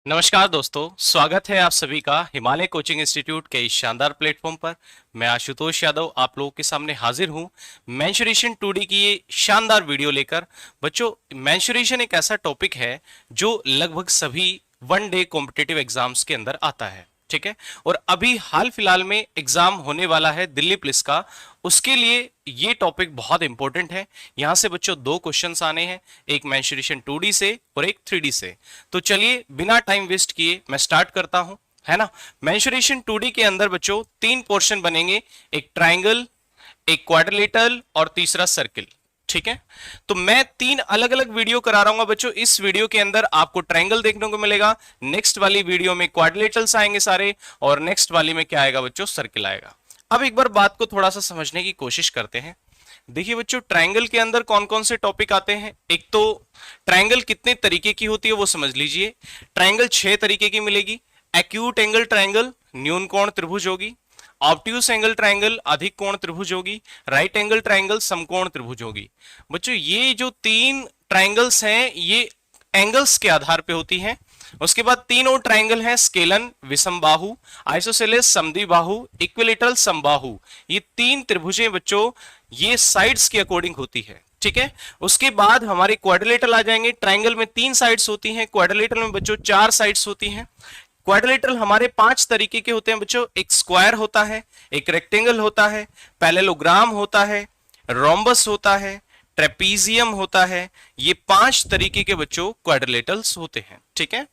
नमस्कार दोस्तों, स्वागत है आप सभी का हिमालय कोचिंग इंस्टीट्यूट के इस शानदार प्लेटफॉर्म पर। मैं आशुतोष यादव आप लोगों के सामने हाजिर हूं मेंसुरेशन 2D की ये शानदार वीडियो लेकर। बच्चों, मेंसुरेशन एक ऐसा टॉपिक है जो लगभग सभी वन डे कॉम्पिटिटिव एग्जाम्स के अंदर आता है, ठीक है। और अभी हाल फिलहाल में एग्जाम होने वाला है दिल्ली पुलिस का, उसके लिए ये टॉपिक बहुत इंपॉर्टेंट है। यहां से बच्चों दो क्वेश्चंस आने हैं, एक मेंसुरेशन 2D से और एक 3D से। तो चलिए बिना टाइम वेस्ट किए मैं स्टार्ट करता हूं, है ना। मेंसुरेशन 2D के अंदर बच्चों तीन पोर्शन बनेंगे, एक ट्राइंगल, एक क्वाड्रिलेटरल और तीसरा सर्किल, ठीक है। तो मैं तीन अलग अलग वीडियो करा रहा हूं बच्चों। इस वीडियो के अंदर आपको ट्रायंगल देखने को मिलेगा, नेक्स्ट वाली वीडियो में क्वाड्रिलेटरल्स आएंगे सारे, और नेक्स्ट वाली में क्या आएगा बच्चों, सर्किल आएगा। अब एक बार बात को थोड़ा सा समझने की कोशिश करते हैं। देखिए बच्चों, ट्रायंगल के अंदर कौन कौन से टॉपिक आते हैं। एक तो ट्रायंगल कितने तरीके की होती है वो समझ लीजिए। ट्रायंगल 6 तरीके की मिलेगी। एक्यूट एंगल ट्रायंगल, न्यून कोण त्रिभुज होगी। ऑब्ट्यूस एंगल ट्रायंगल, अधिक कोण त्रिभुज होगी। राइट एंगल ट्रायंगल, समकोण त्रिभुज होगी। बच्चों, ये जो तीन ट्रायंगल्स हैं ये एंगल्स के आधार पे होती हैं। उसके बाद तीन और ट्रायंगल हैं, स्केलन विषमबाहु, आइसोसेलेस समद्विबाहु, इक्विलेटरल समबाहु। ये तीन त्रिभुजें बच्चों ये साइड्स के अकॉर्डिंग होती है, ठीक है। उसके बाद हमारे क्वाड्रिलेटरल आ जाएंगे। ट्रायंगल में 3 साइड्स होती हैं, क्वाड्रिलेटरल में बच्चों 4 साइड्स होती हैं। क्वाड्रिलेटरल हमारे 5 तरीके के होते हैं बच्चों। एक स्क्वायर होता है, एक रेक्टेंगल होता है, पैरेललोग्राम होता है, रोम्बस होता है, ट्रेपीजियम होता है। ये 5 तरीके के बच्चों क्वाड्रिलेटरल्स होते हैं, ठीक है।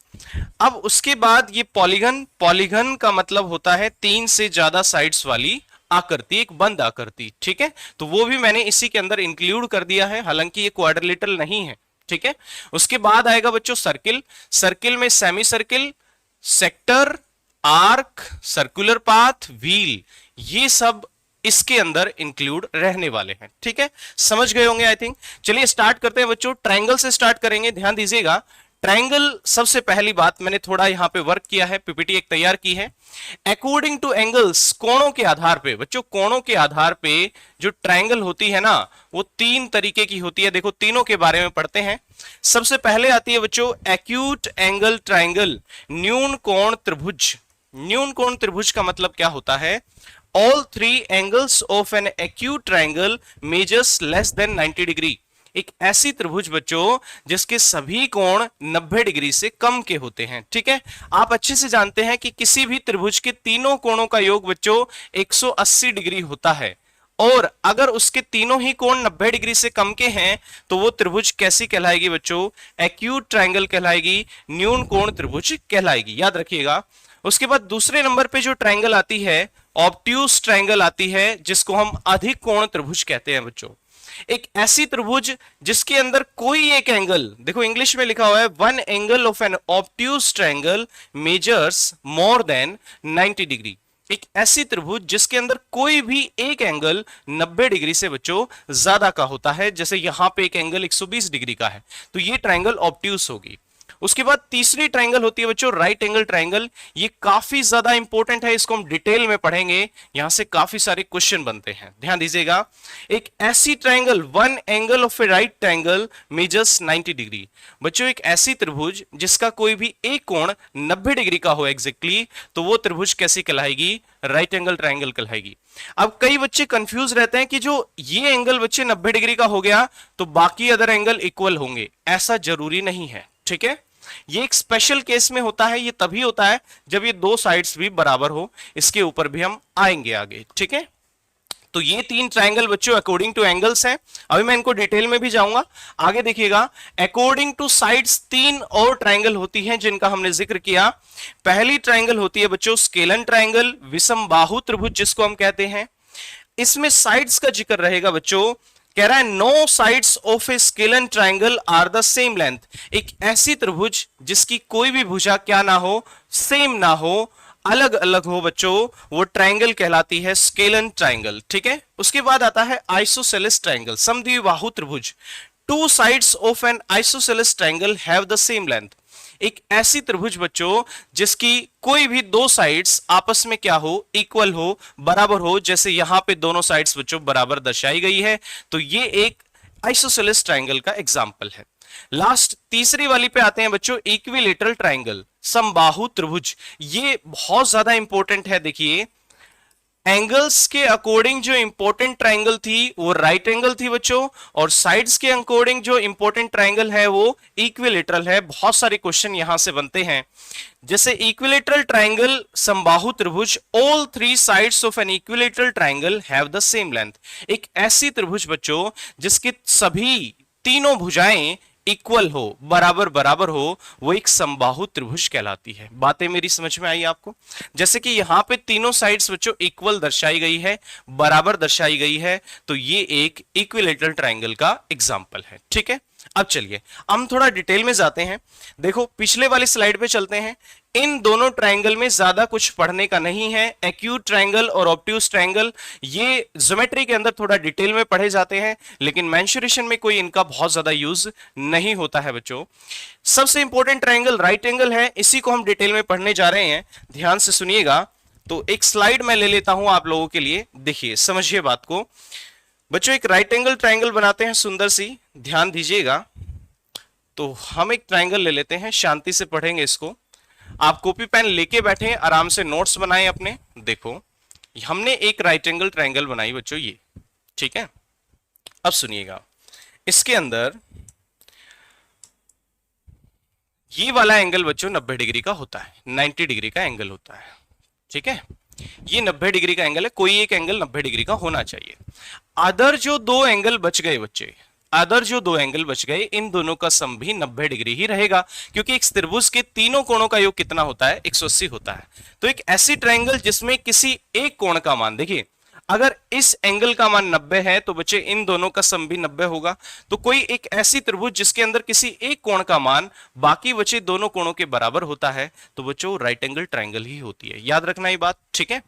अब उसके बाद ये पॉलीगन, पॉलीगन का मतलब होता है 3 से ज्यादा साइड्स वाली आकृति, एक बंद आकृति, ठीक है। तो वो भी मैंने इसी के अंदर इंक्लूड कर दिया है, हालांकि ये क्वाड्रिलेटरल नहीं है, ठीक है। उसके बाद आएगा बच्चों सर्किल। सर्किल में semi circle, sector, arc, circular path, wheel, ये सब इसके अंदर इंक्लूड रहने वाले हैं, ठीक है। समझ गए होंगे आई थिंक। चलिए स्टार्ट करते हैं बच्चों। ट्रायंगल से स्टार्ट करेंगे, ध्यान दीजिएगा। ट्रायंगल सबसे पहली बात, मैंने थोड़ा यहां पे वर्क किया है, पीपीटी एक तैयार की है। अकॉर्डिंग टू एंगल्स, कोणों के आधार पे बच्चों, कोणों के आधार पे जो ट्रायंगल होती है ना वो 3 तरीके की होती है। देखो तीनों के बारे में पढ़ते हैं। सबसे पहले आती है बच्चों एक्यूट एंगल ट्रायंगल, न्यून कोण त्रिभुज। न्यून कोण त्रिभुज का मतलब क्या होता है, all 3 angles of an acute triangle measures less than 90 degree. एक ऐसी त्रिभुज बच्चों जिसके सभी कोण 90 डिग्री से कम के होते हैं, ठीक है। आप अच्छे से जानते हैं कि किसी भी त्रिभुज के तीनों कोणों का योग बच्चों 180 डिग्री होता है, और अगर उसके तीनों ही कोण 90 डिग्री से कम के हैं तो वो त्रिभुज कैसी कहलाएगी बच्चों, एक्यूट ट्रायंगल कहलाएगी, न्यून कोण त्रिभुज कहलाएगी, याद रखिएगा। उसके बाद दूसरे नंबर पे जो ट्रायंगल आती है ऑब्ट्यूस ट्रायंगल आती है, जिसको हम अधिक कोण त्रिभुज कहते हैं बच्चों। एक ऐसी त्रिभुज जिसके अंदर कोई एक एंगल, देखो इंग्लिश में लिखा हुआ है one angle of an obtuse triangle measures more than 90 degree. एक ऐसी त्रिभुज जिसके अंदर कोई भी एक एंगल 90 डिग्री से बच्चों ज्यादा का होता है, जैसे यहां पे एक एंगल 120 डिग्री का है, तो ये ट्रायंगल ऑब्ट्यूस होगी। उसके बाद तीसरी ट्रायंगल होती है बच्चों राइट एंगल ट्रायंगल। ये काफी ज्यादा इंपॉर्टेंट है, इसको हम डिटेल में पढ़ेंगे, यहां से काफी सारे क्वेश्चन बनते हैं, ध्यान दीजिएगा। एक ऐसी triangle, one angle of A right triangle measures 90 degree. बच्चों, एक ऐसी त्रिभुज जिसका कोई भी एक कोण 90 डिग्री का हो एग्जैक्टली, तो वो त्रिभुज कैसी कहलाएगी, राइट एंगल ट्रायंगल कहलाएगी। अब कई बच्चे कंफ्यूज रहते हैं कि जो ये एंगल बच्चे 90 डिग्री का हो गया तो बाकी अदर एंगल इक्वल होंगे, ऐसा जरूरी नहीं है, ठीक है। ये एक स्पेशल केस में होता है, ये तभी होता है जब ये दो साइड्स भी बराबर हो। इसके ऊपर भी हम आएंगे आगे, ठीक है। तो ये 3 ट्रायंगल बच्चों अकॉर्डिंग टू एंगल्स हैं। अभी मैं इनको डिटेल में भी जाऊंगा, आगे देखिएगा। अकॉर्डिंग टू साइड्स 3 और ट्रायंगल होती हैं जिनका हमने जिक्र किया। पहली ट्रायंगल होती है बच्चों स्केलन ट्रायंगल, विषमबाहु त्रिभुज जिसको हम कहते हैं। इसमें साइड्स का जिक्र रहेगा बच्चों, कह रहा है no sides of a scalene triangle are the same length. एक ऐसी त्रिभुज जिसकी कोई भी भुजा क्या ना हो, सेम ना हो, अलग अलग हो बच्चों, वो ट्रायंगल कहलाती है स्केलन ट्रायंगल, ठीक है। उसके बाद आता है आइसोसेलेस ट्रायंगल, समद्विबाहु त्रिभुज। 2 sides of N isosceles triangle have the same length. एक ऐसी त्रिभुज बच्चों जिसकी कोई भी 2 साइड्स आपस में क्या हो, इक्वल हो, बराबर हो, जैसे यहां पे दोनों साइड्स बच्चों बराबर दर्शाई गई है, तो ये एक आइसोसेलेस ट्रायंगल का एग्जांपल है। लास्ट तीसरी वाली पे आते हैं बच्चों, इक्विलेटरल ट्राइंगल, समबाहु त्रिभुज। ये बहुत ज्यादा इंपॉर्टेंट है। देखिए एंगल्स के अकॉर्डिंग जो इंपॉर्टेंट ट्राइंगल थी वो राइट एंगल थी बच्चों, और साइड्स के अकॉर्डिंग जो इंपॉर्टेंट ट्राइंगल है वो इक्विलेटरल है। बहुत सारे क्वेश्चन यहां से बनते हैं, जैसे इक्विलेटरल ट्राइंगल समबाहु त्रिभुज, all three sides of an equilateral triangle have the same length. एक ऐसी त्रिभुज बच्चों जिसके सभी तीनों भुजाएं इक्वल हो, बराबर बराबर हो, वो एक समबाहु त्रिभुज कहलाती है। बातें मेरी समझ में आई आपको? जैसे कि यहां पे तीनों साइड्स बच्चों इक्वल दर्शाई गई है, बराबर दर्शाई गई है, तो ये एक इक्विलेटरल ट्राइंगल का एग्जांपल है। ठीक है, अब चलिए हम थोड़ा डिटेल में जाते हैं। देखो पिछले वाली स्लाइड पे चलते हैं। इन दोनों ट्राइंगल में ज्यादा कुछ पढ़ने का नहीं है। एक्यूट ट्राइंगल और ऑब्ट्यूज ट्राइंगल ये ज्योमेट्री के अंदर थोड़ा डिटेल में पढ़े जाते हैं, लेकिन मेंसुरेशन में कोई इनका बहुत ज्यादा यूज नहीं होता है बच्चों। सबसे इंपॉर्टेंट ट्राइंगल राइट एंगल है, इसी को हम डिटेल में पढ़ने जा रहे हैं। ध्यान से सुनिएगा। तो एक स्लाइड मैं ले लेता हूं आप लोगों के लिए, देखिए समझिए बात को। बच्चों एक राइट एंगल ट्राइंगल बनाते हैं सुंदर सी, ध्यान दीजिएगा। तो हम एक ट्राइंगल ले लेते हैं, शांति से पढ़ेंगे इसको। आप कॉपी पेन लेके बैठे, आराम से नोट्स बनाएं अपने। देखो हमने एक राइट एंगल ट्राइंगल बनाई बच्चों ये, ठीक है। अब सुनिएगा, इसके अंदर ये वाला एंगल बच्चों 90 डिग्री का होता है, 90 डिग्री का एंगल होता है, ठीक है। ये 90 डिग्री का एंगल है, कोई एक एंगल 90 डिग्री का होना चाहिए। अदर जो दो एंगल बच गए बच्चे, अदर जो दो एंगल बच गए, इन दोनों का सम भी 90 डिग्री ही रहेगा, क्योंकि एक त्रिभुज के तीनों कोणों का योग कितना होता है? 180 होता है। तो एक ऐसी ट्रायंगल जिसमें किसी एक कोण का मान, देखिए अगर इस एंगल का मान 90 है तो बच्चे इन दोनों का सम भी 90 होगा। तो कोई एक ऐसी त्रिभुज जिसके अंदर किसी एक कोण का मान बाकी बचे दोनों कोणों के बराबर होता है, तो बच्चों राइट एंगल ट्रायंगल ही होती है। याद रखना ये बात, ठीक है।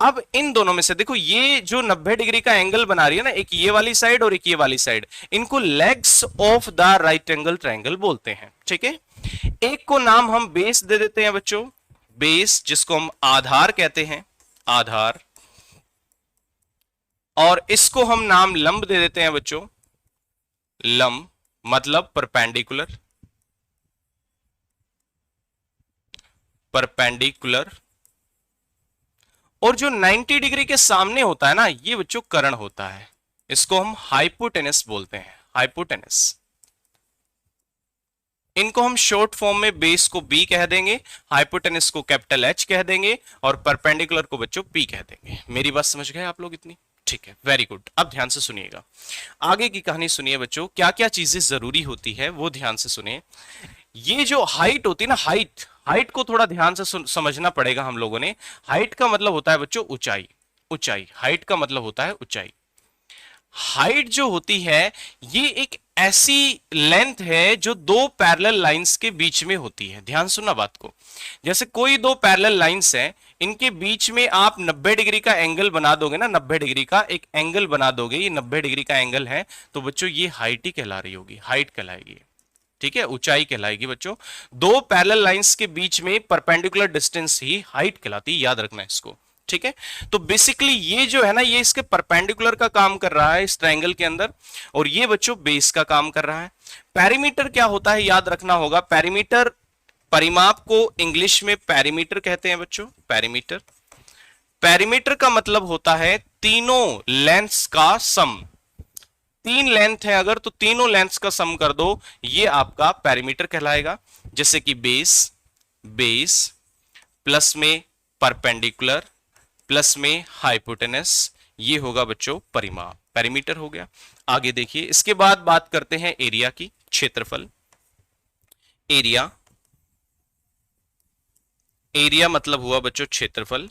अब इन दोनों में से देखो, ये जो 90 डिग्री का एंगल बना रही है ना, एक ये वाली साइड और एक ये वाली साइड, इनको legs of the right angle triangle बोलते हैं, ठीक है। एक को नाम हम बेस दे देते हैं बच्चों, बेस, जिसको हम आधार कहते हैं, आधार। और इसको हम नाम लंब दे देते हैं बच्चों, लंब मतलब परपेंडिकुलर, परपेंडिकुलर। और जो 90 डिग्री के सामने होता है ना, ये बच्चों कर्ण होता है, इसको हम हाइपोटेनस बोलते हैं, हाइपोटेनस। इनको हम शॉर्ट फॉर्म में बेस को बी कह देंगे, हाइपोटेनस को कैपिटल एच कह देंगे, और परपेंडिकुलर को बच्चों पी कह देंगे। मेरी बात समझ गए आप लोग इतनी? ठीक है, वेरी गुड। अब ध्यान से सुनिएगा, आगे की कहानी सुनिए बच्चों। क्या क्या चीजें जरूरी होती है वो ध्यान से सुनिए। ये जो हाइट होती है ना, हाइट, हाइट को थोड़ा ध्यान से समझना पड़ेगा हम लोगों ने। हाइट का मतलब होता है बच्चों ऊंचाई, ऊंचाई। हाइट का मतलब होता है ऊंचाई। हाइट जो होती है ये एक ऐसी लेंथ है जो दो पैरेलल लाइंस के बीच में होती है। ध्यान सुनना बात को। जैसे कोई दो पैरेलल लाइंस हैं, इनके बीच में आप 90 डिग्री का एंगल बना दोगे ना, 90 डिग्री का एक एंगल बना दोगे, ये 90 डिग्री का एंगल है, तो बच्चों ये हाइट ही कहला रही होगी, हाइट कहलाएगी, ठीक है, ऊंचाई कहलाएगी बच्चों। दो पैरेलल लाइंस के बीच में परपेंडिकुलर डिस्टेंस ही हाइट कहलाती है, याद रखना इसको, ठीक है। तो बेसिकली ये जो है ना, ये इसके परपेंडिकुलर का काम कर रहा है इस ट्रायंगल के अंदर, और ये बच्चों बेस का काम कर रहा है। पेरीमीटर क्या होता है याद रखना होगा। पेरीमीटर, परिमाप को इंग्लिश में पेरीमीटर कहते हैं बच्चों, पेरीमीटर। पेरीमीटर का मतलब होता है तीनों लेंथ्स का सम। तीन लेंथ है अगर, तो तीनों लेंथ्स का सम कर दो, ये आपका पेरीमीटर कहलाएगा। जैसे कि बेस, बेस प्लस में परपेंडिकुलर प्लस में हाइपोटेनस, ये होगा बच्चों परिमाप, पेरीमीटर हो गया। आगे देखिए, इसके बाद बात करते हैं एरिया की, क्षेत्रफल। एरिया, एरिया मतलब हुआ बच्चों क्षेत्रफल।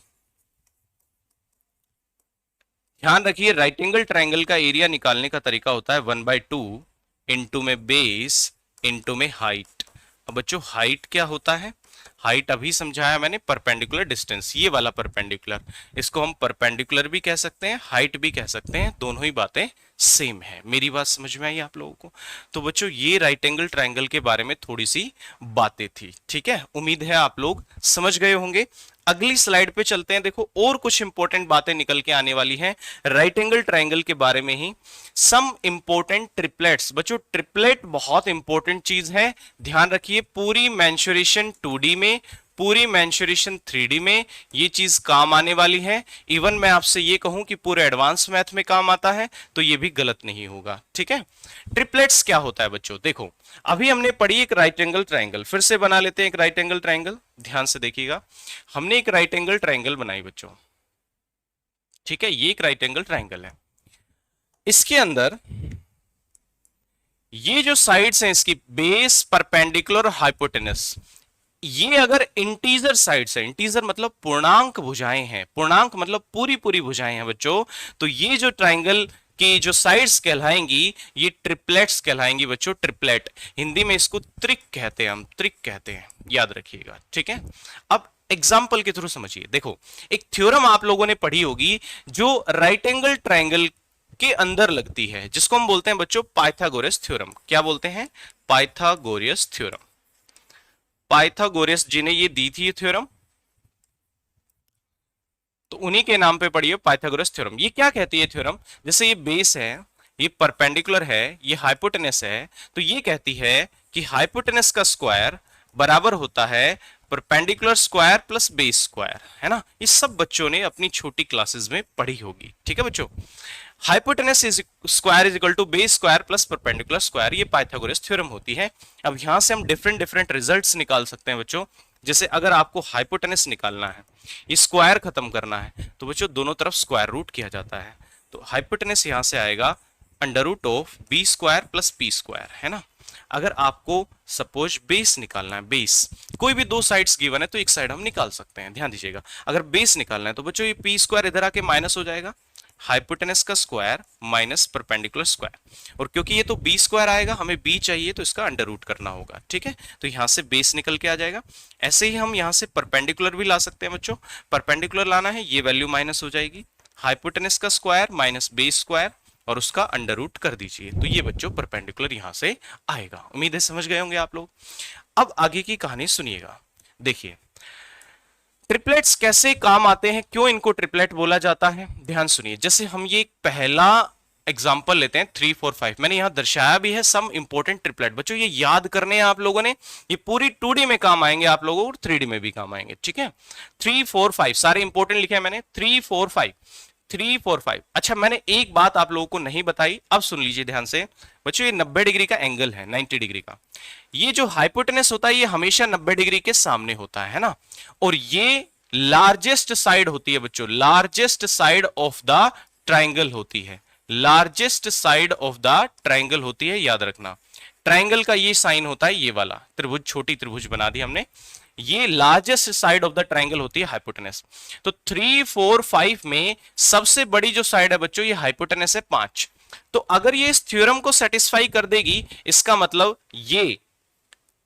ध्यान रखिए, राइट एंगल ट्रायंगल का एरिया निकालने का तरीका होता है 1/2 इंटू में बेस इंटू में हाइट। अब बच्चों हाइट क्या होता है? हाइट अभी समझाया मैंने, परपेंडिकुलर डिस्टेंस, ये वाला परपेंडिकुलर, इसको हम परपेंडिकुलर भी कह सकते हैं, हाइट भी कह सकते हैं, दोनों ही बातें सेम है। मेरी बात समझ में आई आप लोगों को? तो बच्चों ये राइट एंगल ट्रायंगल के बारे में थोड़ी सी बातें थी, ठीक है। उम्मीद है आप लोग समझ गए होंगे। अगली स्लाइड पे चलते हैं। देखो और कुछ इंपॉर्टेंट बातें निकल के आने वाली हैं राइट एंगल ट्राइंगल के बारे में ही। सम इंपॉर्टेंट ट्रिपलेट्स, बच्चों ट्रिपलेट बहुत इंपॉर्टेंट चीज है, ध्यान रखिए। पूरी मेंसुरेशन 2D में, पूरी मेंसुरेशन 3D में ये चीज काम आने वाली है। इवन मैं आपसे ये कहूं कि पूरे एडवांस मैथ में काम आता है तो ये भी गलत नहीं होगा, ठीक है। ट्रिपलेट्स क्या होता है बच्चों, देखो अभी हमने पढ़ी एक राइट एंगल ट्राइंगल, फिर से बना लेते हैं एक राइट एंगल ट्राइंगल। ध्यान से देखिएगा, हमने एक राइट एंगल ट्राइंगल बनाई बच्चों, ठीक है। ये एक राइट एंगल ट्राइंगल है, इसके अंदर ये जो साइड्स हैं इसकी बेस, परपेंडिकुलर, हाइपोटेनस, ये अगर इंटीजर साइड्स है, इंटीजर मतलब पूर्णांक भुजाएं हैं, पूर्णांक मतलब पूरी पूरी भुजाएं हैं बच्चों, तो ये जो ट्राइंगल की जो साइड्स कहलाएंगी ये ट्रिपलेट्स कहलाएंगी बच्चों। ट्रिपलेट हिंदी में इसको त्रिक कहते हैं, हम त्रिक कहते हैं, याद रखिएगा, ठीक है। अब एग्जाम्पल के थ्रू समझिए। देखो एक थ्योरम आप लोगों ने पढ़ी होगी जो राइट एंगल ट्राइंगल के अंदर लगती है, जिसको हम बोलते हैं बच्चों पाइथागोरस थ्योरम। क्या बोलते हैं? Pythagoras theorem. पाइथागोरस जी ने ये दी थी ये थ्योरम, तो उन्हीं के नाम पे पढ़िए पाइथागोरस थ्योरम। ये क्या कहती है थ्योरम, जैसे ये बेस है, ये परपेंडिकुलर है, ये हाइपोटेनस है, तो ये कहती है कि हाइपोटेनस का स्क्वायर बराबर होता है perpendicular square plus base square, है ना। ये सब बच्चों ने अपनी छोटी क्लासेस में पढ़ी होगी, ठीक है बच्चों। Hypotenuse is square is equal to base square plus perpendicular square, ये पाइथागोरस थ्योरम होती है। अब यहां से हम डिफरेंट डिफरेंट रिजल्ट्स निकाल सकते हैं बच्चों। जैसे अगर आपको हाइपोटेनस निकालना है, ये स्क्वायर खत्म करना है, तो बच्चों दोनों तरफ स्क्वायर रूट किया जाता है, तो हाइपोटेनस यहां से आएगा under root of B square plus P square, है ना। अगर आपको सपोज बेस निकालना है, बेस कोई भी दो साइड्स गिवन है तो एक साइड हम निकाल सकते हैं, ध्यान दीजिएगा। अगर बेस निकालना है तो बच्चों ये पी स्क्वायर इधर आके माइनस हो जाएगा, हाइपोटेनस का स्क्वायर माइनस परपेंडिकुलर स्क्वायर, और क्योंकि ये तो बी स्क्वायर आएगा, हमें बी चाहिए तो इसका अंडर रूट करना होगा, ठीक है। तो यहां से बेस निकल के आ जाएगा। ऐसे ही हम यहां से परपेंडिकुलर भी ला सकते हैं बच्चों, परपेंडिकुलर लाना है, ये वैल्यू माइनस हो जाएगी, हाइपोटेनस का स्क्वायर माइनस बेस स्क्वायर और उसका अंडर रूट कर दीजिए, तो ये बच्चों परपेंडिकुलर यहां से आएगा। उम्मीद है समझ गए होंगे आप लोग। अब आगे की कहानी सुनिएगा। देखिए ट्रिपलेट्स कैसे काम आते हैं, क्यों इनको ट्रिपलेट बोला जाता है, ध्यान सुनिए। जैसे हम ये पहला एग्जाम्पल लेते हैं 3 4 5, मैंने यहां दर्शाया भी है सम इंपॉर्टेंट ट्रिपलेट, बच्चों ये याद करने हैं आप लोगों ने, ये पूरी 2D में काम आएंगे आप लोगों और 3D में भी काम आएंगे, ठीक है। 3 4 5 सारे इंपॉर्टेंट लिखे हैं मैंने, 3 4 5 3 4 5। अच्छा मैंने एक बात आप लोगों को नहीं बताई, अब सुन लीजिए ध्यान से बच्चों, ये 90 डिग्री का एंगल है, 90 डिग्री का। ये जो हाइपोटेनस होता है ये हमेशा 90 डिग्री के सामने होता है ना, और ये लार्जेस्ट साइड होती है बच्चों, largest side of the triangle होती है, largest side of the triangle होती है, याद रखना। ट्राइंगल का ये साइन होता है, ये वाला त्रिभुज, छोटी त्रिभुज बना दी हमने, ये largest side of the triangle होती है हाइपोटेनस। तो 3 4 5 में सबसे बड़ी जो साइड है बच्चों ये हाइपोटेनस है 5। तो अगर ये इस थ्योरम को सेटिस्फाई कर देगी, इसका मतलब ये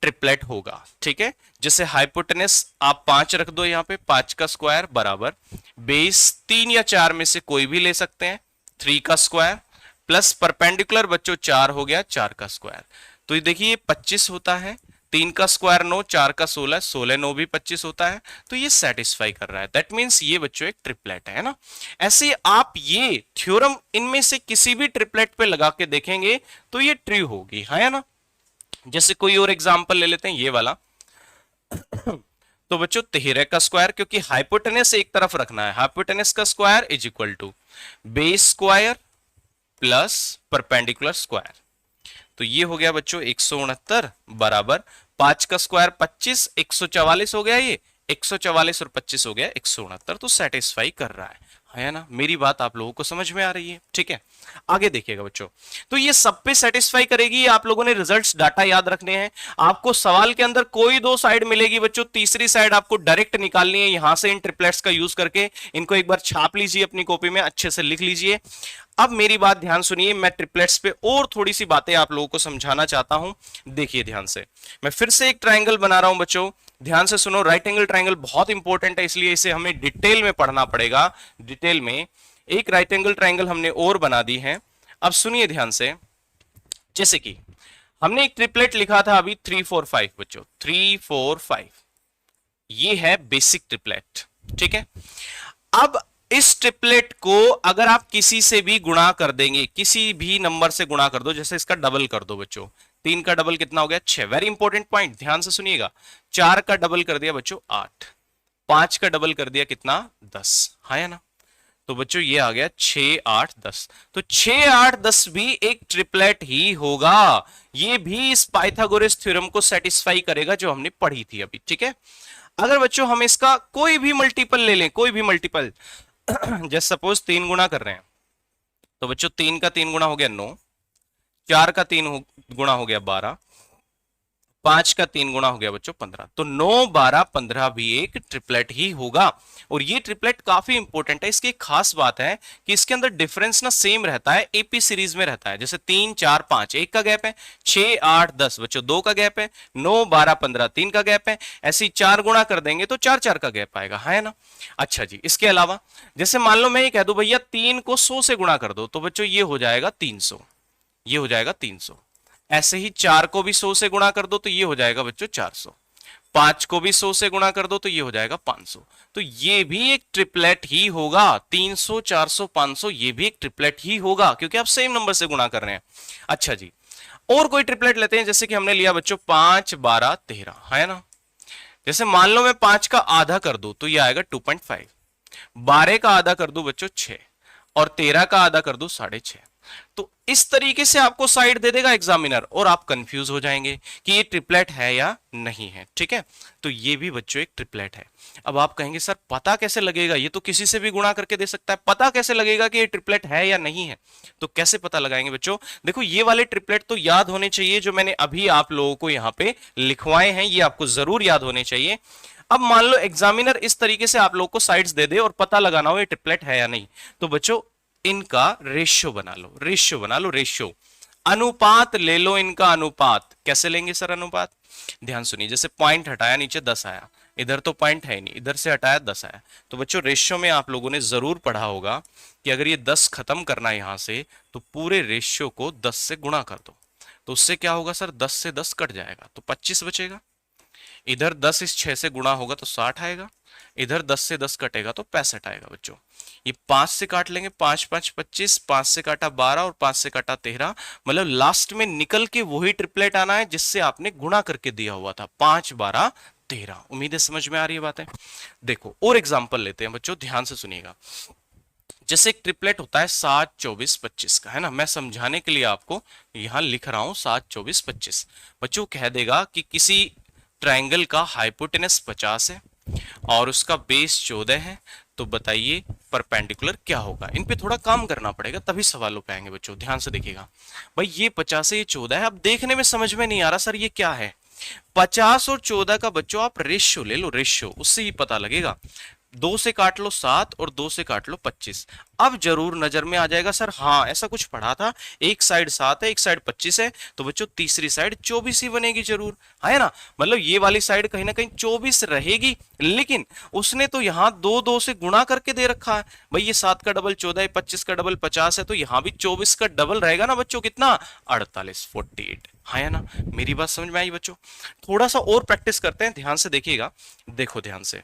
ट्रिपलेट होगा, ठीक है। जैसे हाइपोटेनस आप 5 रख दो यहां पे, 5 का स्क्वायर बराबर बेस 3 या 4 में से कोई भी ले सकते हैं, 3 का स्क्वायर प्लस परपेंडिकुलर बच्चों 4 हो गया, 4 का स्क्वायर। तो ये देखिए 25 होता है, 3 का स्क्वायर 9, 4 का 16, 16 9 भी 25 होता है, तो ये सेटिस्फाई कर रहा है। दैट मींस ये बच्चों एक ट्रिपलेट है ना। ऐसे आप ये थ्योरम इनमें से किसी भी ट्रिपलेट पे लगा के देखेंगे तो ये ट्रू होगी, है ना। जैसे कोई और एग्जांपल ले लेते हैं, ये वाला तो बच्चों 13 का स्क्वायर, क्योंकि हाइपोटेनस एक तरफ रखना है, हाइपोटेनस का square is equal to base square plus perpendicular square, तो ये हो गया बच्चों 169 बराबर 5 का स्क्वायर 25, 144 हो गया, ये 144 और 25 हो गया 169, तो सेटिस्फाई कर रहा है ना। मेरी बात आप लोगों को समझ में आ रही है, ठीक है। आगे देखिएगा बच्चों, तो ये सब पे सेटिस्फाई करेगी। आप लोगों ने रिजल्ट्स डाटा याद रखने हैं, आपको सवाल के अंदर कोई दो साइड मिलेगी बच्चों, तीसरी साइड आपको डायरेक्ट निकालनी है यहां से इन ट्रिपलेट्स का यूज करके। इनको एक बार छाप लीजिए अपनी कॉपी में, अच्छे से लिख लीजिए। अब मेरी बात ध्यान सुनिए, मैं ट्रिपलेट्स पे और थोड़ी सी बातें आप लोगों को समझाना चाहता हूं, देखिए ध्यान से। मैं फिर से एक ट्राइंगल बना रहा हूं बच्चों, ध्यान से सुनो। राइट एंगल ट्राइंगल बहुत इंपॉर्टेंट है, इसलिए इसे हमें डिटेल में पढ़ना पड़ेगा। डिटेल में एक राइट एंगल ट्राइंगल हमने और बना दी है। अब सुनिए ध्यान से, जैसे कि हमने एक ट्रिपलेट लिखा था अभी 3 4 5 बच्चों, 3 4 5, ये है बेसिक ट्रिपलेट, ठीक है। अब इस ट्रिपलेट को अगर आप किसी से भी गुणा कर देंगे, किसी भी नंबर से गुणा कर दो, जैसे इसका डबल कर दो बच्चों, 3 का डबल कितना हो गया 6, वेरी इंपॉर्टेंट पॉइंट ध्यान से सुनिएगा। 4 का डबल कर दिया बच्चों 8, 5 का डबल कर दिया कितना 10, हाँ या ना। तो बच्चों ये आ गया 6 8 10, तो 6 8 10 भी एक ट्रिपलेट ही होगा। ये भी इस पाइथागोरस थ्योरम को सेटिस्फाई करेगा जो हमने पढ़ी थी अभी, ठीक है। अगर बच्चों हम इसका कोई भी मल्टीपल ले लें, कोई भी मल्टीपल जैसे सपोज 3 गुना कर रहे हैं, तो बच्चों 3 का 3 गुना हो गया 9, 4 का 3 गुना हो गया 12, 5 का 3 गुना हो गया बच्चों 15, तो 9 12 15 भी एक ट्रिपलेट ही होगा। और ये ट्रिपलेट काफी इंपॉर्टेंट है। इसकी एक खास बात है कि इसके अंदर डिफरेंस ना सेम रहता है, एपी सीरीज में रहता है। जैसे 3 4 5 1 का गैप है, 6 8 10 बच्चों 2 का गैप है, 9 12 15 3 का गैप है। ऐसे ही 4 गुणा कर देंगे तो 4 4 का गैप आएगा, है ना। अच्छा जी, इसके अलावा जैसे मान लो मैं ये कह दूं भैया 3 को 100 से गुणा कर दो, तो बच्चों ये हो जाएगा 300, ये हो जाएगा 300। ऐसे ही 4 को भी 100 से गुणा कर दो तो ये हो जाएगा बच्चों 400, 5 को भी 100 से गुणा कर दो तो ये हो जाएगा 500। तो ये भी एक ट्रिपलेट ही होगा, 300 400 500 ये भी एक ट्रिपलेट ही होगा, क्योंकि आप सेम नंबर से गुणा कर रहे हैं। अच्छा जी, और कोई ट्रिपलेट लेते हैं, जैसे कि हमने लिया बच्चों 5 12 13, है ना। जैसे मान लो मैं 5 का आधा कर दूं तो ये आएगा 2.5, 12 का आधा कर दूं बच्चों 6, और 13 का आधा कर दूं 6.5। तो इस तरीके से आपको साइड दे देगा एग्जामिनर और आप कंफ्यूज हो जाएंगे कि ये ट्रिपलेट है या नहीं है, ठीक है। तो ये भी बच्चों एक ट्रिपलेट है। अब आप कहेंगे सर पता कैसे लगेगा, ये तो किसी से भी गुणा करके दे सकता है, पता कैसे लगेगा कि ये ट्रिपलेट है या नहीं है। तो कैसे पता लगाएंगे बच्चों, देखो ये वाले ट्रिपलेट तो याद होने चाहिए जो मैंने अभी आप लोगों को यहाँ पे लिखवाए हैं, ये आपको जरूर याद होने चाहिए। अब मान लो एग्जामिनर इस तरीके से आप लोग को साइड्स दे दे और पता लगाना हो ये ट्रिपलेट है या नहीं, तो बच्चों इनका रेशियो बना लो, रेशियो बना लो, रेशियो अनुपात ले लो इनका। अनुपात कैसे लेंगे सर अनुपात, ध्यान सुनिए। जैसे पॉइंट हटाया नीचे 10 आया, इधर तो पॉइंट है ही नहीं, इधर से हटाया 10 आया। तो बच्चों रेशियो में आप लोगों ने जरूर पढ़ा होगा कि अगर ये 10 खत्म करना है यहां से तो पूरे रेशियो को 10 से गुणा कर दो, तो उससे क्या होगा सर 10 से 10 कट जाएगा तो 25 बचेगा। इधर 10 इस 6 से गुणा होगा तो 60 आएगा, इधर 10 से 10 कटेगा तो 65 आएगा बच्चों। ये 5 से काट लेंगे, 5 5 25, 5 से काटा 12 और 5 से काटा 13, मतलब लास्ट में निकल के वही ट्रिपलेट आना है जिससे आपने गुणा करके दिया हुआ था, 5 12 13। उम्मीद है समझ में आ रही है बातें। देखो और एग्जाम्पल लेते हैं बच्चों, ध्यान से सुनिएगा। जैसे एक ट्रिपलेट होता है 7 24 25 का, है ना। मैं समझाने के लिए आपको यहां लिख रहा हूं 7 24 25। बच्चों कह देगा कि किसी ट्रायंगल का हाइपोटेनस 50 है और उसका बेस 14 है, तो बताइए परपेंडिकुलर क्या होगा। इन पे थोड़ा काम करना पड़ेगा तभी सवाल हो पाएंगे बच्चों, ध्यान से देखिएगा। भाई ये 50 है ये 14 है, अब देखने में समझ में नहीं आ रहा सर ये क्या है। 50 और 14 का बच्चों आप रेशियो ले लो, रेशियो, उससे ही पता लगेगा। 2 से काट लो 7 और 2 से काट लो 25। अब जरूर नजर में आ जाएगा सर हाँ ऐसा कुछ पढ़ा था, एक साइड 7 है एक साइड 25 है, तो बच्चों तीसरी साइड 24 ही बनेगी जरूर, है ना। मतलब ये वाली साइड कहीं ना कहीं 24 रहेगी, लेकिन उसने तो यहाँ 2 2 से गुणा करके दे रखा है। भाई ये 7 का डबल 14 है, 25 का डबल 50 है, तो यहाँ भी 24 का डबल रहेगा ना बच्चों, कितना 48 48, हाँ या ना। मेरी बात समझ में आई बच्चों। थोड़ा सा और प्रैक्टिस करते हैं, ध्यान से देखिएगा। देखो ध्यान से,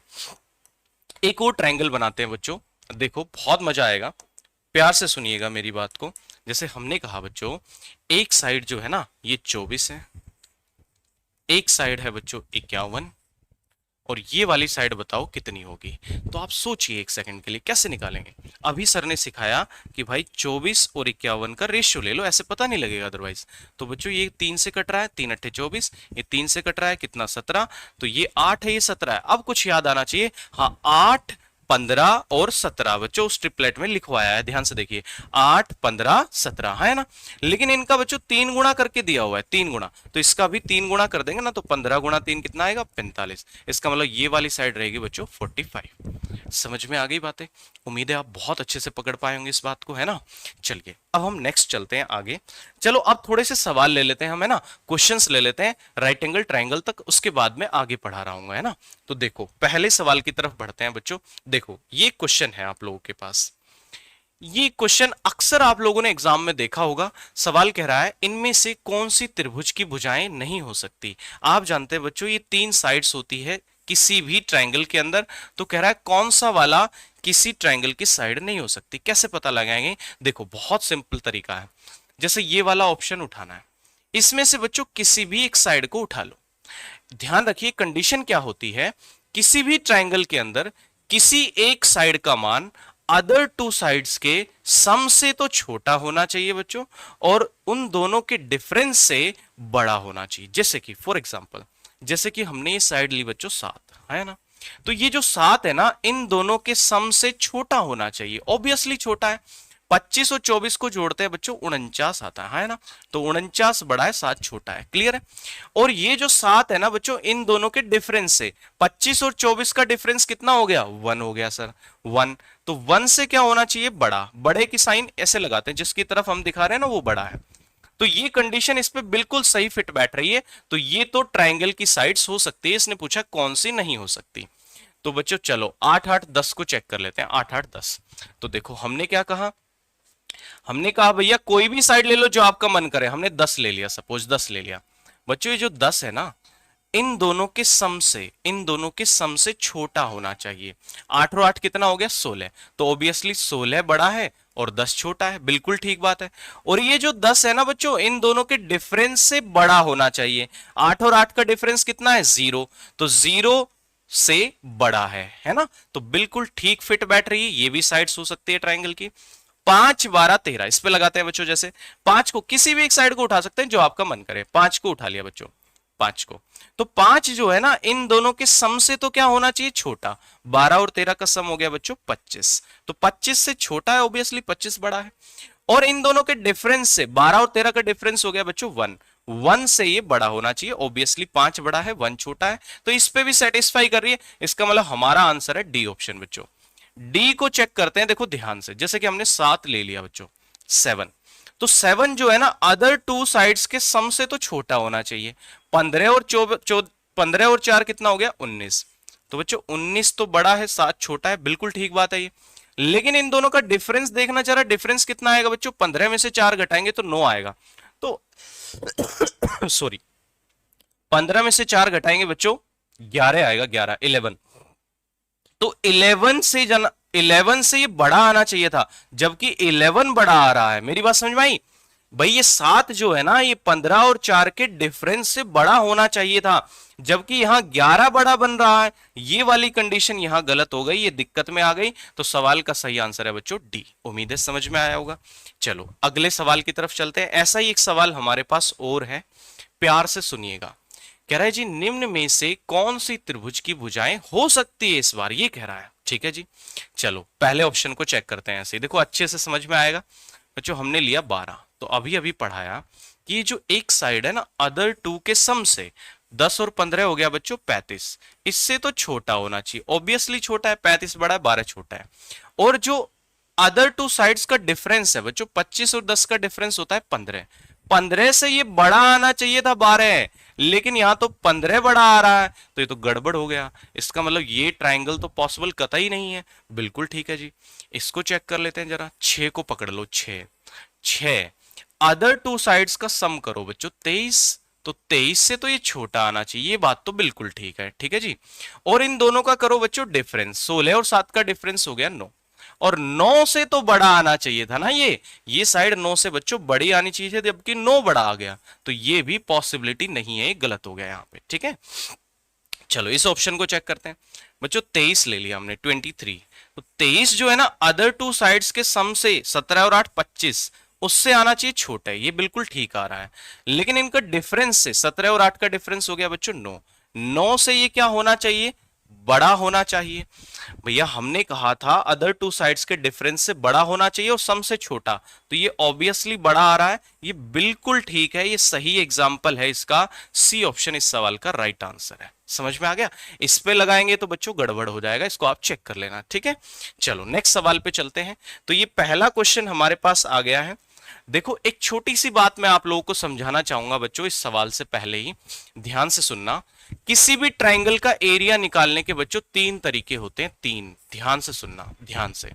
एक और ट्रायंगल बनाते हैं बच्चों, देखो बहुत मजा आएगा, प्यार से सुनिएगा मेरी बात को। जैसे हमने कहा बच्चों एक साइड जो है ना ये 24 है, एक साइड है बच्चों 51, और ये वाली साइड बताओ कितनी होगी। तो आप सोचिए एक सेकंड के लिए कैसे निकालेंगे। अभी सर ने सिखाया कि भाई 24 और 51 का रेशियो ले लो, ऐसे पता नहीं लगेगा अदरवाइज। तो बच्चों ये 3 से कट रहा है, 3 अट्ठे 24, ये 3 से कट रहा है कितना 17, तो ये 8 है ये 17 है। अब कुछ याद आना चाहिए, हाँ 8 15 और 17 बच्चों उस ट्रिपलेट में लिखवाया है, ध्यान से देखिए 8 15 17, है ना। लेकिन इनका बच्चों 3 गुणा करके दिया हुआ है, 3 गुणा, तो इसका भी 3 गुणा कर देंगे ना, तो 15 गुणा 3 कितना आएगा 45। इसका मतलब ये वाली साइड रहेगी बच्चों 45। समझ में आ गई बातें, उम्मीद है आप बहुत अच्छे से पकड़ पाए होंगे इस बात को, है ना। चलिए अब हम नेक्स्ट चलते हैं आगे। चलो अब थोड़े से सवाल ले लेते हैं हम, है ना, क्वेश्चंस ले लेते हैं राइट एंगल ट्रायंगल तक, उसके बाद में आगे पढ़ा रहा हूं, है ना। तो देखो पहले सवाल की तरफ बढ़ते हैं बच्चों। देखो ये क्वेश्चन है आप लोगों के पास, ये क्वेश्चन अक्सर आप लोगों ने एग्जाम में देखा होगा। सवाल कह रहा है इनमें से कौन सी त्रिभुज की भुजाएं नहीं हो सकती। आप जानते हैं बच्चों ये 3 साइड्स होती है किसी भी ट्रायंगल के अंदर। तो कह रहा है कौन सा वाला किसी ट्रायंगल की साइड नहीं हो सकती। कैसे पता लगाएंगे? देखो बहुत सिंपल तरीका है। जैसे ये वाला ऑप्शन उठाना है, इसमें से बच्चों किसी भी एक साइड को उठा लो। ध्यान रखिए कंडीशन क्या होती है, किसी भी ट्रायंगल के अंदर किसी एक साइड का मान अदर टू साइड्स के सम से तो छोटा होना चाहिए बच्चों, और उन दोनों के डिफरेंस से बड़ा होना चाहिए। जैसे कि फॉर एग्जांपल, जैसे कि हमने ये साइड ली बच्चों 7, है ना, तो ये जो 7 है ना, इन दोनों के सम से छोटा होना चाहिए। ऑब्वियसली छोटा है। 25 और 24 को जोड़ते हैं बच्चों 49 आता है ना, तो 49 बड़ा है, 7 छोटा है। क्लियर है? और ये जो 7 है ना बच्चों, इन दोनों के डिफरेंस से 25 और 24 का डिफरेंस कितना हो गया? 1 हो गया सर, 1। तो 1 से क्या होना चाहिए? बड़ा। बड़े की साइन ऐसे लगाते हैं, जिसकी तरफ हम दिखा रहे हैं ना वो बड़ा है। तो ये कंडीशन इस पे बिल्कुल सही फिट बैठ रही है। तो ये तो ट्रायंगल की साइड्स हो सकती है। इसने पूछा कौन सी नहीं हो सकती। तो बच्चों चलो 8 8 10 को चेक कर लेते हैं। 8 8 10, तो देखो हमने क्या कहा, हमने कहा भैया कोई भी साइड ले लो जो आपका मन करे। हमने 10 ले लिया, सपोज 10 ले लिया बच्चों। ये जो 10 है ना, इन दोनों के सम से, इन दोनों के सम से छोटा होना चाहिए। 8 और 8 कितना हो गया? 16। तो ऑब्वियसली 16 बड़ा है और 10 छोटा है। बिल्कुल ठीक बात है। और ये जो 10 है ना बच्चों, इन दोनों के डिफरेंस से बड़ा होना चाहिए। 8 और 8 का डिफरेंस कितना है? 0। तो 0 से बड़ा है ना। तो बिल्कुल ठीक फिट बैठ रही है। ये भी साइड्स हो सकती है ट्राइंगल की। 5 12 13 इस पे लगाते हैं बच्चों। जैसे 5 को किसी भी एक साइड को उठा सकते हैं जो आपका मन करे। 5 को उठा लिया बच्चों, 5 को। तो 5 जो है ना, इन दोनों के सम से तो क्या होना चाहिए? छोटा। 12 और 13 का सम हो गया बच्चों 25। तो 25 से छोटा है, ऑब्वियसली 25 बड़ा है। और इन दोनों के डिफरेंस से 12 और 13 का डिफरेंस हो गया बच्चों 1। 1 से ये बड़ा होना चाहिए। ऑब्वियसली 5 बड़ा है, 1 छोटा है। तो इस पे भी सेटिस्फाई कर रही है। इसका मतलब हमारा आंसर है डी ऑप्शन बच्चों। डी को चेक करते हैं, देखो ध्यान से। जैसे कि हमने 7 ले लिया बच्चों, 7। तो 7 जो है ना, अदर टू साइड्स के सम से तो छोटा होना चाहिए। 15 और 15 और 4 कितना हो गया? 19। तो बच्चों 19 तो बड़ा है, 7 छोटा है। बिल्कुल ठीक बात है ये। लेकिन इन दोनों का डिफरेंस देखना चाह रहा, डिफरेंस कितना आएगा बच्चों? 15 में से 4 घटाएंगे तो 9 आएगा। तो सॉरी, 15 में से 4 घटाएंगे बच्चों 11 आएगा, 11 11। तो 11 से 11 से ये बड़ा आना चाहिए था, जबकि 11 बड़ा आ रहा है। मेरी बात समझ में आई? भाई ये 7 जो है ना, ये 15 और 4 के डिफरेंस से बड़ा होना चाहिए था, जबकि यहां 11 बड़ा बन रहा है। ये वाली कंडीशन यहां गलत हो गई, ये दिक्कत में आ गई। तो सवाल का सही आंसर है बच्चों डी। उम्मीद है समझ में आया होगा। चलो अगले सवाल की तरफ चलते हैं। ऐसा ही एक सवाल हमारे पास और है, प्यार से सुनिएगा। कह रहा है जी, निम्न में से कौन सी त्रिभुज की भुजाएं हो सकती है इस बार, ये कह रहा है। ठीक है जी, चलो पहले ऑप्शन को चेक करते हैं। ऐसे देखो अच्छे से समझ में आएगा बच्चों। हमने लिया 12, तो अभी अभी पढ़ाया कि ये जो एक साइड है ना, अदर टू के सम से 10 और 15 हो गया बच्चों 35, इससे तो छोटा होना चाहिए। ऑब्वियसली छोटा है, 35 बड़ा है, 12 छोटा है। और जो अदर टू साइड्स का डिफरेंस है बच्चों, 25 और 10 का डिफरेंस होता है 15। 15 से ये बड़ा आना चाहिए था 12, लेकिन यहां तो 15 बड़ा आ रहा है, तो ये तो गड़बड़ हो गया। इसका मतलब ये ट्राइंगल तो पॉसिबल कतई नहीं है। बिल्कुल ठीक है जी। इसको चेक कर लेते हैं जरा। 6 को पकड़ लो, 6 6 अदर टू साइड्स का सम करो बच्चों 23। तो 23 से तो ये छोटा आना चाहिए, ये बात तो बिल्कुल ठीक है। ठीक है जी। और इन दोनों का करो बच्चों डिफरेंस, 16 और 7 का डिफरेंस हो गया 9। और 9 से तो बड़ा आना चाहिए था ना, ये साइड 9 से बच्चों बड़ी आनी चाहिए थी, जबकि 9 बड़ा आ गया। तो ये भी पॉसिबिलिटी नहीं है, गलत हो गया यहां पे। ठीक है, चलो इस ऑप्शन को चेक करते हैं बच्चों। 23 ले लिया हमने, 23। तो 23 जो है ना, अदर टू साइड्स के सम से 17 और 8 25, उससे आना चाहिए छोटा है। ये बिल्कुल ठीक आ रहा है। लेकिन इनका डिफरेंस से 17 और 8 का डिफरेंस हो गया बच्चों 9। 9 से ये क्या होना चाहिए? बड़ा होना चाहिए। भैया हमने कहा था अदर टू साइड्स के डिफरेंस से बड़ा होना चाहिए और सम से छोटा, तो ये ऑब्वियसली बड़ा आ रहा है। ये बिल्कुल ठीक है, ये सही एग्जांपल है इसका। सी ऑप्शन इस सवाल का राइट आंसर है। समझ में आ गया? इस पे लगाएंगे तो बच्चों गड़बड़ हो जाएगा, इसको आप चेक कर लेना। ठीक है, चलो नेक्स्ट सवाल पे चलते हैं। तो ये पहला क्वेश्चन हमारे पास आ गया है। देखो एक छोटी सी बात मैं आप लोगों को समझाना चाहूंगा बच्चों, इस सवाल से पहले ही ध्यान से सुनना। किसी भी ट्राइंगल का एरिया निकालने के बच्चों 3 तरीके होते हैं, 3। ध्यान से सुनना, ध्यान से।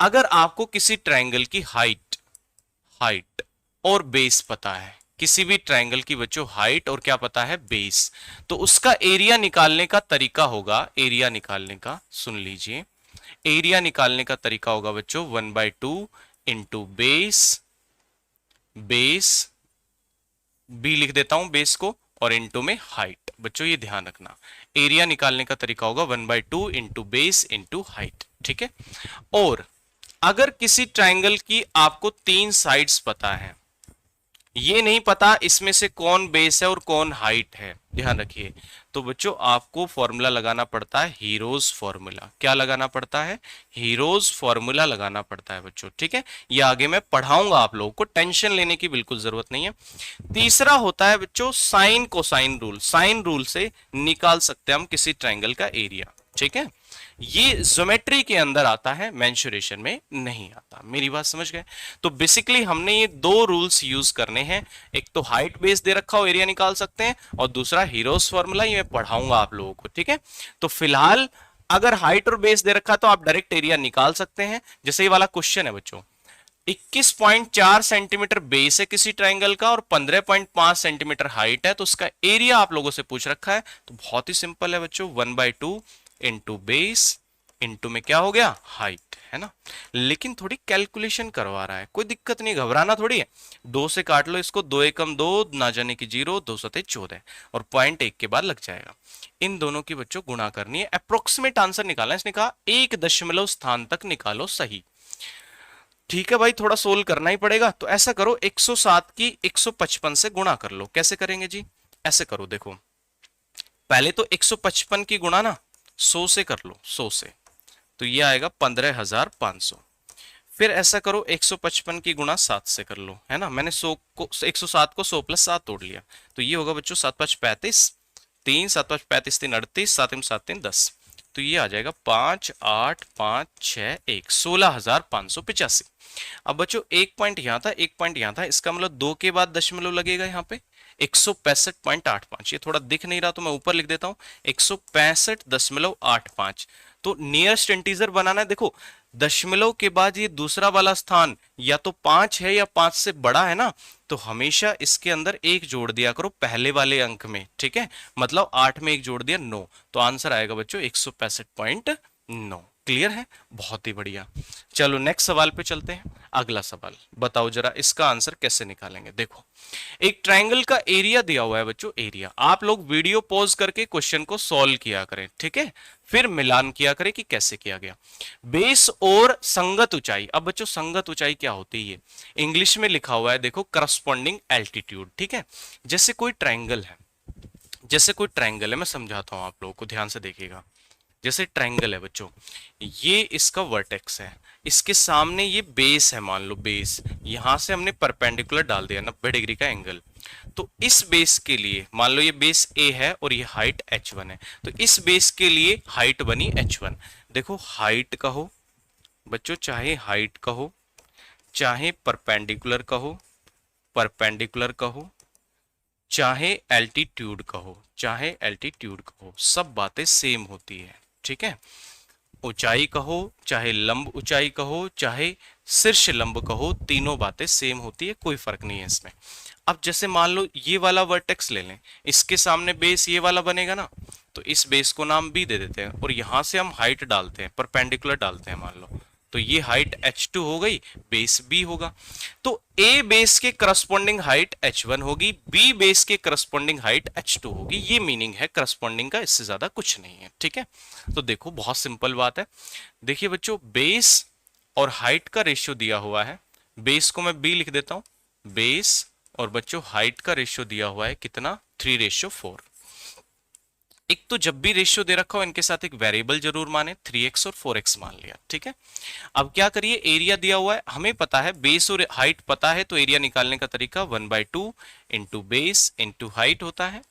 अगर आपको किसी ट्राइंगल की हाइट और बेस पता है, किसी भी ट्रायंगल की बच्चों हाइट और क्या पता है बेस, तो उसका एरिया निकालने का तरीका होगा, एरिया निकालने का, सुन लीजिए, एरिया निकालने का तरीका होगा बच्चों 1/2 इंटू बेस, बेस बी लिख देता हूं बेस को, और इंटू में हाइट। बच्चों ये ध्यान रखना, एरिया निकालने का तरीका होगा 1/2 इंटू बेस इंटू हाइट, ठीक है। और अगर किसी ट्रायंगल की आपको 3 साइड्स पता है, ये नहीं पता इसमें से कौन बेस है और कौन हाइट है, ध्यान रखिए, तो बच्चों आपको फॉर्मूला लगाना पड़ता है हीरोज फॉर्मूला। क्या लगाना पड़ता है? हीरोज फॉर्मूला लगाना पड़ता है बच्चों, ठीक है। ये आगे मैं पढ़ाऊंगा, आप लोगों को टेंशन लेने की बिल्कुल जरूरत नहीं है। तीसरा होता है बच्चों sine cosine rule. Sine rule से निकाल सकते हैं हम किसी ट्रायंगल का एरिया, ठीक है। ये ज्योमेट्री के अंदर आता है, मेंसुरेशन में नहीं आता। मेरी बात समझ गए? तो बेसिकली हमने ये दो रूल्स यूज करने हैं, एक तो हाइट बेस दे रखा हो एरिया निकाल सकते हैं, और दूसरा हीरोज फॉर्मूला, ये मैं पढ़ाऊंगा आप लोगों को, ठीक है। तो फिलहाल अगर हाइट और बेस दे रखा तो आप डायरेक्ट एरिया निकाल सकते हैं। जैसे ये वाला क्वेश्चन है बच्चों, 21.4 सेंटीमीटर बेस है किसी ट्रायंगल का और 15.5 सेंटीमीटर हाइट है, तो उसका एरिया आप लोगों से पूछ रखा है। तो बहुत ही सिंपल है बच्चों, 1/2 इंटू बेस इंटू में क्या हो गया, हाइट, है ना। लेकिन थोड़ी कैलकुलेशन करवा रहा है, कोई दिक्कत नहीं, घबराना थोड़ी है। 2 से काट लो इसको, 2 एकम 2, ना जाने की 0, 2 सते 14, और पॉइंट 1 के बाद लग जाएगा। इन दोनों की बच्चों गुणा करनी है, अप्रोक्सीमेट आंसर निकालना है। इसने कहा 1 दशमलव स्थान तक निकालो सही। ठीक है भाई, थोड़ा सोल्व करना ही पड़ेगा। तो ऐसा करो, 107 की 155 से गुणा कर लो। कैसे करेंगे जी? ऐसे करो, देखो पहले तो 155 की गुणा ना 100 से कर लो, 100 से, तो ये आएगा 15,500। फिर ऐसा करो 155 की गुणा 7 से कर लो, है ना। मैंने 100 को 107 को 100 + 7 तोड़ लिया, तो ये होगा बच्चों 7 × 5 = 35, 3 7 × 5 = 35, 3 38, 7 × 7 = 10, तो ये आ जाएगा 5 8 5 6 1 16,585। अब बच्चों एक पॉइंट यहां था, एक पॉइंट यहां था, इसका मतलब 2 के बाद दशमलव लगेगा यहाँ पे, 165.85। ये थोड़ा दिख नहीं रहा तो मैं ऊपर लिख देता हूं 165.85। तो नियरेस्ट इंटीजर बनाना है। देखो दशमलव के बाद ये दूसरा वाला स्थान या तो 5 है या 5 से बड़ा है ना, तो हमेशा इसके अंदर 1 जोड़ दिया करो पहले वाले अंक में, ठीक है। मतलब 8 में 1 जोड़ दिया 9, तो आंसर आएगा बच्चों 165.9। क्लियर है? बहुत ही बढ़िया। चलो नेक्स्ट सवाल पे चलते हैं। अगला सवाल बताओ जरा, इसका आंसर कैसे निकालेंगे। देखो एक ट्रायंगल का एरिया दिया हुआ है बच्चों, एरिया। आप लोग वीडियो पॉज करके क्वेश्चन को सॉल्व किया करें, ठीक है, फिर मिलान किया करें कि कैसे किया गया। बेस और संगत ऊंचाई। अब बच्चों संगत ऊंचाई क्या होती है? इंग्लिश में लिखा हुआ है, देखो करस्पॉन्डिंग एल्टीट्यूड, ठीक है। जैसे कोई ट्रायंगल है, जैसे कोई ट्रायंगल है, मैं समझाता हूं आप लोगों को, ध्यान से देखिएगा। जैसे ट्रायंगल है बच्चों, ये इसका वर्टेक्स है, इसके सामने ये बेस है, मान लो बेस, यहां से हमने परपेंडिकुलर डाल दिया 90 डिग्री का एंगल। तो इस बेस के लिए मान लो ये बेस ए है और ये हाइट h1 है, तो इस बेस के लिए हाइट बनी h1। देखो हाइट कहो बच्चों, चाहे हाइट कहो, चाहे परपेंडिकुलर कहो, परपेंडिकुलर कहो, चाहे एल्टीट्यूड कहो, चाहे एल्टीट्यूड कहो, सब बातें सेम होती है, ठीक है। ऊंचाई कहो, चाहे लंब ऊंचाई कहो, चाहे शीर्ष लंब कहो, तीनों बातें सेम होती है, कोई फर्क नहीं है इसमें। अब जैसे मान लो ये वाला वर्टेक्स ले लें, इसके सामने बेस ये वाला बनेगा ना, तो इस बेस को नाम बी दे देते हैं, और यहां से हम हाइट डालते हैं, परपेंडिकुलर डालते हैं मान लो, तो ये हाइट h2 हो गई, बेस b होगा। तो a बेस के करस्पॉन्डिंग हाइट h1 होगी, b बेस के करस्पॉन्डिंग हाइट h2 होगी। ये मीनिंग है करस्पॉन्डिंग का, इससे ज्यादा कुछ नहीं है, ठीक है। तो देखो बहुत सिंपल बात है। देखिए बच्चों बेस और हाइट का रेशियो दिया हुआ है, बेस को मैं b लिख देता हूं, बेस, और बच्चों हाइट का रेशियो दिया हुआ है कितना, 3:4। एक तो जब भी रेशियो दे रखा हो इनके साथ एक वेरिएबल जरूर माने, 3x और 4x मान लिया, ठीक है। अब क्या करिए, एरिया दिया हुआ है, हमें पता है बेस और हाइट पता है, तो एरिया निकालने का तरीका 1/2 इंटू बेस इंटू हाइट होता है।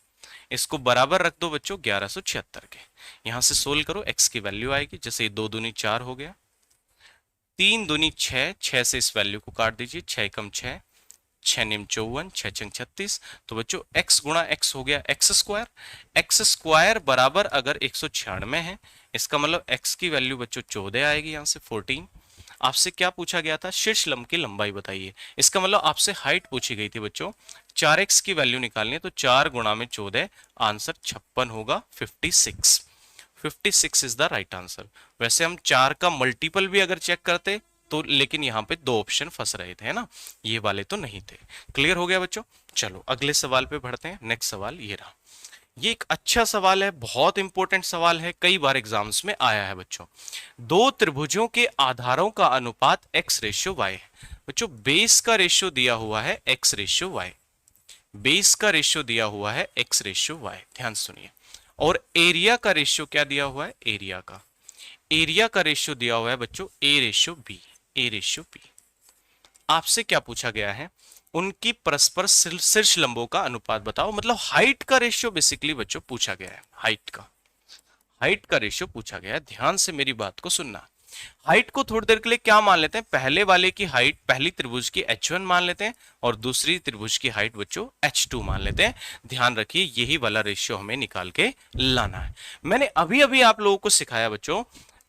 इसको बराबर रख दो बच्चों 1176 के, यहां से सोल्व करो, x की वैल्यू आएगी, जैसे 2 दूनी 4 हो गया, 3 दूनी 6, 6 से इस वैल्यू को काट दीजिए, 6 कम 6, 6 निम 54, 6 छंग 36। तो बच्चों x गुणा x हो गया x स्क्वायर, x स्क्वायर बराबर अगर 196 है, इसका मतलब x की वैल्यू बच्चों 14 आएगी, यहां से 14। आपसे क्या पूछा गया था, शीर्ष लंब की लंबाई बताइए, इसका मतलब आपसे हाइट पूछी गई थी बच्चों, 4x की वैल्यू निकालनी है तो 4 गुणा में 14, आंसर 56 होगा, 56। 56 इज द राइट आंसर। वैसे हम 4 का मल्टीपल भी अगर चेक करते तो, लेकिन यहाँ पे दो ऑप्शन फंस रहे थे, है ना, ये वाले तो नहीं थे। क्लियर हो गया बच्चों? चलो अगले सवाल पे बढ़ते हैं। नेक्स्ट सवाल ये रहा। ये एक अच्छा सवाल है, बहुत इंपॉर्टेंट सवाल है, कई बार एग्जाम्स में आया है बच्चों। दो त्रिभुजों के आधारों का अनुपात x रेशियो y है। बच्चों बेस का रेशियो दिया हुआ है x रेशियो y, बेस का रेशियो दिया हुआ है x रेशियो y, ध्यान सुनिए। और एरिया का रेशियो क्या दिया हुआ है? एरिया का रेशियो दिया हुआ है बच्चों a ratio b, a ratio b। आपसे क्या पूछा गया है? उनकी परस्पर शीर्ष लंबों का अनुपात बताओ, मतलब हाइट का रेशियो बेसिकली बच्चों पूछा गया है। हाइट का रेशियो पूछा गया है। ध्यान से मेरी बात को सुनना। हाइट को थोड़ी देर के लिए क्या मान लेते हैं? पहले वाले की हाइट, पहली त्रिभुज की h1 मान लेते हैं और दूसरी त्रिभुज की हाइट बच्चों h2 मान लेते हैं। ध्यान रखिए यही वाला रेशियो हमें निकाल के लाना है। मैंने अभी अभी आप लोगों को सिखाया बच्चों,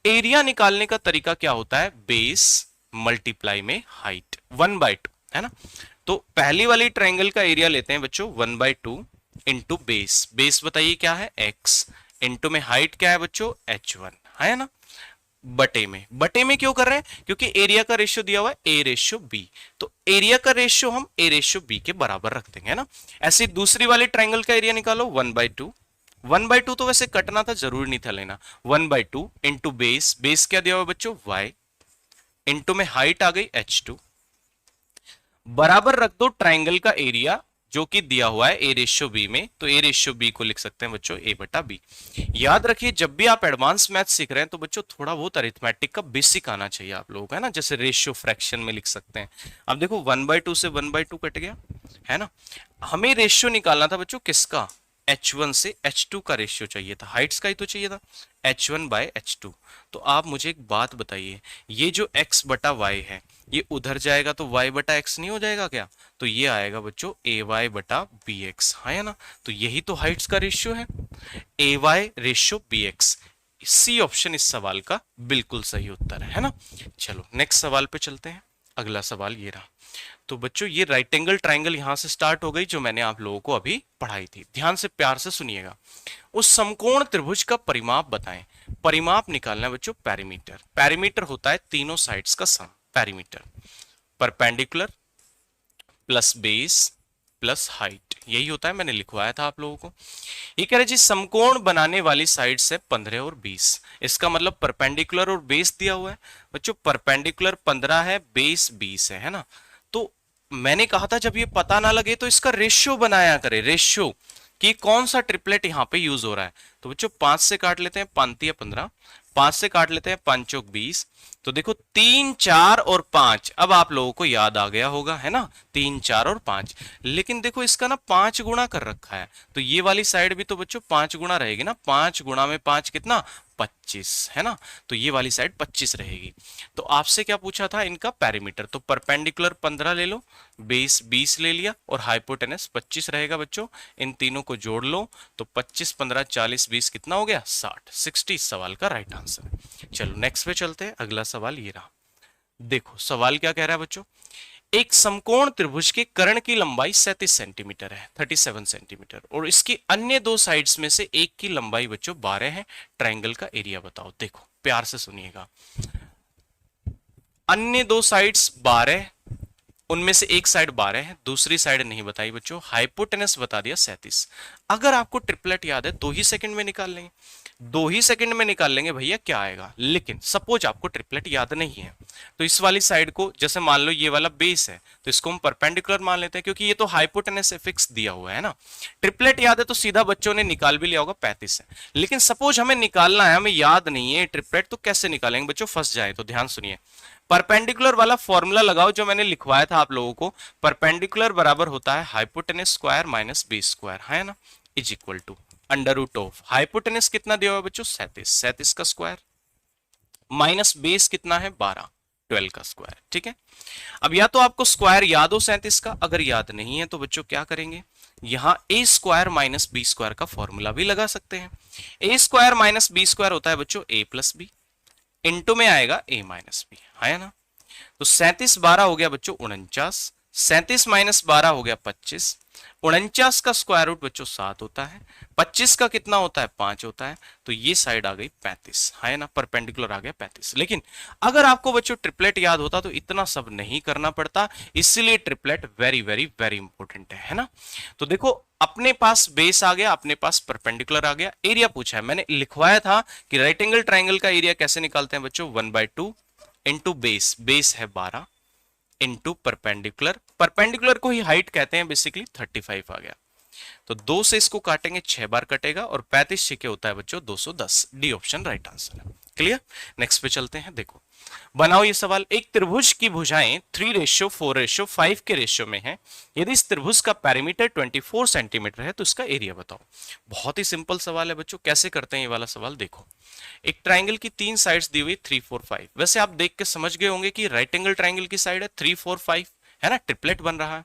एरिया निकालने का तरीका क्या होता है? बेस मल्टीप्लाई में हाइट, 1/2, है ना। तो पहली वाली ट्रायंगल का एरिया लेते हैं बच्चों 1/2 इंटू बेस। बेस बताइए क्या है? x, इंटू में हाइट क्या है बच्चों? h1, है ना। बटे में क्यों कर रहे हैं? क्योंकि एरिया का रेशियो दिया हुआ है a रेशियो b, तो एरिया का रेशियो हम a रेशियो b के बराबर रख देंगे, है ना। ऐसे दूसरी वाली ट्रायंगल का एरिया निकालो 1/2। 1/2 तो वैसे कटना था, जरूरी नहीं था लेना। 1/2 इंटू बेस, बेस क्या दिया हुआ है बच्चों? y, इंटू में हाइट आ गई h2, बराबर रख दो ट्राइंगल का एरिया जो कि दिया हुआ है a रेशियो b में, तो a रेशियो b को लिख सकते हैं बच्चों a बटा b। याद रखिए जब भी आप एडवांस मैथ सीख रहे हैं तो बच्चों थोड़ा बहुत अरिथमेटिक का बेसिक आना चाहिए आप लोगों को, है ना। जैसे रेशियो फ्रैक्शन में लिख सकते हैं। अब देखो 1/2 से 1/2 कट गया, है ना। हमें रेशियो निकालना था बच्चों किसका? h1 से h2 का रेशियो चाहिए था, हाइट्स का ही तो चाहिए था, h1 बाय h2। तो आप मुझे एक बात बताइए, ये जो x बटा y है ये उधर जाएगा तो y बटा x नहीं हो जाएगा क्या? तो ये आएगा बच्चों ay बटा bx, है ना। तो यही तो हाइट्स का रेशियो है, ay ratio bx। C option इस सवाल का बिल्कुल सही उत्तर है ना। चलो नेक्स्ट सवाल पे चलते हैं। अगला सवाल ये रहा। तो बच्चों ये राइट एंगल ट्राइंगल यहां से स्टार्ट हो गई जो मैंने आप लोगों को अभी पढ़ाई थी। ध्यान से प्यार से सुनिएगा। उस समकोण त्रिभुज का परिमाप बताएं। परिमाप निकालना है बच्चों पेरीमीटर। पेरीमीटर होता है तीनों साइड्स का sum, perimeter. Perpendicular plus base plus height, यही होता है, मैंने लिखवाया था आप लोगों को। ये कह रहे जी समकोण बनाने वाली साइड्स है 15 और 20। इसका मतलब परपेंडिकुलर और बेस दिया हुआ है बच्चों। परपेंडिकुलर 15 है, बेस 20 है ना। तो मैंने कहा था जब ये पता ना लगे तो इसका रेशियो बनाया करे, रेशियो कि कौन सा ट्रिपलेट यहां पे यूज हो रहा है। तो बच्चों 5 से काट लेते हैं, 5 या 15, 5 से काट लेते हैं, 5 चौक 20। तो देखो 3, 4 और 5, अब आप लोगों को याद आ गया होगा, है ना, 3, 4 और 5। लेकिन देखो इसका ना 5 गुणा कर रखा है, तो ये वाली साइड भी तो बच्चों 5 गुणा रहेगी ना। 5 गुणा में 5 कितना? 25, है ना। तो ये वाली साइड 25 रहेगी। तो आपसे क्या पूछा था? इनका पेरीमीटर। तो परपेंडिकुलर 15 ले लो, बेस 20 ले लिया और हाइपोटेनस 25 रहेगा बच्चों। इन तीनों को जोड़ लो तो 25, 15, 40, 20 कितना हो गया? 60, 60 इस सवाल का राइट आंसर है। चलो नेक्स्ट पे चलते हैं। अगला सवाल ये रहा। देखो सवाल क्या कह रहा है बच्चों। एक समकोण त्रिभुज के कर्ण की लंबाई 37 सेंटीमीटर है, 37 सेंटीमीटर, और इसकी अन्य दो साइड्स में से एक की लंबाई बच्चों 12 है। ट्रायंगल का एरिया बताओ। देखो प्यार से सुनिएगा, अन्य दो साइड्स 12, उनमें से एक साइड 12 है, दूसरी साइड नहीं बताई बच्चों। हाइपोटेनस बता दिया 37। अगर आपको ट्रिपलेट याद है 2 ही सेकंड में निकाल लेंगे, 2 ही सेकंड में निकाल लेंगे भैया क्या आएगा। लेकिन सपोज आपको ट्रिपलेट याद नहीं है तो इस वाली साइड को, जैसे मान लो ये वाला बेस है तो इसको हम परपेंडिकुलर मान लेते हैं क्योंकि ये तो हाइपोटेनस फिक्स दिया हुआ है ना। ट्रिपलेट याद है तो सीधा बच्चों ने निकाल भी लिया होगा 35 है। लेकिन सपोज हमें निकालना है, हमें याद नहीं है ट्रिपलेट, तो कैसे निकालेंगे बच्चों? फंस जाए तो ध्यान सुनिए। परपेंडिकुलर वाला फॉर्मूला लगाओ जो मैंने लिखवाया था आप लोगों को। परपेंडिकुलर बराबर होता है hypotenuse square minus base square, है ना, is equal to under root of hypotenuse कितना दिया हुआ है बच्चों? 37, 37 का स्क्वायर माइनस बेस कितना है? 12, 12 का स्क्वायर। ठीक है। अब या तो आपको स्क्वायर याद हो 37 का, अगर याद नहीं है तो बच्चों क्या करेंगे, यहां ए स्क्वायर माइनस बी स्क्वायर का फॉर्मूला भी लगा सकते हैं। ए स्क्वायर माइनस बी स्क्वायर होता है बच्चों ए प्लस बी, इंटू में आएगा ए माइनस बी, है ना। तो 37 12 हो गया बच्चों 49, 37 माइनस 12 हो गया 25। 49 का स्क्वायर रूट बच्चों 7 होता है। 25 का कितना होता है 5 होता है। तो ये साइड आ गई 35, है ना, परपेंडिकुलर आ गया 35। लेकिन अगर आपको बच्चों ट्रिपलेट याद होता तो इतना सब नहीं करना पड़ता, इसीलिए triplet very very very important है ना। तो देखो अपने पास बेस आ गया, अपने पास परपेंडिकुलर आ गया, एरिया पूछा है, मैंने लिखवाया था कि राइट एंगल ट्राइंगल का एरिया कैसे निकालते हैं बच्चों, 1/2 इंटू बेस, बेस है 12 इंटू परपेंडिकुलर, परपेंडिकुलर को ही हाइट कहते हैं बेसिकली, 35 आ गया। तो 2 से इसको काटेंगे 6 बार कटेगा और 35 छिके होता है बच्चों 210। डी ऑप्शन राइट आंसर है। क्लियर। नेक्स्ट पे चलते हैं। देखो बनाओ ये सवाल। एक त्रिभुज की भुजाएं 3:4:5 के रेशियो में है। यदि इस त्रिभुज का पैरामीटर 24 सेंटीमीटर है तो इसका एरिया बताओ। बहुत ही सिंपल सवाल है बच्चों। कैसे करते हैं ये वाला सवाल, देखो एक ट्राइंगल की 3 साइड्स दी हुई 3 4 5। वैसे आप देख के समझ गए होंगे कि राइट एंगल ट्राइंगल की साइड है 3 4 5, है ना, ट्रिपलेट बन रहा है।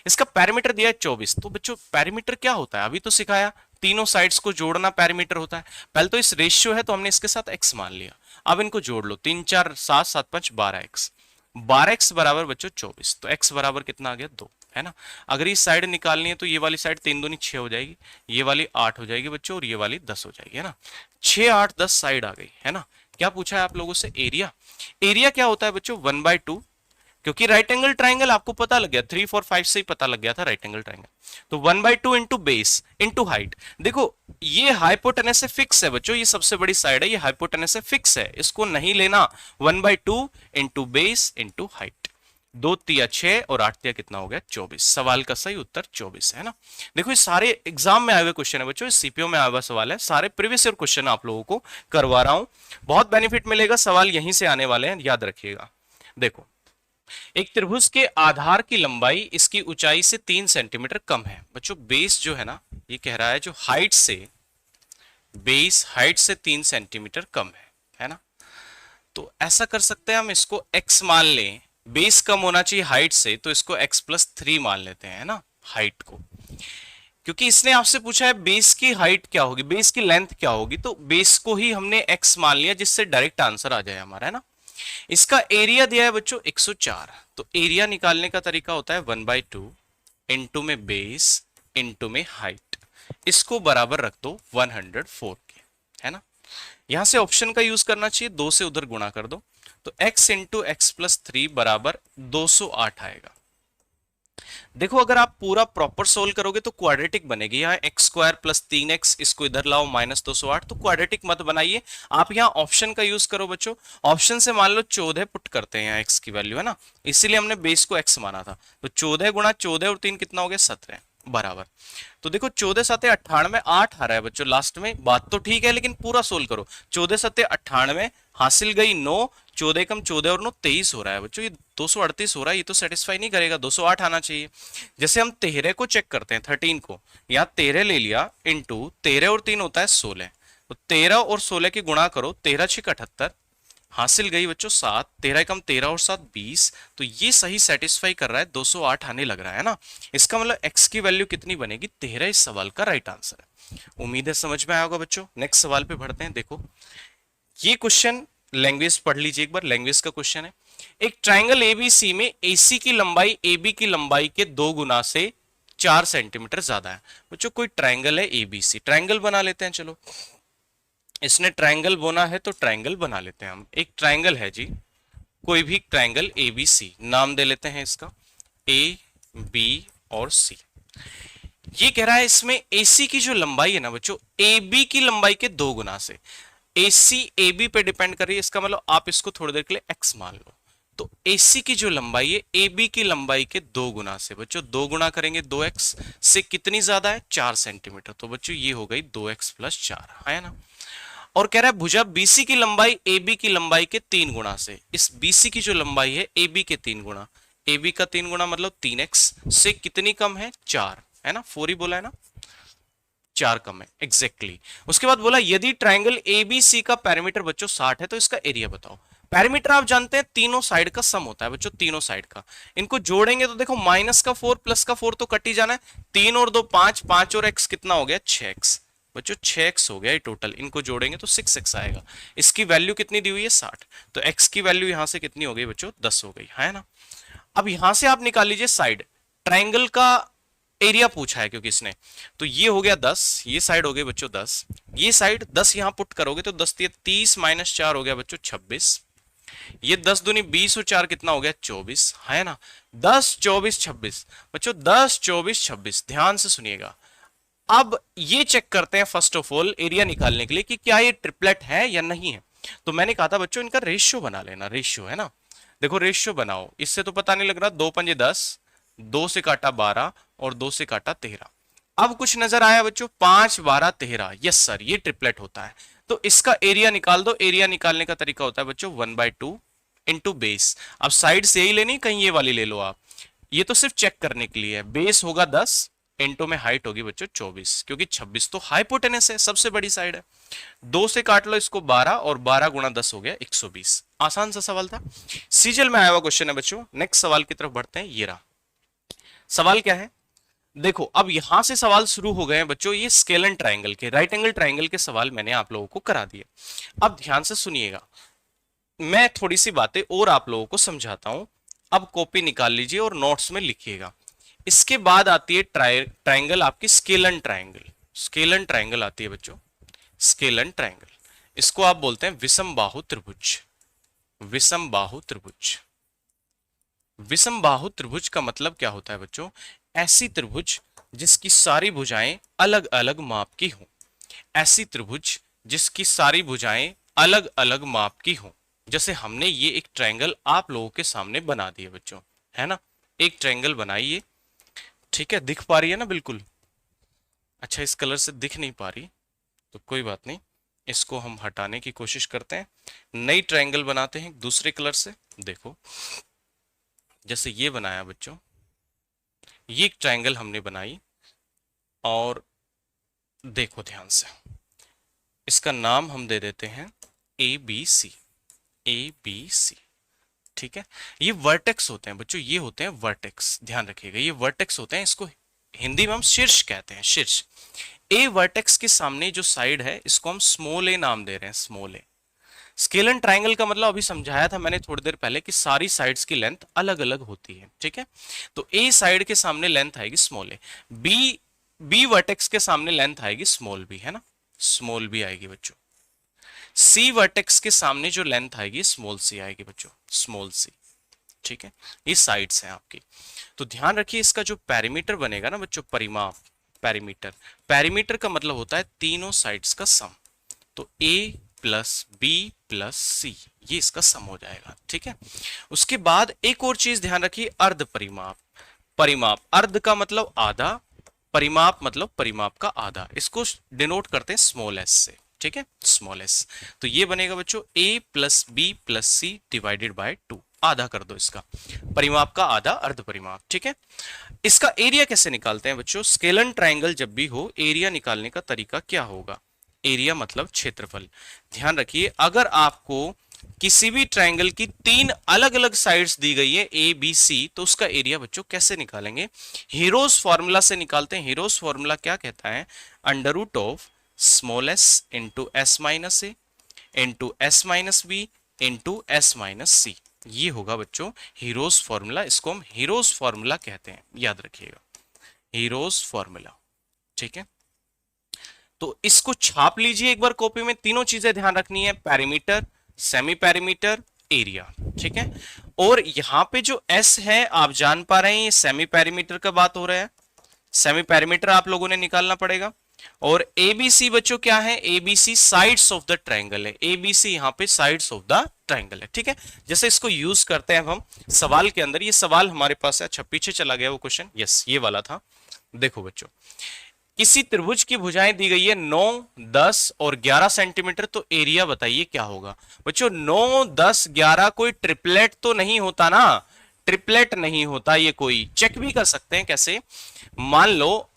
इसका पैरामीटर दिया है 24। तो बच्चों पैरामीटर क्या होता है अभी तो सिखाया, तीनों साइड्स को जोड़ना पैरामीटर होता है। पहले तो इस रेशियो है तो हमने इसके साथ x मान लिया। अब इनको जोड़ लो, 3 4 7 7 5 12x, 12x बराबर बच्चों 24। तो x बराबर कितना आ गया 2, है ना। अगर ये साइड निकालनी है तो ये वाली साइड 3 दूनी 6 हो जाएगी, ये वाली 8 हो जाएगी बच्चों, और ये वाली 10 हो जाएगी, है ना। 6 8 10 साइड आ गई, है ना। क्या पूछा है आप लोगों से, एरिया। एरिया क्या होता है बच्चों 1/2, क्योंकि राइट एंगल ट्राइंगल आपको पता लग गया, 3 4 5 से ही पता लग गया था राइट एंगल ट्राइंगल। तो 1/2 इंटू बेस इंटू हाइट। देखो ये हाइपोटेनस से फिक्स है बच्चों, ये सबसे बड़ी साइड है, ये हाइपोटेनस से फिक्स है, इसको नहीं लेना। 1/2 इंटू बेस इंटू हाइट। 2 तिया 6 और 8 तिया कितना हो गया 24। सवाल का सही उत्तर 24 है ना। देखो ये सारे एग्जाम में आए हुए क्वेश्चन है बच्चों, सीपीओ में आया हुआ सवाल है, सारे प्रीवियस ईयर क्वेश्चन आप लोगों को करवा रहा हूं। बहुत बेनिफिट मिलेगा, सवाल यहीं से आने वाले हैं, याद रखिएगा। देखो एक त्रिभुज के आधार की लंबाई इसकी ऊंचाई से 3 सेंटीमीटर कम है। बच्चों बेस जो है ना, ये कह रहा है जो हाइट से, बेस हाइट से 3 सेंटीमीटर कम है ना। तो ऐसा कर सकते हैं हम, इसको x मान लें, बेस कम होना चाहिए हाइट से, तो इसको x+3 मान लेते हैं, है ना, हाइट को। क्योंकि इसने आपसे पूछा है बेस की हाइट क्या होगी, बेस की लेंथ क्या होगी, तो बेस को ही हमने x मान लिया, जिससे डायरेक्ट आंसर आ जाए हमारा, है ना। इसका एरिया दिया है बच्चों 104। तो एरिया निकालने का तरीका होता है 1/2 इंटू में बेस इंटू में हाइट, इसको बराबर रख दो 104 के, है ना। यहां से ऑप्शन का यूज करना चाहिए, 2 से उधर गुणा कर दो, तो x इंटू x+3 बराबर 208 आएगा। देखो अगर आप पूरा प्रॉपर सोल्व करोगे तो क्वाड्रेटिक बनेगी। यहाँ x² + 3x, इसको इधर लाओ -208, तो क्वाड्रेटिक मत बनाइए, आप यहाँ ऑप्शन का यूज करो बच्चों। ऑप्शन से मान लो 14 पुट करते हैं, यहाँ x की वैल्यू, है ना, इसीलिए हमने बेस को x माना था। तो 14 गुणा 14 और 3 कितना हो गया 17 बराबर। तो देखो 14 7 98, 8 आ रहा है बच्चों लास्ट में, बात तो ठीक है लेकिन पूरा सोल्व करो। 14 7 98, हासिल गई 9, 14 कम 14 और 9 23 हो रहा है बच्चों, ये 238 हो रहा है, ये तो सेटिस्फाई नहीं करेगा, 208 आना चाहिए। जैसे हम 13 को चेक करते हैं, 13 को, यहाँ 13 ले लिया, इंटू 13 और 3 होता है 16, तो 13 और 16 की गुणा करो, 13 6 78, हासिल गई बच्चों 7, 13 कम 13 और 7 20, तो ये सही सेटिस्फाई कर रहा है, 208 आने लग रहा है ना। इसका मतलब x की वैल्यू कितनी बनेगी 13, इस सवाल का राइट आंसर है। उम्मीद है समझ में आया होगा बच्चों। नेक्स्ट सवाल पे बढ़ते हैं। देखो ये क्वेश्चन लैंग्वेज पढ़ लीजिए एक बार, लैंग्वेज का क्वेश्चन है। एक ट्राइंगल एबीसी में AC की लंबाई AB की लंबाई के 2 गुना से 4 सेंटीमीटर ज्यादा है। बच्चों कोई ट्राइंगल है ABC, ट्राइंगल बना लेते हैं, चलो इसने ट्राइंगल बोना है तो ट्राइंगल बना लेते हैं हम। एक ट्राइंगल है जी, कोई भी ट्राइंगल ABC, नाम दे लेते हैं इसका A B और C। ये कह रहा है इसमें AC की जो लंबाई है ना बच्चों, AB की लंबाई के 2 गुना से, AC AB पे डिपेंड कर रही है, इसका मतलब आप इसको थोड़ी देर के लिए x मान लो। तो AC की जो लंबाई है AB की लंबाई के 2 गुना से, बच्चों 2 गुना करेंगे 2x से, कितनी ज्यादा है 4 सेंटीमीटर, तो बच्चों ये हो गई 2x + 4, है ना। और कह रहा है भुजा BC की लंबाई AB की लंबाई के 3 गुना से, इस BC की जो लंबाई है AB के 3 गुना, AB का 3 गुना मतलब 3x से कितनी कम है 4, है ना, 4 ही बोला है ना, 4 कम है एग्जैक्टली। उसके बाद बोला यदि ट्राइंगल ABC का पैरामीटर बच्चों 60 है तो इसका एरिया बताओ। पैरामीटर आप जानते हैं तीनों साइड का सम होता है बच्चों, तीनों साइड का। इनको जोड़ेंगे तो देखो -4 + 4 तो कट ही जाना है, 3 और 2 5, 5 और x कितना हो गया 6x, बच्चों 6x हो गया टोटल, इनको जोड़ेंगे तो 6x आएगा। इसकी वैल्यू कितनी दी हुई है 60, तो x की वैल्यू यहां से कितनी हो गई बच्चों 10 हो गई, है ना। अब यहां से आप निकाल लीजिए साइड, ट्राइंगल का एरिया पूछा है क्योंकि इसने, तो ये हो गया 10, ये साइड हो गई बच्चों 10, ये साइड 10 यहां पुट करोगे तो 10 30 माइनस 4 हो गया बच्चों 26, ये 10 दूनी 20 और 4 कितना हो गया 24, है ना। 10 24 26 बच्चों, 10 24 26, ध्यान से सुनिएगा। अब ये चेक करते हैं फर्स्ट ऑफ ऑल एरिया निकालने के लिए कि क्या ये ट्रिपलेट है या नहीं है। तो मैंने कहा था बच्चों इनका रेशियो बना लेना, रेशियो है ना। देखो रेशियो बनाओ, इससे तो पता नहीं लग रहा, 2 पंजे 10, 2 से काटा 12 और 2 से काटा 13। अब कुछ नजर आया बच्चों, 5 12 13, यस सर ये ट्रिपलेट होता है। तो इसका एरिया निकाल दो। एरिया निकालने का तरीका होता है बच्चों 1/2 इंटू बेस। अब साइड से यही लेनी, कहीं ये वाली ले लो आप, ये तो सिर्फ चेक करने के लिए है। बेस होगा 10, इंटू में हाइट होगी बच्चों 24, क्योंकि 26 तो हाइपोटेनस है, सबसे बड़ी साइड है। 2 से काट लो इसको 12 और 12 गुणा 10 हो गया 120। आसान सा सवाल था, सीजल में आया हुआ क्वेश्चन है बच्चों। नेक्स्ट सवाल की तरफ बढ़ते हैं। ये रहा सवाल, क्या है देखो। अब यहां से सवाल शुरू हो गए हैं बच्चों, ये स्केल एंड ट्राइंगल के, राइट एंगल ट्राइंगल के सवाल मैंने आप लोगों को करा दिए। अब ध्यान से सुनिएगा, मैं थोड़ी सी बातें और आप लोगों को समझाता हूं। अब कॉपी निकाल लीजिए और नोट्स में लिखिएगा। इसके बाद आती है ट्राइंगल आपकी स्केलन ट्राइंगल। स्केलन ट्राइंगल आती है बच्चों, स्केलन ट्राइंगल। इसको आप बोलते हैं विषम बाहु त्रिभुज। विषम बाहु त्रिभुज, विषम बाहु त्रिभुज का मतलब क्या होता है बच्चों? ऐसी त्रिभुज जिसकी सारी भुजाएं अलग अलग माप की हों। ऐसी त्रिभुज जिसकी सारी भुजाएं अलग अलग माप की हों। जैसे हमने ये एक ट्रायंगल आप लोगों के सामने बना दिया बच्चों, है ना। एक ट्रायंगल बनाइए, ठीक है, दिख पा रही है ना बिल्कुल। अच्छा इस कलर से दिख नहीं पा रही तो कोई बात नहीं, इसको हम हटाने की कोशिश करते हैं। नई ट्रायंगल बनाते हैं दूसरे कलर से। देखो जैसे ये बनाया बच्चों, ये एक ट्रायंगल हमने बनाई और देखो ध्यान से, इसका नाम हम दे देते हैं A B C. A B C, ठीक है। ये वर्टेक्स होते हैं बच्चों, ये होते हैं वर्टेक्स, ध्यान रखिएगा ये वर्टेक्स होते हैं। इसको हिंदी में हम शीर्ष कहते हैं, शीर्ष। ए वर्टेक्स के सामने जो साइड है इसको हम स्मॉल ए नाम दे रहे हैं, स्मॉल ए। स्केलन ट्रायंगल का मतलब अभी समझाया था मैंने थोड़ी देर पहले कि सारी साइड्स की लेंथ अलग अलग होती है, ठीक है। तो ए साइड के सामने लेंथ आएगी स्मॉल ए, बी बी वर्टेक्स के सामने लेंथ आएगी स्मॉल बी, है ना, स्मॉल बी आएगी बच्चों। सी वर्टेक्स के सामने जो लेंथ आएगी स्मॉल सी आएगी बच्चों, स्मॉल सी, ठीक है। ये साइड्स हैं आपकी। तो ध्यान रखिए इसका जो पेरीमीटर बनेगा ना बच्चों, परिमाप, पेरीमीटर, पेरीमीटर का मतलब होता है तीनों साइड्स का सम। तो ए प्लस बी प्लस सी, ये इसका सम हो जाएगा, ठीक है। उसके बाद एक और चीज ध्यान रखिए, अर्ध परिमाप। परिमाप, अर्ध का मतलब आधा, परिमाप मतलब परिमाप का आधा। इसको डिनोट करते हैं स्मॉल एस से, ठीक है, स्मॉल एस। तो ये बनेगा बच्चों A plus B plus C divided by 2, आधा कर दो इसका, परिमाप का आधा, अर्ध परिमाप, ठीक है। इसका एरिया कैसे निकालते हैं बच्चों? स्केलन ट्रायंगल जब भी हो, एरिया निकालने का तरीका क्या होगा? एरिया मतलब क्षेत्रफल। ध्यान रखिए अगर आपको किसी भी ट्रायंगल की 3 अलग अलग साइड्स दी गई है ए बी सी, तो उसका एरिया बच्चों कैसे निकालेंगे? हीरोज फॉर्मूला से निकालते हैं। हीरोज फॉर्मूला क्या कहता है? Under root of small S into S minus A into S minus B into S minus C. ये होगा बच्चों हीरोज फॉर्मूला। इसको हम हीरोज फॉर्मूला कहते हैं, याद रखिएगा, हीरोज फॉर्मूला, ठीक है। तो इसको छाप लीजिए एक बार कॉपी में। तीनों चीजें ध्यान रखनी है, पेरीमीटर, सेमी पेरीमीटर, एरिया, ठीक है। और यहां पे जो एस है आप जान पा रहे हैं, ये सेमी पेरीमीटर का बात हो रहा है। सेमी पेरीमीटर आप लोगों ने निकालना पड़ेगा। और एबीसी बच्चों क्या है? ABC sides of the triangle है। एबीसी यहां पे साइड्स ऑफ द ट्रायंगल है, ठीक है। जैसे इसको यूज करते हैं हम सवाल के अंदर। ये सवाल हमारे पास है, अच्छा पीछे चला गया वो क्वेश्चन, यस ये वाला था। देखो बच्चों, किसी त्रिभुज की भुजाएं दी गई है 9, 10 और 11 सेंटीमीटर, तो एरिया बताइए क्या होगा? बच्चों 9, 10, 11 कोई ट्रिपलेट तो नहीं होता ना, ट्रिपलेट नहीं होता ये। कोई चेक भी कर सकते हैं, कैसे? मान लो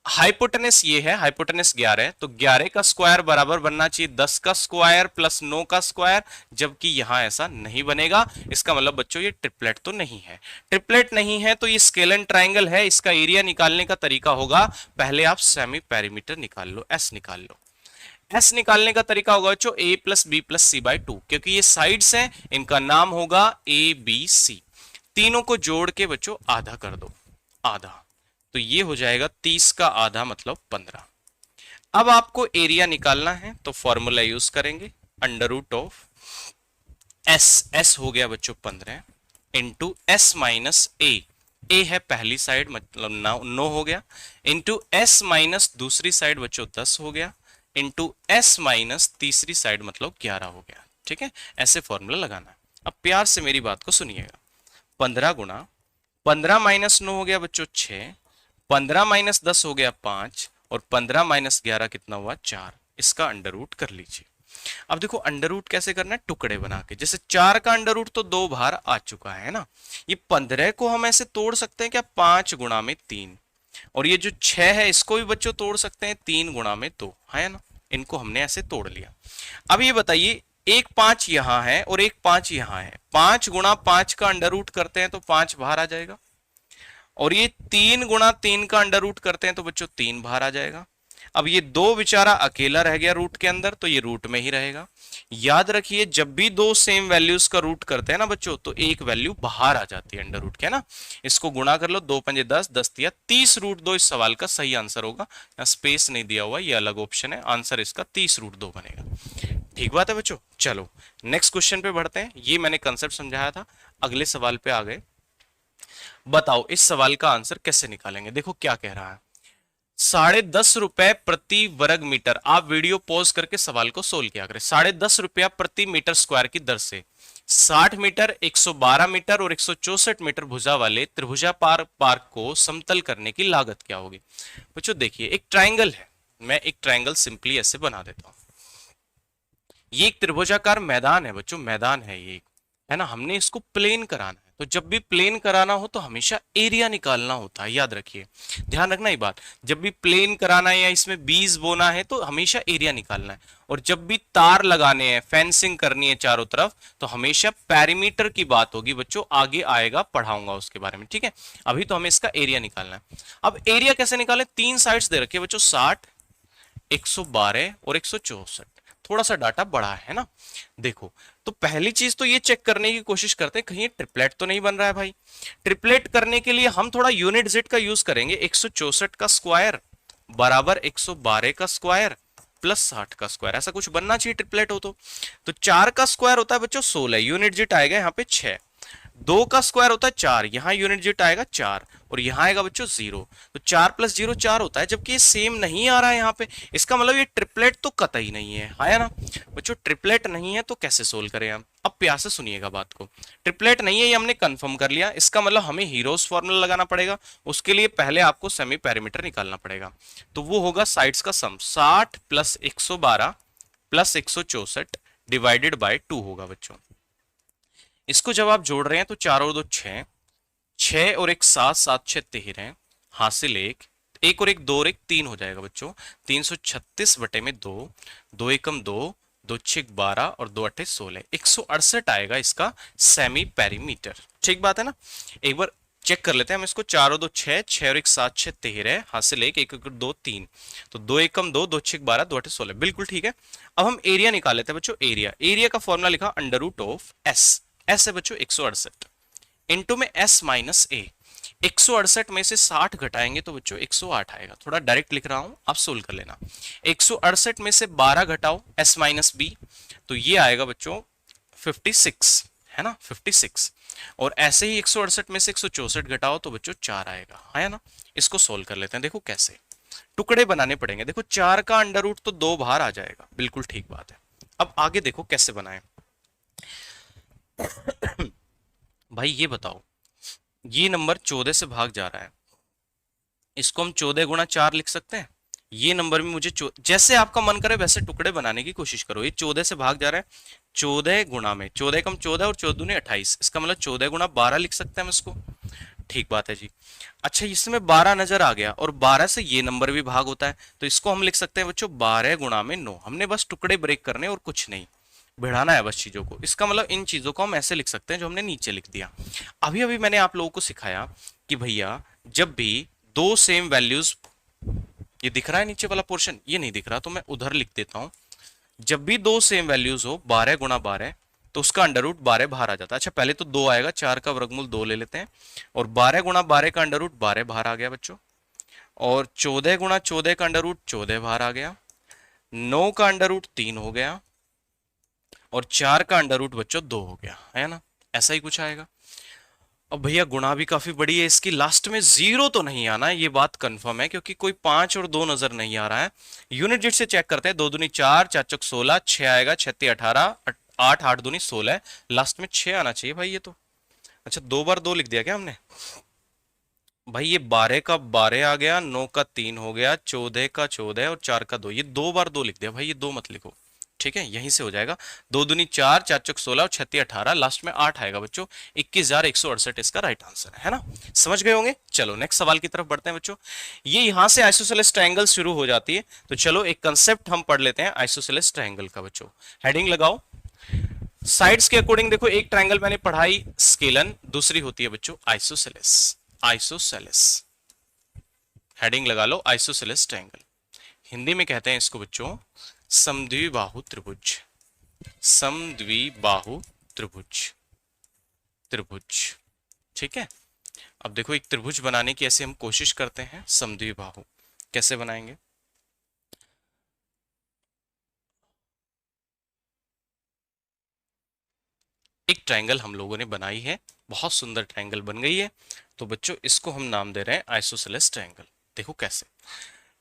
हाइपोटेनस ये है, हाइपोटेनस 11 है, तो 11 का स्क्वायर बराबर बनना चाहिए 10 का स्क्वायर प्लस 9 का स्क्वायर, जबकि यहां ऐसा नहीं बनेगा। इसका मतलब बच्चों ये ट्रिपलेट तो नहीं है। ट्रिपलेट नहीं है तो ये स्केलन ट्रायंगल है। इसका एरिया निकालने का तरीका होगा, पहले आप सेमी पेरीमीटर निकाल लो, एस निकाल लो। एस निकालने का तरीका होगा बच्चों A plus B plus C by 2, क्योंकि ये साइड्स हैं, इनका नाम होगा ए बी सी। तीनों को जोड़ के बच्चों आधा कर दो, आधा, तो ये हो जाएगा 30 का आधा मतलब 15। अब आपको एरिया निकालना है तो फॉर्मूला यूज करेंगे, अंडर रूट ऑफ एस हो गया बच्चों 15 इंटू एस माइनस ए है पहली साइड मतलब 9 हो गया, इंटू एस माइनस दूसरी साइड बच्चों 10 हो गया, इंटू एस माइनस तीसरी साइड मतलब 11 हो गया। ठीक है, ऐसे फॉर्मूला लगाना है। अब प्यार से मेरी बात को सुनिएगा, 15 गुना 15 माइनस 9 हो गया बच्चों 6, 15 माइनस 10 हो गया 5, और 15 माइनस 11 कितना हुआ 4। इसका अंडर रूट कर लीजिए। अब देखो अंडर रूट कैसे करना है, टुकड़े बना के। जैसे 4 का अंडर रूट तो 2 बार आ चुका है ना, ये 15 को हम ऐसे तोड़ सकते हैं क्या, 5 गुणा में 3, और ये जो 6 है इसको भी बच्चों तोड़ सकते हैं 3 गुणा में 2, है ना। इनको हमने ऐसे तोड़ लिया। अब ये बताइए, एक 5 यहां है और एक 5 यहां है, 5 गुणा 5 का अंडर रूट करते हैं तो 5 बाहर आ जाएगा, और ये 3 गुणा 3 का अंडर रूट करते हैं तो बच्चों 3 बाहर आ जाएगा। अब ये 2 बेचारा अकेला रह गया रूट के अंदर, तो ये रूट में ही रहेगा। याद रखिए जब भी 2 सेम वैल्यूज का रूट करते हैं ना बच्चों, तो एक वैल्यू बाहर आ जाती है अंडर रूट के, है ना। इसको गुणा कर लो, 2 पंजे 10, 10 तिया 30 रूट 2 इस सवाल का सही आंसर होगा। यहाँ स्पेस नहीं दिया हुआ, ये अलग ऑप्शन है, आंसर इसका 30 रूट 2 बनेगा। ठीक बात है बच्चों, चलो नेक्स्ट क्वेश्चन पे बढ़ते हैं। ये मैंने कंसेप्ट समझाया था, अगले सवाल पे आ गए। बताओ इस सवाल का आंसर कैसे निकालेंगे। देखो क्या कह रहा है, 10.5 रुपए प्रति वर्ग मीटर। आप वीडियो पॉज करके सवाल को सोल्व किया करें। 10.5 रुपया प्रति मीटर स्क्वायर की दर से 60 मीटर, 112 मीटर और 164 मीटर भुजा वाले त्रिभुजाकार पार्क को समतल करने की लागत क्या होगी। बच्चों देखिए एक ट्राइंगल है, मैं एक ट्राइंगल सिंपली ऐसे बना देता हूं। ये एक त्रिभुजाकार मैदान है बच्चों, मैदान है ये, है ना। हमने इसको प्लेन कराना है, तो जब भी प्लेन कराना हो तो हमेशा एरिया निकालना होता है, याद रखिए, ध्यान रखना ये बात। जब भी प्लेन कराना है या इसमें बीज बोना है तो हमेशा एरिया निकालना है। और जब भी तार लगाने हैं, फेंसिंग करनी है चारों तरफ, तो हमेशा पेरीमीटर की बात होगी बच्चों, आगे आएगा, पढ़ाऊंगा उसके बारे में, ठीक है। अभी तो हमें इसका एरिया निकालना है। अब एरिया कैसे निकालें, 3 साइड्स दे रखी है बच्चों, 60, 112 और 164। थोड़ा सा डाटा बड़ा है ना। देखो तो पहली चीज तो ये चेक करने की कोशिश करते हैं कहीं ट्रिपलेट तो नहीं बन रहा है भाई। ट्रिपलेट करने के लिए हम थोड़ा यूनिट जेड का यूज करेंगे। 164 का स्क्वायर बराबर 112 का स्क्वायर प्लस 60 का स्क्वायर, ऐसा कुछ बनना चाहिए ट्रिपलेट हो तो 4 का स्क्वायर होता है बच्चों 16, यूनिट जेड आएगा यहाँ पे 6, 2 का स्क्वायर होता है 4, यहाँ यूनिट जेट आएगा 4, और यहाँ आएगा बच्चों 0, तो 4 प्लस 0 4 होता है, जबकि ये सेम नहीं आ रहा है यहाँ पे। इसका मतलब ये ट्रिपलेट तो कतई नहीं है ना बच्चों। ट्रिपलेट नहीं है तो कैसे सोल्व करें हम। अब प्यार से सुनिएगा बात को, ट्रिपलेट नहीं है ये हमने कंफर्म कर लिया। इसका मतलब हमें हीरोज फॉर्मूला लगाना पड़ेगा। उसके लिए पहले आपको सेमी पैरामीटर निकालना पड़ेगा, तो वो होगा साइड्स का सम, 60 प्लस 112 प्लस 164 डिवाइडेड बाय 2 होगा बच्चों। इसको जब आप जोड़ रहे हैं तो 4 और 2 6, 6 और 1 7, 7 6 13, हासिल 1, 1 और 1 2 और 1 3 हो जाएगा बच्चों। 336 बटे में 2, 2 एकम 2, 2 6 12 और 2 8 16, 168 आएगा इसका सेमी पेरीमीटर। ठीक बात है ना। एक बार चेक कर लेते हैं हम इसको। 4 और 2 6, 6 और 1 7 6 13, हासिल 1, 1 और 2 3, तो 2 एकम 2, 2 6 12, 2 8 16, बिल्कुल ठीक है। अब हम एरिया निकाल लेते हैं बच्चों। एरिया का फॉर्मूला लिखा under root of S, S है बच्चों 168, इंटू में एस माइनस ए। 168 में से 60 घटाएंगे तो बच्चों 108 आएगा। थोड़ा डायरेक्ट लिख रहा हूं, आप सोल्व कर लेना। 168 में से 12 घटाओ एस माइनस बी, तो ये आएगा बच्चों 56, है ना 56। और ऐसे ही 168 में से 164 घटाओ तो बच्चों 4 आएगा, है ना। इसको सोल्व कर लेते हैं। देखो कैसे टुकड़े बनाने पड़ेंगे। देखो 4 का अंडर रूट तो 2 बाहर आ जाएगा, बिल्कुल ठीक बात है। अब आगे देखो कैसे बनाएं। भाई ये बताओ, ये नंबर 14 से भाग जा रहा है, इसको हम 14 गुणा 4 लिख सकते हैं। ये नंबर में मुझे जैसे आपका मन करे वैसे टुकड़े बनाने की कोशिश करो। ये 14 से भाग जा रहा है, 14 गुणा में 14 कम 14 और 14 दूनी 28, इसका मतलब 14 गुणा 12 लिख सकते हैं हम इसको। ठीक बात है जी। अच्छा इसमें 12 नजर आ गया और 12 से ये नंबर भी भाग होता है, तो इसको हम लिख सकते हैं बच्चों 12 गुणा में 9। हमने बस टुकड़े ब्रेक करने और कुछ नहीं, बढ़ाना है बस चीजों को। इसका मतलब इन चीजों को हम ऐसे लिख सकते हैं जो हमने नीचे लिख दिया। अभी अभी मैंने आप लोगों को सिखाया कि भैया जब भी 2 सेम वैल्यूज, ये दिख रहा है नीचे वाला पोर्शन, ये नहीं दिख रहा तो मैं उधर लिख देता हूं। जब भी 2 सेम वैल्यूज हो, 12 गुणा 12 तो उसका अंडर रूट 12 बाहर आ जाता है। अच्छा पहले तो 2 आएगा, 4 का वर्गमूल 2 ले लेते हैं, और 12 गुणा 12 का अंडर रूट 12 बाहर आ गया बच्चों, और 14 गुणा 14 का अंडर रूट 14 बाहर आ गया, 9 का अंडर रूट 3 हो गया, और 4 का अंडर रूट बच्चों 2 हो गया, है ना। ऐसा ही कुछ आएगा। अब भैया गुणा भी काफी बड़ी है इसकी, लास्ट में 0 तो नहीं आना है, ये बात कंफर्म है, क्योंकि कोई 5 और 2 नजर नहीं आ रहा है। यूनिट डिजिट से चेक करते हैं, 2 दूनी 4, 4 चौक 16, 6 आएगा, 6 तिया 18, 8, 8 दूनी 16, लास्ट में 6 आना चाहिए भाई ये तो। अच्छा 2 बार 2 लिख दिया क्या हमने भाई? ये 12 का 12 आ गया, 9 का 3 हो गया, 14 का 14 और 4 का 2, ये 2 बार 2 लिख दिया भाई, ये 2 मत लिखो, ठीक है, यहीं से हो जाएगा। 2 दूनी 4, 4 चौक 16 और 36 18, लास्ट में 8 आएगा बच्चों। 21,168 इसका राइट आंसर है ना। समझ गए होंगे। चलो नेक्स्ट सवाल की तरफ बढ़ते हैं बच्चों। ये यहां से आइसोसेलेस ट्रायंगल शुरू हो जाती है, तो चलो एक कंसेप्ट हम पढ़ लेते हैं आइसोसेलेस ट्रायंगल का बच्चों। हेडिंग लगाओ। साइड्स के अकॉर्डिंग देखो, एक ट्रायंगल मैंने पढ़ाई स्केलन, दूसरी होती है बच्चों आइसोसेलेस। आइसोसेलेस, हेडिंग लगा लो, आइसोसेलेस ट्रायंगल। हिंदी में कहते हैं इसको बच्चों समद्विबाहु त्रिभुज। समद्विबाहु त्रिभुज, त्रिभुज, ठीक है। अब देखो एक त्रिभुज बनाने की ऐसे हम कोशिश करते हैं, समद्विबाहु कैसे बनाएंगे। एक ट्रायंगल हम लोगों ने बनाई है, बहुत सुंदर ट्रायंगल बन गई है, तो बच्चों इसको हम नाम दे रहे हैं आइसोसेलेस ट्रायंगल। देखो कैसे,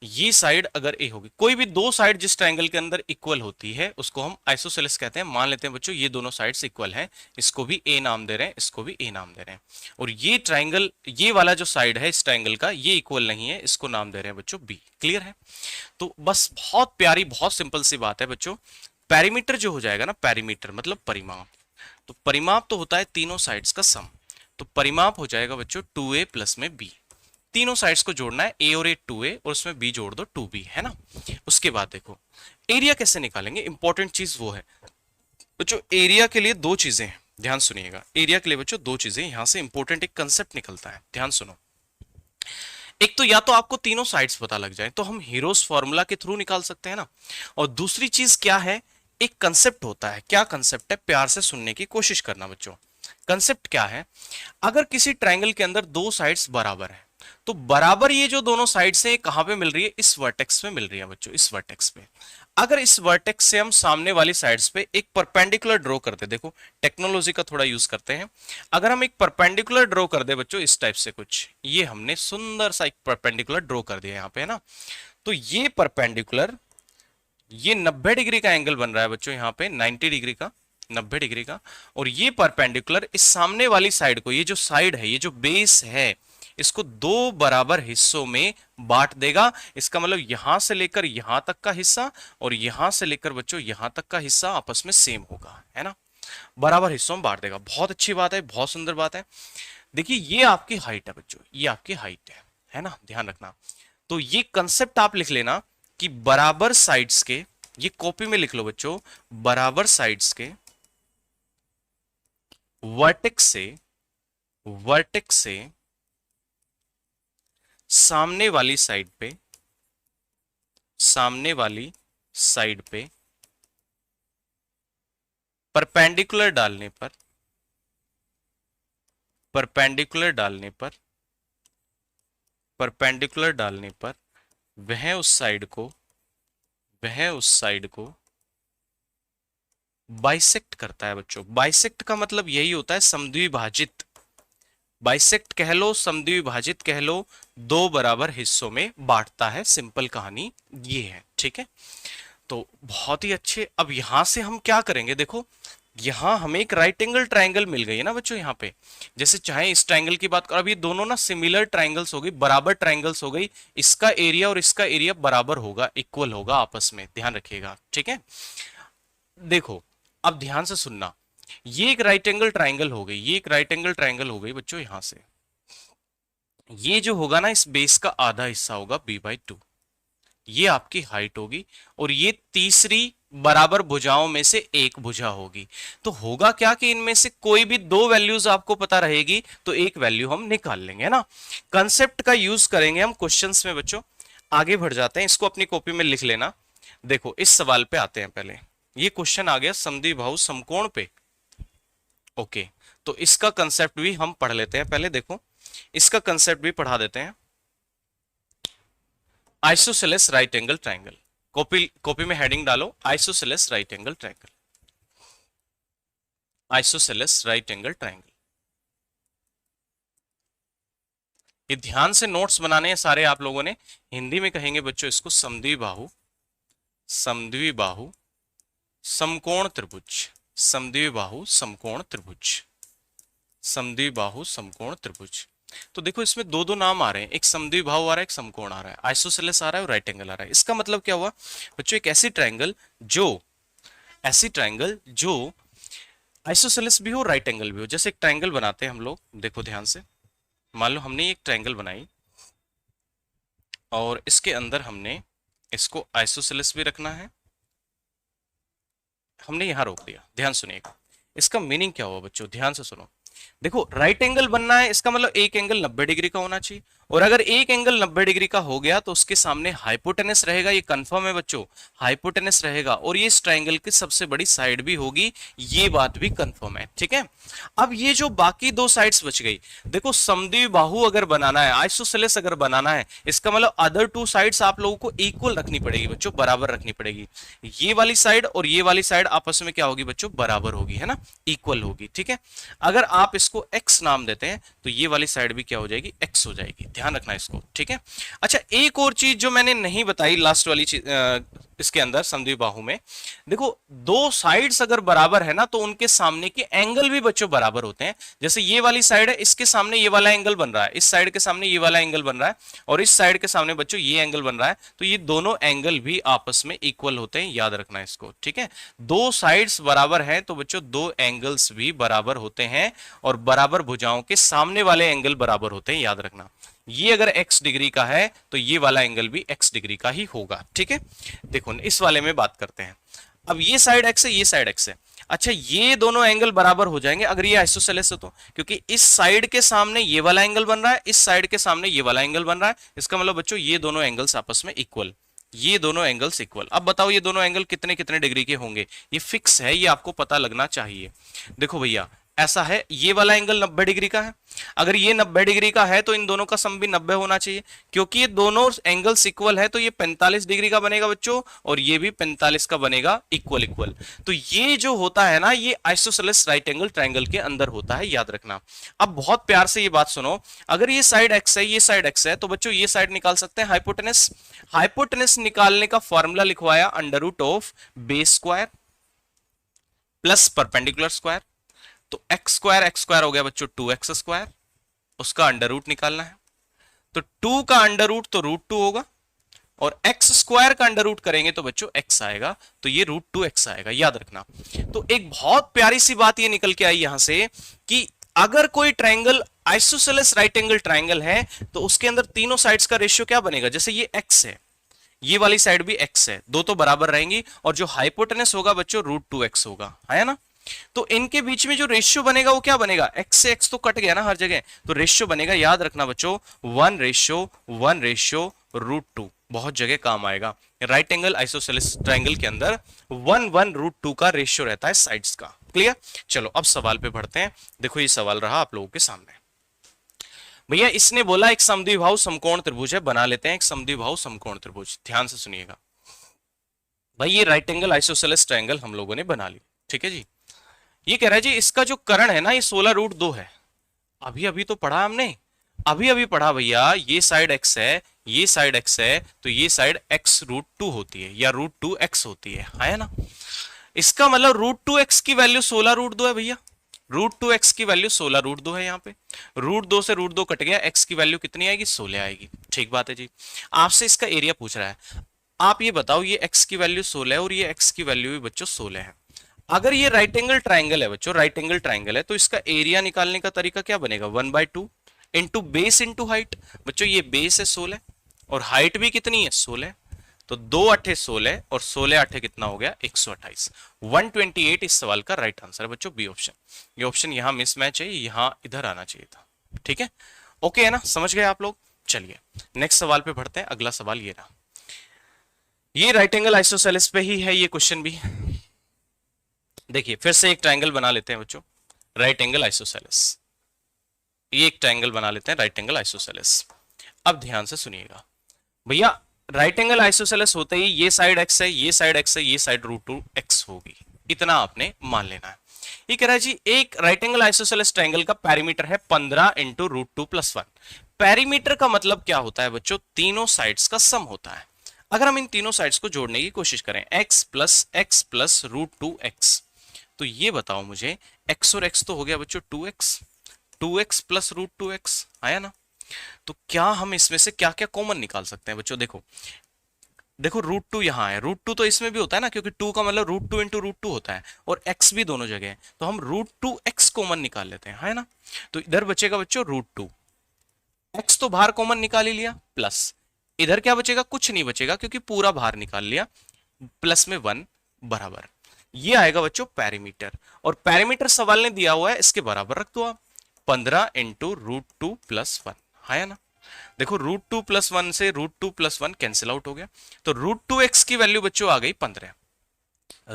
ये साइड अगर ए होगी, कोई भी दो साइड जिस ट्रायंगल के अंदर इक्वल होती है उसको हम आइसोसेलेस कहते हैं। मान लेते हैं बच्चों ये दोनों साइड्स इक्वल हैं, इसको भी ए नाम दे रहे हैं, इसको भी ए नाम दे रहे हैं, और ये ट्रायंगल, ये वाला जो साइड है इस ट्रायंगल का, ये इक्वल नहीं है, इसको नाम दे रहे हैं बच्चों बी। क्लियर है। तो बस बहुत प्यारी, बहुत सिंपल सी बात है बच्चों। पेरीमीटर जो हो जाएगा ना, पेरीमीटर मतलब परिमाप, तो परिमाप तो होता है तीनों साइड्स का सम, तो परिमाप हो जाएगा बच्चों 2a प्लस में b। तीनों साइड्स को जोड़ना है, a और a 2a और उसमें b जोड़ दो 2b, है ना। उसके बाद देखो एरिया कैसे निकालेंगे, इंपॉर्टेंट चीज वो है बच्चों। एरिया के लिए दो चीजें हैं, ध्यान सुनिएगा। एरिया के लिए बच्चों दो चीजें, यहां से इंपॉर्टेंट एक कंसेप्ट निकलता है, ध्यान सुनो। एक तो या तो आपको तीनों साइड्स पता लग जाए तो हम हीरोज फॉर्मूला के थ्रू निकाल सकते हैं ना, और दूसरी चीज क्या है, एक कंसेप्ट होता है। क्या कंसेप्ट है, प्यार से सुनने की कोशिश करना बच्चों। कंसेप्ट क्या है, अगर किसी ट्रायंगल के अंदर दो साइड्स बराबर है, तो बराबर ये जो दोनों साइड्स हैं कहां पे मिल रही है, इस वर्टेक्स में मिल रही है बच्चों, इस वर्टेक्स पे। अगर इस वर्टेक्स से हम सामने वाली साइड्स पे एक परपेंडिकुलर ड्रॉ करते, देखो टेक्नोलॉजी का थोड़ा यूज करते हैं। अगर हम एक परपेंडिकुलर ड्रॉ कर दे बच्चों इस टाइप से कुछ, ये हमने सुंदर सा एक परपेंडिकुलर ड्रॉ कर दिया यहां पे, है ना। तो ये परपेंडिकुलर, ये 90 डिग्री का एंगल बन रहा है बच्चों यहाँ पे, 90 डिग्री का, 90 डिग्री का, और ये परपेंडिकुलर इस सामने वाली साइड को, ये जो साइड है, ये जो बेस है, इसको दो बराबर हिस्सों में बांट देगा। इसका मतलब यहां से लेकर यहां तक का हिस्सा और यहां से लेकर बच्चों यहां तक का हिस्सा आपस में सेम होगा, है ना, बराबर हिस्सों में बांट देगा। बहुत अच्छी बात है, बहुत सुंदर बात है। देखिए ये आपकी हाइट है बच्चों, ये आपकी हाइट है ना, ध्यान रखना। तो ये कंसेप्ट आप लिख लेना कि बराबर साइड्स के, ये कॉपी में लिख लो बच्चों, बराबर साइड्स के वर्टेक्स से, वर्टेक्स से सामने वाली साइड पे, सामने वाली साइड पे परपेंडिकुलर डालने पर, परपेंडिकुलर डालने पर, परपेंडिकुलर डालने पर वह उस साइड को, वह उस साइड को बाइसेक्ट करता है बच्चों। बाइसेक्ट का मतलब यही होता है समद्विभाजित, बाइसेक्ट कह लो, समद्विभाजित कह लो, दो बराबर हिस्सों में बांटता है। सिंपल कहानी ये है, ठीक है। तो बहुत ही अच्छे। अब यहां से हम क्या करेंगे, देखो यहां हमें एक राइट एंगल ट्रायंगल मिल गई है ना बच्चों। यहाँ पे जैसे चाहे इस ट्रायंगल की बात करो, अब ये दोनों ना सिमिलर ट्रायंगल्स हो गई, बराबर ट्रायंगल्स हो गई, इसका एरिया और इसका एरिया बराबर होगा, इक्वल होगा आपस में, ध्यान रखिएगा, ठीक है। देखो अब ध्यान से सुनना, ये एक राइट एंगल ट्रायंगल हो गई, ये एक राइट एंगल ट्रायंगल हो गई बच्चों। यहां से ये जो होगा ना, इस बेस का आधा हिस्सा होगा b/2, ये आपकी हाइट होगी, और ये तीसरी बराबर भुजाओं में से एक भुजा होगी। तो होगा क्या कि इनमें से कोई भी दो वैल्यूज आपको पता रहेगी तो एक वैल्यू हम निकाल लेंगे, है ना। कंसेप्ट का यूज करेंगे हम क्वेश्चंस में बच्चों। आगे बढ़ जाते हैं, इसको अपनी कॉपी में लिख लेना। देखो इस सवाल पे आते हैं, पहले ये क्वेश्चन आ गया समद्विबाहु समकोण पे, ओके, तो इसका कंसेप्ट भी हम पढ़ लेते हैं। पहले देखो, इसका कंसेप्ट भी पढ़ा देते हैं। Isosceles right angle triangle, copy copy में हेडिंग डालो, isosceles right angle triangle, isosceles right angle triangle. ये ध्यान से नोट्स बनाने हैं सारे आप लोगों ने। हिंदी में कहेंगे बच्चों इसको समद्विबाहु, समद्विबाहु समकोण त्रिभुज, समद्विबाहु समकोण त्रिभुज, समद्विबाहु समकोण त्रिभुज। तो देखो इसमें दो दो नाम आ रहे हैं, एक समद्विबाहु आ रहा है, एक समकोण आ रहा है, आइसोसेलेस आ रहा है और राइट एंगल आ रहा है। इसका मतलब क्या हुआ बच्चों, एक ऐसी ट्राइंगल जो, ऐसी ट्राइंगल जो आइसोसेलेस भी हो, राइट एंगल भी हो। जैसे एक ट्राइंगल बनाते हैं हम लोग, देखो ध्यान से, मान लो हमने एक ट्राइंगल बनाई और इसके अंदर हमने इसको आइसोसेलेस भी रखना है, हमने यहां रोक दिया। ध्यान सुनिएगा, इसका मीनिंग क्या हुआ बच्चों, ध्यान से सुनो। देखो राइट एंगल बनना है, इसका मतलब एक एंगल 90 डिग्री का होना चाहिए, और अगर एक एंगल 90 डिग्री का हो गया तो उसके सामने हाइपोटेनस रहेगा, ये कंफर्म है बच्चों, हाइपोटेनस रहेगा, और ये इस ट्राइंगल की सबसे बड़ी साइड भी होगी, ये बात भी कंफर्म है। ठीक है, अब ये जो बाकी दो साइड्स बच गई, देखो समद्विबाहु अगर बनाना है, आइसोसेलेस अगर बनाना है, इसका मतलब अदर टू साइड्स आप लोगों को इक्वल रखनी पड़ेगी बच्चों, बराबर रखनी पड़ेगी। ये वाली साइड और ये वाली साइड आपस में क्या होगी बच्चों, बराबर होगी, है ना, इक्वल होगी। ठीक है, अगर आप इसको x नाम देते हैं तो ये वाली साइड भी क्या हो जाएगी, x हो जाएगी, ध्यान रखना इसको। ठीक है, अच्छा एक और चीज जो मैंने नहीं बताई लास्ट वाली चीज, इसके अंदर समद्विबाहु में, देखो दो साइड्स अगर बराबर है ना तो उनके सामने के एंगल भी बच्चों बराबर होते हैं। जैसे ये वाली साइड है, इसके सामने ये वाला एंगल बन रहा है, इस साइड के सामने ये वाला एंगल बन रहा है, और इस साइड के सामने बच्चों ये एंगल बन रहा है, तो ये दोनों एंगल भी आपस में इक्वल होते हैं, याद रखना इसको। ठीक है, दो साइड्स बराबर हैं तो बच्चों दो एंगल्स भी बराबर होते हैं, और बराबर भुजाओं के सामने वाले एंगल बराबर होते हैं, याद रखना। ये अगर x डिग्री का है तो ये वाला एंगल भी x डिग्री का ही होगा। ठीक है, देखो इस वाले में बात करते हैं। अब ये साइड x है, ये साइड x है। अच्छा ये दोनों एंगल बराबर हो जाएंगे अगर ये आइसोसेलेस है तो, क्योंकि इस साइड के सामने ये वाला एंगल बन रहा है, इस साइड के सामने ये वाला एंगल बन रहा है, इसका मतलब बच्चों ये दोनों एंगल्स आपस में इक्वल, ये दोनों एंगल्स इक्वल। अब बताओ ये दोनों एंगल कितने कितने डिग्री के होंगे, ये फिक्स है, ये आपको पता लगना चाहिए। देखो भैया ऐसा है, ये वाला एंगल 90 डिग्री का है, अगर ये 90 डिग्री का है तो इन दोनों का सम भी 90 होना चाहिए, क्योंकि ये दोनों एंगल्स इक्वल है, तो ये 45 डिग्री का बनेगा बच्चों, और ये भी 45 का बनेगा, इक्वल इक्वल। तो ये जो होता है ना, ये आइसोसेलेस राइट एंगल ट्राइंगल के अंदर होता है, याद रखना। अब बहुत प्यार से ये बात सुनो, अगर ये साइड एक्स है, ये साइड एक्स है, तो बच्चों ये साइड निकाल सकते हैं हाइपोटेनस। हाइपोटेनस निकालने का फॉर्मूला लिखवाया under root of base square plus perpendicular square, तो एक्स स्क्वायर हो गया बच्चों 2x स्क्वायर, उसका अंडर रूट निकालना है, तो 2 का अंडर रूट तो रूट 2 होगा, और x स्क्वायर का अंडर रूट करेंगे तो बच्चों x आएगा, तो ये रूट 2x आएगा, याद रखना। तो एक बहुत प्यारी सी बात ये निकल के आई यहां से कि अगर कोई triangle isosceles right angle triangle है तो उसके अंदर तीनों साइड्स का रेशियो क्या बनेगा, जैसे ये x है, ये वाली साइड भी x है, दो तो बराबर रहेंगी, और जो हाइपोटेनस होगा बच्चों रूट 2x होगा, है ना। तो इनके बीच में जो रेशियो बनेगा वो क्या बनेगा, x से x तो कट गया ना हर जगह, तो रेशियो बनेगा, याद रखना बच्चों 1 रेशियो रूट 2, बहुत जगह काम आएगा। राइट एंगल आइसोसेलेस ट्राइंगल के अंदर 1 रूट 2 का रेशियो रहता है साइड्स का। क्लियर, चलो अब सवाल पे बढ़ते हैं। देखो ये सवाल रहा आप लोगों के सामने, भैया इसने बोला एक समद्विबाहु समकोण त्रिभुज है, बना लेते हैं एक समद्विबाहु समकोण त्रिभुज। ध्यान से सुनिएगा भाई, ये राइट एंगल आइसोसेलेस ट्राइंगल हम लोगों ने बना ली, ठीक है जी। ये कह रहा है जी इसका जो कर्ण है ना ये 16 रूट 2 है, अभी अभी तो पढ़ा हमने, अभी अभी पढ़ा भैया, ये साइड x है, ये साइड x है, तो ये साइड x रूट 2 होती है या रूट 2x होती है ना। इसका मतलब रूट 2x की वैल्यू 16 रूट 2 है भैया, रूट 2x की वैल्यू 16 रूट 2 है, यहाँ पे रूट 2 से रूट 2 कट गया, x की वैल्यू कितनी आएगी, 16 आएगी। ठीक बात है जी, आपसे इसका एरिया पूछ रहा है, आप ये बताओ ये x की वैल्यू 16 है और ये x की वैल्यू भी बच्चों 16 है। अगर ये राइट एंगल ट्राइंगल है बच्चों, राइट एंगल ट्राइंगल है, तो इसका एरिया निकालने का तरीका क्या बनेगा, 1/2 इंटू बेस इंटू हाइट। बच्चों ये बेस है 16 और हाइट भी कितनी है 16, तो 2 8 16 और 16 8 कितना हो गया 128, 128 इस सवाल का राइट आंसर है बच्चों, बी ऑप्शन। ये ऑप्शन यहां मिसमैच है, यहां इधर आना चाहिए था। ठीक है, ओके है ना, समझ गए आप लोग। चलिए नेक्स्ट सवाल पे बढ़ते हैं। अगला सवाल ये रहा, ये राइट एंगल आइसोसेलेस पे ही है ये क्वेश्चन भी। देखिए फिर से एक ट्राइंगल बना लेते हैं बच्चों, राइट एंगल आइसोसेलेस। ये एक ट्रायंगल बना लेते हैं राइट एंगल आइसोसेलेस। अब ध्यान से सुनिएगा भैया, राइट एंगल आइसोसेलेस होते ही ये साइड एक्स है, ये साइड एक्स है, ये साइड √2x होगी, इतना आपने मान लेना है। ये कह रहा है जी एक राइट एंगल आइसोसेलेस ट्रायंगल का पेरीमीटर है 15 इंटू √2+1। पेरीमीटर का मतलब क्या होता है बच्चों, तीनों साइड्स का सम होता है। अगर हम इन तीनों साइड्स को जोड़ने की कोशिश करें x प्लस √2x, तो ये बताओ मुझे x और x तो हो गया बच्चों 2x प्लस √2x आया ना। तो क्या हम इसमें से क्या क्या कॉमन निकाल सकते हैं बच्चों, देखो √2 यहाँ है, √2 तो इसमें भी होता है ना, क्योंकि 2 का मतलब √2 इंटू √2 होता है, और x भी दोनों जगह है, तो हम √2x कॉमन निकाल लेते हैं, है ना। तो इधर बचेगा बच्चों √2, x तो बाहर कॉमन निकाल ही लिया, प्लस इधर क्या बचेगा, कुछ नहीं बचेगा क्योंकि पूरा बाहर निकाल लिया, प्लस में 1 बराबर, ये आएगा बच्चों पेरीमीटर। और पेरीमीटर सवाल ने दिया हुआ है, इसके बराबर रख दो आप 15 इंटू √2+1, है ना। देखो √2+1 से √2+1 कैंसिल आउट हो गया, तो √2x की वैल्यू बच्चों आ गई 15,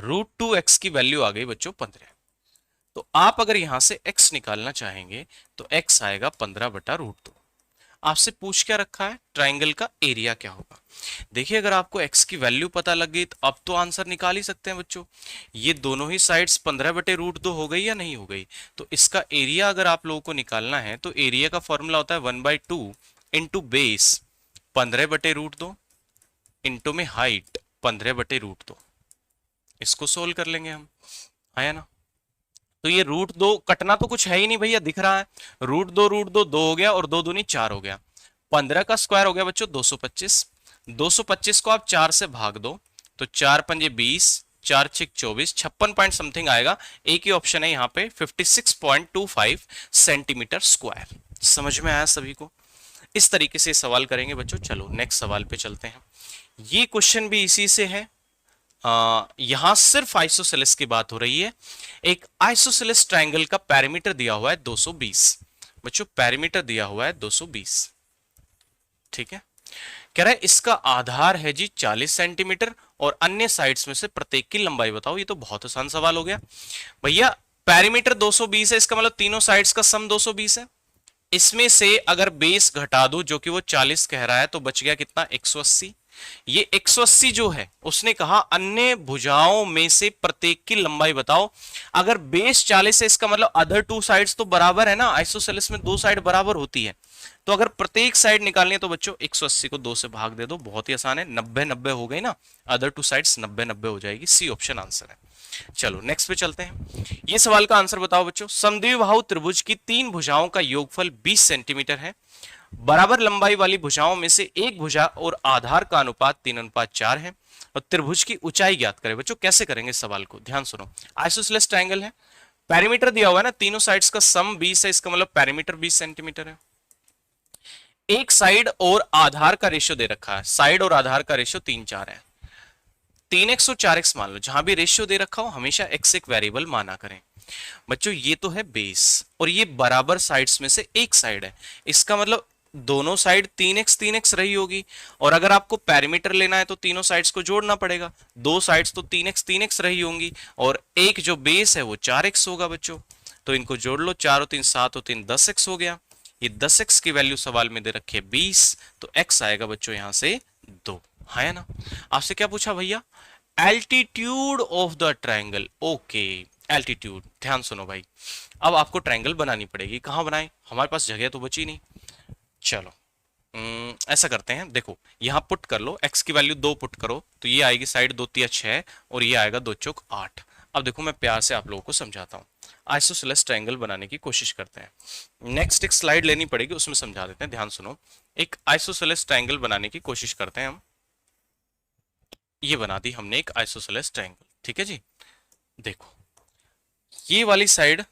√2x की वैल्यू आ गई बच्चों 15। तो आप अगर यहां से x निकालना चाहेंगे तो x आएगा 15/√2। आपसे पूछ क्या रखा है, ट्राइंगल का एरिया क्या होगा। देखिए अगर आपको x की वैल्यू पता लग गई तो अब तो आंसर निकाल ही सकते हैं बच्चों। ये दोनों ही साइड्स 15/√2 हो गई या नहीं हो गई, तो इसका एरिया अगर आप लोगों को निकालना है तो एरिया का फॉर्मूला होता है 1/2 इंटू बेस 15/√2 इंटू में हाइट 15/√2। इसको सोल्व कर लेंगे हम, है ना। तो ये √2 कटना तो कुछ है ही नहीं भैया, दिख रहा है, √2 2 हो गया और 2 दूनी 4 हो गया, 15 का स्क्वायर हो गया बच्चों 225। 225 को आप 4 से भाग दो तो 4 पंजे 20, 4 6 24, 56 पॉइंट समथिंग आएगा। एक ही ऑप्शन है यहाँ पे 56.25 सेंटीमीटर स्क्वायर। समझ में आया सभी को। इस तरीके से सवाल करेंगे बच्चों। चलो नेक्स्ट सवाल पे चलते हैं। ये क्वेश्चन भी इसी से है, यहां सिर्फ आइसोसेलेस की बात हो रही है। एक आइसोसेलेस ट्रायंगल का पेरीमीटर दिया हुआ है 220 बच्चों, पेरीमीटर दिया हुआ है 220, ठीक है। कह रहा है इसका आधार है जी 40 सेंटीमीटर और अन्य साइड्स में से प्रत्येक की लंबाई बताओ। ये तो बहुत आसान सवाल हो गया भैया। पेरीमीटर 220 है, इसका मतलब तीनों साइड्स का सम 220 है। इसमें से अगर बेस घटा दो जो कि वो 40 कह रहा है तो बच गया कितना 180। ये 180 जो है उसने कहा अन्य भुजाओं में से प्रत्येक की लंबाई बताओ। अगर बेस 40 है इसका मतलब अदर टू साइड्स तो बराबर है ना, आइसोसेलेस में दो साइड बराबर होती है, तो अगर प्रत्येक साइड निकालनी है तो बच्चों 180 को 2 से भाग दे दो, बहुत ही आसान है। 90-90 हो गई ना, अदर टू साइड्स 90-90 हो जाएगी। सी ऑप्शन आंसर है। चलो नेक्स्ट पे चलते हैं। ये सवाल का आंसर बताओ बच्चों। समद्विबाहु त्रिभुज की 3 भुजाओं का योगफल 20 सेंटीमीटर है। बराबर लंबाई वाली भुजाओं में से एक भुजा और आधार का अनुपात 3:4 है और त्रिभुज की ऊंचाई ज्ञात करें। बच्चों कैसे करेंगे सवाल को, ध्यान सुनो। आइसोसेलेस ट्रायंगल है, पेरीमीटर दिया हुआ है ना, तीनों साइड्स का सम 20 है, इसका मतलब पेरीमीटर 20 सेंटीमीटर है। एक साइड और आधार का रेशियो दे रखा है, साइड और आधार का रेशियो 3:4 है। 3x और 4x मान लो, जहां भी रेशियो दे रखा हो हमेशा x एक वेरिएबल माना करें। बच्चों ये तो है बेस और ये बराबर साइड्स में से एक साइड है, इसका मतलब दोनों साइड 3x रही होगी। और अगर आपको पेरीमीटर लेना है तो तीनों साइड्स को जोड़ना पड़ेगा, दो साइड्स तो 3x रही होंगी और एक जो बेस है वो 4x होगा बच्चों। तो इनको जोड़ लो, 4 और 3 7 और 3 10x हो गया। ये 10x की वैल्यू सवाल में दे रखी है 20, तो x आएगा बच्चों यहां से 2, है ना। आपसे क्या पूछा भैया, altitude of the triangle. Okay altitude, ध्यान सुनो भाई। अब आपको ट्रायंगल बनानी पड़ेगी, कहां बनाएं, हमारे पास जगह तो बची नहीं। चलो ऐसा करते हैं, देखो यहां पुट कर लो, x की वैल्यू 2 पुट करो तो ये आएगी साइड 2 3 6 और ये आएगा 2 चौक 8। अब देखो मैं प्यार से आप लोगों को समझाता हूं, आइसोसेलेस ट्रायंगल बनाने की कोशिश करते हैं। नेक्स्ट एक स्लाइड लेनी पड़ेगी, उसमें समझा देते हैं, ध्यान सुनो। एक आइसोसेलेस ट्रायंगल बनाने की कोशिश करते हैं हम। ये बना दी हमने एक आइसोसेलेस ट्रायंगल, ठीक है जी। देखो ये वाली साइड,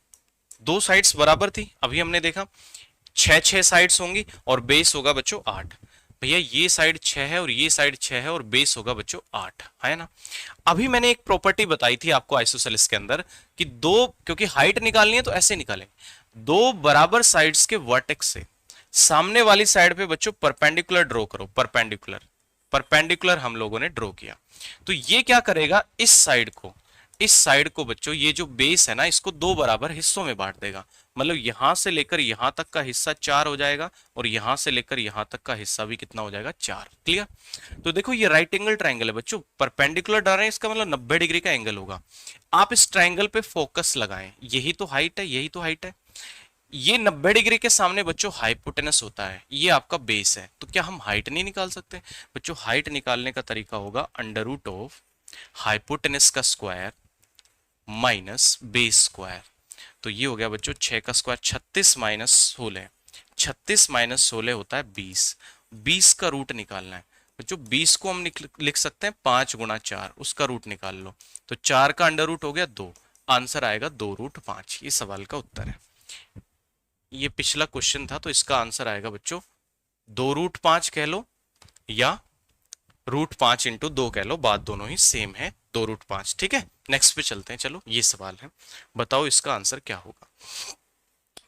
दो साइड्स बराबर थी, अभी हमने देखा 6 साइड्स होंगी और बेस होगा बच्चों 8। भैया ये साइड 6 है और ये साइड 6 है और बेस होगा बच्चों 8, है ना। अभी मैंने एक प्रॉपर्टी बताई थी आपको आइसोसेलेस के अंदर कि दो, क्योंकि हाइट निकालनी है तो ऐसे निकालेंगे, दो बराबर साइड्स के वर्टेक्स से सामने वाली साइड पे बच्चों परपेंडिकुलर ड्रॉ करो। परपेंडिकुलर हम लोगों ने ड्रॉ किया, तो ये क्या करेगा, इस साइड को इस साइड को बच्चों, ये जो बेस है ना, इसको दो बराबर हिस्सों में बांट देगा। मतलब यहां से लेकर यहां तक का हिस्सा 4 हो जाएगा और यहां से लेकर यहां तक का हिस्सा भी कितना हो जाएगा, 4। क्लियर? तो देखो ये राइट एंगल ट्राइंगल है बच्चों, परपेंडिकुलर डाल रहे हैं, इसका मतलब 90 डिग्री का एंगल होगा। आप इस ट्राइंगल पे फोकस लगाएं, यही तो हाइट है, यही तो हाइट है। ये 90 डिग्री के सामने बच्चों हाइपोटेनस होता है, ये आपका बेस है। तो क्या हम हाइट नहीं निकाल सकते बच्चों? हाइट निकालने का तरीका होगा अंडर रूट ऑफ हाइपोटेनस का स्क्वायर माइनस बेस स्क्वायर। तो ये हो गया बच्चों 6 का स्क्वायर, 36 माइनस 16, 36 माइनस 16 होता है 20। 20 का रूट निकालना है बच्चों। 20 को हम लिख सकते हैं 5 गुणा 4, उसका रूट निकाल लो। तो 4 का अंडर रूट हो गया 2, आंसर आएगा 2 रूट 5। ये सवाल का उत्तर है। ये पिछला क्वेश्चन था, तो इसका आंसर आएगा बच्चों 2 रूट 5 कह लो या रूट 5 इंटू 2 कह लो, बात दोनों ही सेम है, 2 रूट 5। ठीक है, नेक्स्ट पे चलते हैं। चलो ये सवाल है, बताओ इसका आंसर क्या होगा।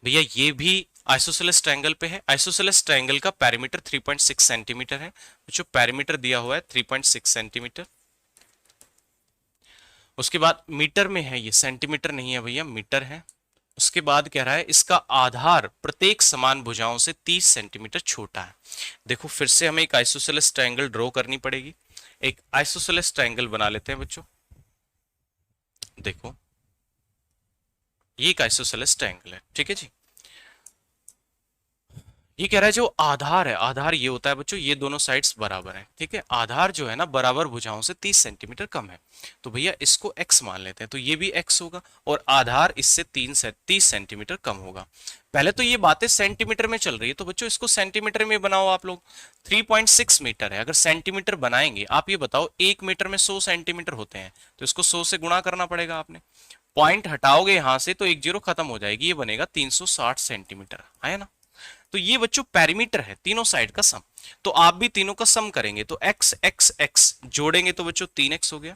भैया ये भी आइसोसेलेस ट्रायंगल पे है। आइसोसेलेस ट्रायंगल का पेरीमीटर 3.6 सेंटीमीटर है। जो पेरीमीटर दिया हुआ है 3.6 सेंटीमीटर। उसके बाद मीटर में है, ये सेंटीमीटर नहीं है भैया, मीटर है। उसके बाद कह रहा है इसका आधार प्रत्येक समान भुजाओं से 30 सेंटीमीटर छोटा है। देखो फिर से हमें एक आइसोसेलेस ट्रायंगल ड्रॉ करनी पड़ेगी। एक आइसोसेलेस ट्रायंगल बना लेते हैं बच्चों। देखो ये एक आइसोसेलेस ट्रायंगल है, ठीक है जी। ये कह रहा है जो आधार है, आधार ये होता है बच्चों, ये दोनों साइड्स बराबर हैं, ठीक है। आधार जो है ना बराबर भुजाओं से 30 सेंटीमीटर कम है, तो भैया इसको x मान लेते हैं। तो ये भी x होगा और आधार इससे 30 सेंटीमीटर कम होगा। पहले तो ये बातें सेंटीमीटर में चल रही है, तो बच्चों इसको सेंटीमीटर में बनाओ आप लोग। 3.6 मीटर है, अगर सेंटीमीटर बनाएंगे, आप ये बताओ 1 मीटर में 100 सेंटीमीटर होते हैं, तो इसको 100 से गुणा करना पड़ेगा आपने। पॉइंट हटाओगे यहां से तो 1 जीरो खत्म हो जाएगी, ये बनेगा 360 सेंटीमीटर, है ना। तो ये बच्चों पेरीमीटर है, तीनों साइड का सम। तो आप भी तीनों का सम करेंगे, तो x x x जोड़ेंगे तो बच्चों 3x हो गया,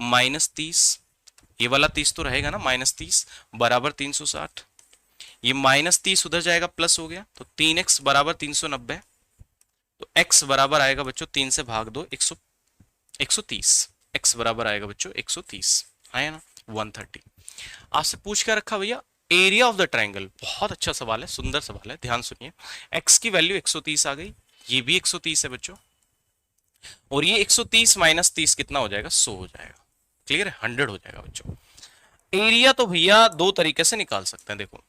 माइनस 30, ये वाला 30 तो रहेगा ना, माइनस 30 बराबर 360। ये माइनस 30 उधर जाएगा, प्लस हो गया, तो 3x बराबर 390। तो x बराबर आएगा बच्चों 3 से भाग दो 130। x बराबर आएगा बच्चों 130, है ना, 130। आपसे पूछ कर रखा भैया एरिया ऑफ द ट्रायंगल। बहुत अच्छा सवाल है, सुंदर सवाल है, ध्यान सुनिए। x की वैल्यू 130 आ गई, ये भी 130 है बच्चों, और ये 130 माइनस 30 कितना हो जाएगा, 100 हो जाएगा। क्लियर है, 100 हो जाएगा बच्चों। एरिया तो भैया दो तरीके से निकाल सकते हैं। देखो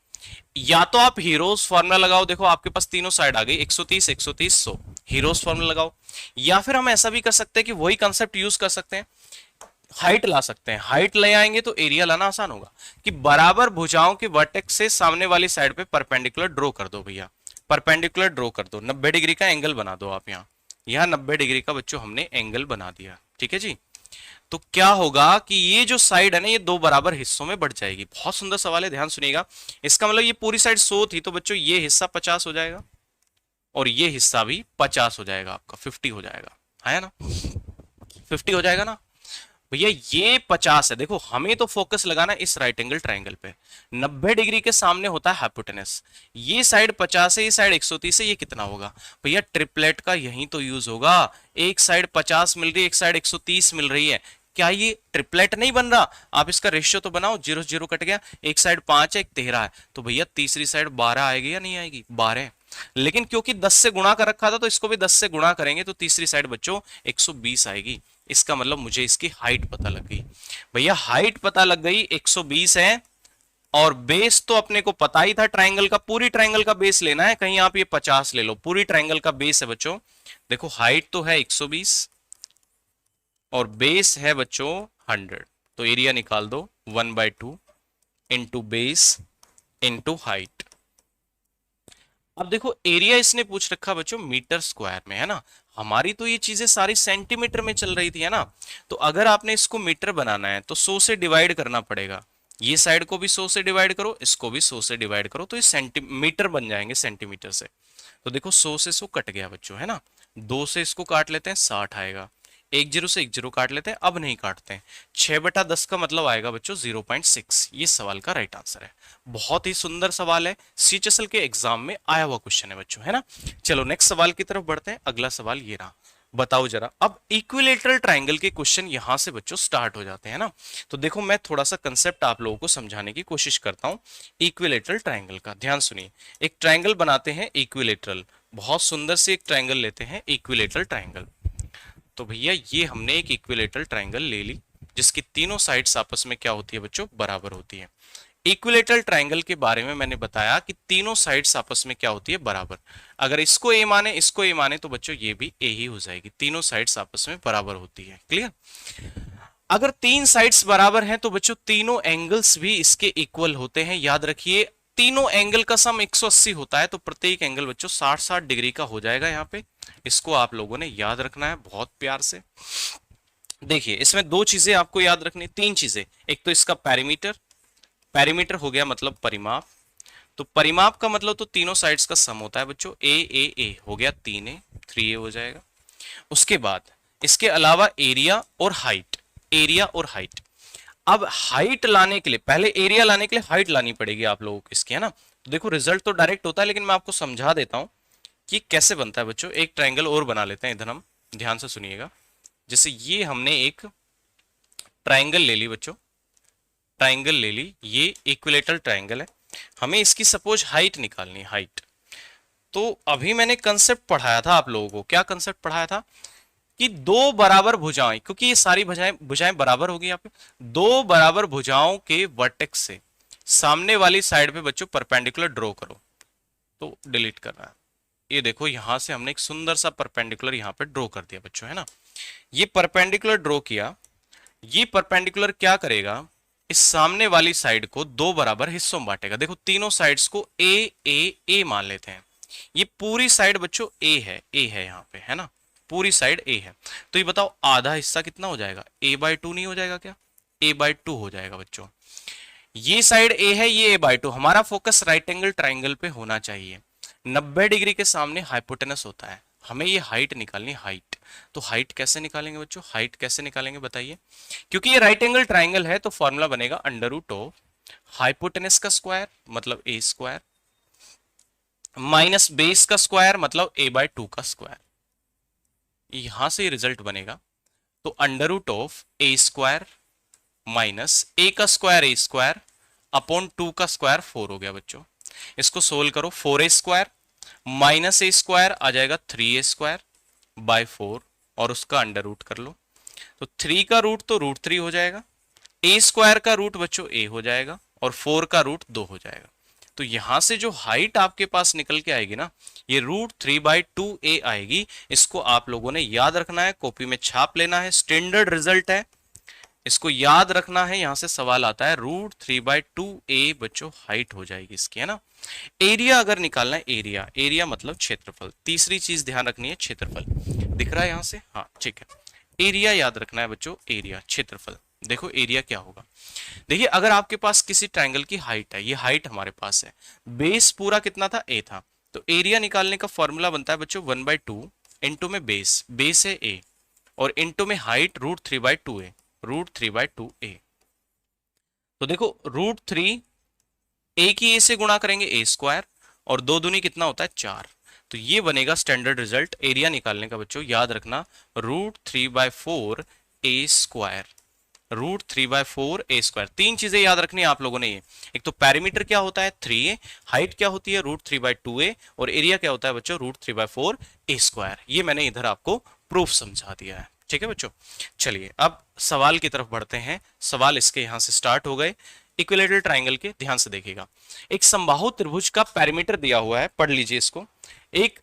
या तो आप हीरोज फॉर्मूला लगाओ, देखो आपके पास तीनों साइड आ गई, 130 130 100, हीरोज फॉर्मूला लगाओ। या फिर हम ऐसा भी कर सकते हैं कि वही कंसेप्ट यूज कर सकते हैं, हाइट ला सकते हैं। हाइट ले आएंगे तो एरिया लाना आसान होगा, कि बराबर भुजाओं के वर्टेक्स से सामने वाली साइड पे परपेंडिकुलर ड्रॉ कर दो भैया, परपेंडिकुलर ड्रॉ कर दो, 90 डिग्री का एंगल बना दो आप। यहाँ 90 डिग्री का बच्चों हमने एंगल बना दिया, ठीक है जी। तो क्या होगा कि ये जो साइड है ना, ये दो बराबर हिस्सों में बढ़ जाएगी। बहुत सुंदर सवाल है, ध्यान सुनिएगा। इसका मतलब ये पूरी साइड 100 थी, तो बच्चों ये हिस्सा 50 हो जाएगा और ये हिस्सा भी 50 हो जाएगा, आपका 50 हो जाएगा, है ना, 50 हो जाएगा ना भैया। ये 50 है, देखो हमें तो फोकस लगाना इस राइट एंगल ट्राइंगल पे। 90 डिग्री के सामने होता है हाइपोटेनस, ये साइड 50 है, ये साइड 130 है, ये कितना होगा भैया, ट्रिपलेट का यही तो यूज होगा। एक साइड 50 मिल रही है, एक साइड 130 मिल रही है, क्या ये ट्रिपलेट नहीं बन रहा? आप इसका रेशियो तो बनाओ, 0 0 कट गया, एक साइड 5 है, एक 13 है, तो भैया तीसरी साइड 12 आएगी या नहीं आएगी, 12। लेकिन क्योंकि 10 से गुणा कर रखा था, तो इसको भी 10 से गुणा करेंगे, तो तीसरी साइड बच्चों 120 आएगी। इसका मतलब मुझे इसकी हाइट पता लग गई भैया, हाइट पता लग गई, 120 है। और बेस तो अपने को पता ही था ट्राइंगल का, पूरी ट्राइंगल का बेस लेना है, कहीं आप ये 50 ले लो, पूरी ट्राइंगल का बेस है बच्चों। देखो हाइट तो है 120 और बेस है बच्चों 100, तो एरिया निकाल दो 1/2 इंटू बेस इंटू हाइट। अब देखो एरिया इसने पूछ रखा बच्चों मीटर स्क्वायर में, है ना। हमारी तो ये चीजें सारी सेंटीमीटर में चल रही थी, है ना। तो अगर आपने इसको मीटर बनाना है तो 100 से डिवाइड करना पड़ेगा। ये साइड को भी 100 से डिवाइड करो, इसको भी 100 से डिवाइड करो, तो ये सेंटीमीटर बन जाएंगे सेंटीमीटर से। तो देखो 100 से 100 कट गया बच्चों, है ना। 2 से इसको काट लेते हैं, 60 आएगा। 1 जीरो से 1 जीरो काट लेते हैं, अब नहीं काटते हैं। 6/10 का मतलब आएगा बच्चों 0.6। ये सवाल का राइट आंसर है। बहुत ही सुंदर सवाल है, सीएचएसएल के एग्जाम में आया हुआ क्वेश्चन है बच्चों, है ना। चलो नेक्स्ट सवाल की तरफ बढ़ते हैं। अगला सवाल ये रहा, बताओ जरा। अब इक्विलेटरल ट्रायंगल के क्वेश्चन यहां से बच्चों स्टार्ट हो जाते हैं ना। तो देखो मैं थोड़ा सा कंसेप्ट आप लोगों को समझाने की कोशिश करता हूं इक्विलेटरल ट्रायंगल का। ध्यान सुनिए, एक ट्रायंगल बनाते हैं इक्विलेटरल, बहुत सुंदर से एक ट्रायंगल लेते हैं इक्विलेटरल ट्रायंगल। तो भैया ये हमने एक इक्विलेटरल ट्रायंगल ले ली जिसकी तीनों साइड्स आपस में क्या होती है बच्चों, बराबर होती है। इक्विलेटरल ट्रायंगल के बारे में मैंने बताया कि तीनों साइड्स आपस में क्या होती है, बराबर। अगर इसको ए माने, इसको ए माने, तो बच्चों ये भी ए ही हो जाएगी, तीनों साइड्स आपस में बराबर होती है। क्लियर? अगर तीन साइड्स बराबर हैं तो बच्चों तीनों एंगल्स भी इसके इक्वल होते हैं। याद रखिए, तीनों एंगल का सम 180 होता है, तो प्रत्येक एंगल बच्चों 60-60 डिग्री का हो जाएगा यहाँ पे। इसको आप लोगों ने याद रखना है बहुत प्यार से। देखिए इसमें दो चीजें आपको याद रखनी, तीन चीजें। एक तो इसका पैरीमीटर, पैरीमीटर हो गया मतलब परिमाप। तो परिमाप का मतलब तो तीनों साइड्स का सम होता है बच्चों। ए हो गया 3a, 3a हो जाएगा। उसके बाद इसके अलावा एरिया और हाइट, एरिया और हाइट। अब हाइट लाने के लिए, पहले एरिया लाने के लिए हाइट लानी पड़ेगी आप लोगों को इसकी, है ना। तो देखो रिजल्ट तो डायरेक्ट होता है, लेकिन मैं आपको समझा देता हूं कि कैसे बनता है बच्चों। एक ट्रायंगल और बना लेते हैं इधर हम, ध्यान से सुनिएगा। जैसे ये हमने एक ट्रायंगल ले ली बच्चों, ट्रायंगल ले ली, ये इक्विलेटरल ट्रायंगल है। हमें इसकी सपोज हाइट निकालनी है, हाइट। तो अभी मैंने कंसेप्ट पढ़ाया था आप लोगों को, क्या कंसेप्ट पढ़ाया था कि दो बराबर भुजाएं, क्योंकि ये सारी भुजाएं भुजाएं बराबर होगी यहाँ पे, दो बराबर भुजाओं के वर्टेक्स से सामने वाली साइड पे बच्चों परपेंडिकुलर ड्रॉ करो। तो डिलीट करना है। ये देखो यहां से हमने एक सुंदर सा परपेंडिकुलर यहाँ पे ड्रॉ कर दिया बच्चों, है ना। ये परपेंडिकुलर ड्रॉ किया, ये परपेंडिकुलर क्या करेगा, इस सामने वाली साइड को दो बराबर हिस्सों में बांटेगा। देखो तीनों साइड्स को ए मान लेते हैं। ये पूरी साइड बच्चों ए है, ए है यहाँ पे, है ना, पूरी साइड ए है। तो ये बताओ आधा हिस्सा कितना हो जाएगा, a/2 नहीं हो जाएगा क्या, a/2 हो जाएगा बच्चों। ये साइड ए है, ये a/2। हमारा फोकस राइट एंगल ट्राइंगल पे होना चाहिए। 90 डिग्री के सामने हाइपोटेनस होता है, हमें ये हाइट निकालनी, हाइट। तो हाइट कैसे निकालेंगे बच्चों, हाइट कैसे निकालेंगे बताइए। क्योंकि ये राइट एंगल ट्राइंगल है तो फॉर्मूला बनेगा अंडर रूट ऑफ हाइपोटेनस का स्क्वायर मतलब ए स्क्वायर माइनस बेस का स्क्वायर मतलब a/2 का स्क्वायर। यहां से रिजल्ट बनेगा। तो under root of A square minus A का स्क्वायर, ए स्क्वायर अपॉन 2 का स्क्वायर 4 हो गया बच्चों। इसको सोल्व करो, 4a स्क्वायर माइनस ए स्क्वायर आ जाएगा 3a स्क्वायर बाय 4 और उसका अंडर रूट कर लो। तो 3 का रूट तो √3 हो जाएगा, ए स्क्वायर का रूट बच्चों a हो जाएगा और 4 का रूट 2 हो जाएगा। तो यहां से जो हाइट आपके पास निकल के आएगी ना, ये √3/2a आएगी। इसको आप लोगों ने याद रखना है, कॉपी में छाप लेना है, स्टैंडर्ड रिजल्ट है, इसको याद रखना है। यहां से सवाल आता है, √3/2a बच्चों हाइट हो जाएगी इसकी, है ना। एरिया अगर निकालना है, एरिया, एरिया मतलब क्षेत्रफल। तीसरी चीज ध्यान रखनी है, क्षेत्रफल। दिख रहा है यहां से, हाँ ठीक है। एरिया याद रखना है बच्चों, एरिया, क्षेत्रफल। देखो एरिया क्या होगा, देखिए अगर आपके पास किसी ट्रायंगल की हाइट है, ये हाइट हमारे पास है, बेस पूरा कितना था, a था, तो एरिया निकालने का फॉर्मूला बनता है बच्चों 1/2 इंटू में बेस, बेस है a और इंटू में हाइट √3/2a, √3/2a। तो देखो √3 a की a से गुणा करेंगे a स्क्वायर और 2 दूनी कितना होता है 4। तो ये बनेगा स्टैंडर्ड रिजल्ट एरिया निकालने का बच्चों, याद रखना √3/4 a स्क्वायर, √3/4 a स्क्वायर। तीन चीजें याद रखनी है आप लोगों ने ये, एक तो पैरीमीटर क्या होता है 3a, हाइट क्या होती है √3/2a और एरिया क्या होता है बच्चों √3/4 a स्क्वायर। ये मैंने इधर आपको प्रूफ समझा दिया है, ठीक है बच्चों। चलिए अब सवाल की तरफ बढ़ते हैं। सवाल इसके यहां से स्टार्ट हो गए इक्विलेटरल ट्रायंगल के, ध्यान से देखिएगा। एक समबाहु त्रिभुज का पैरामीटर दिया हुआ है, पढ़ लीजिए इसको। एक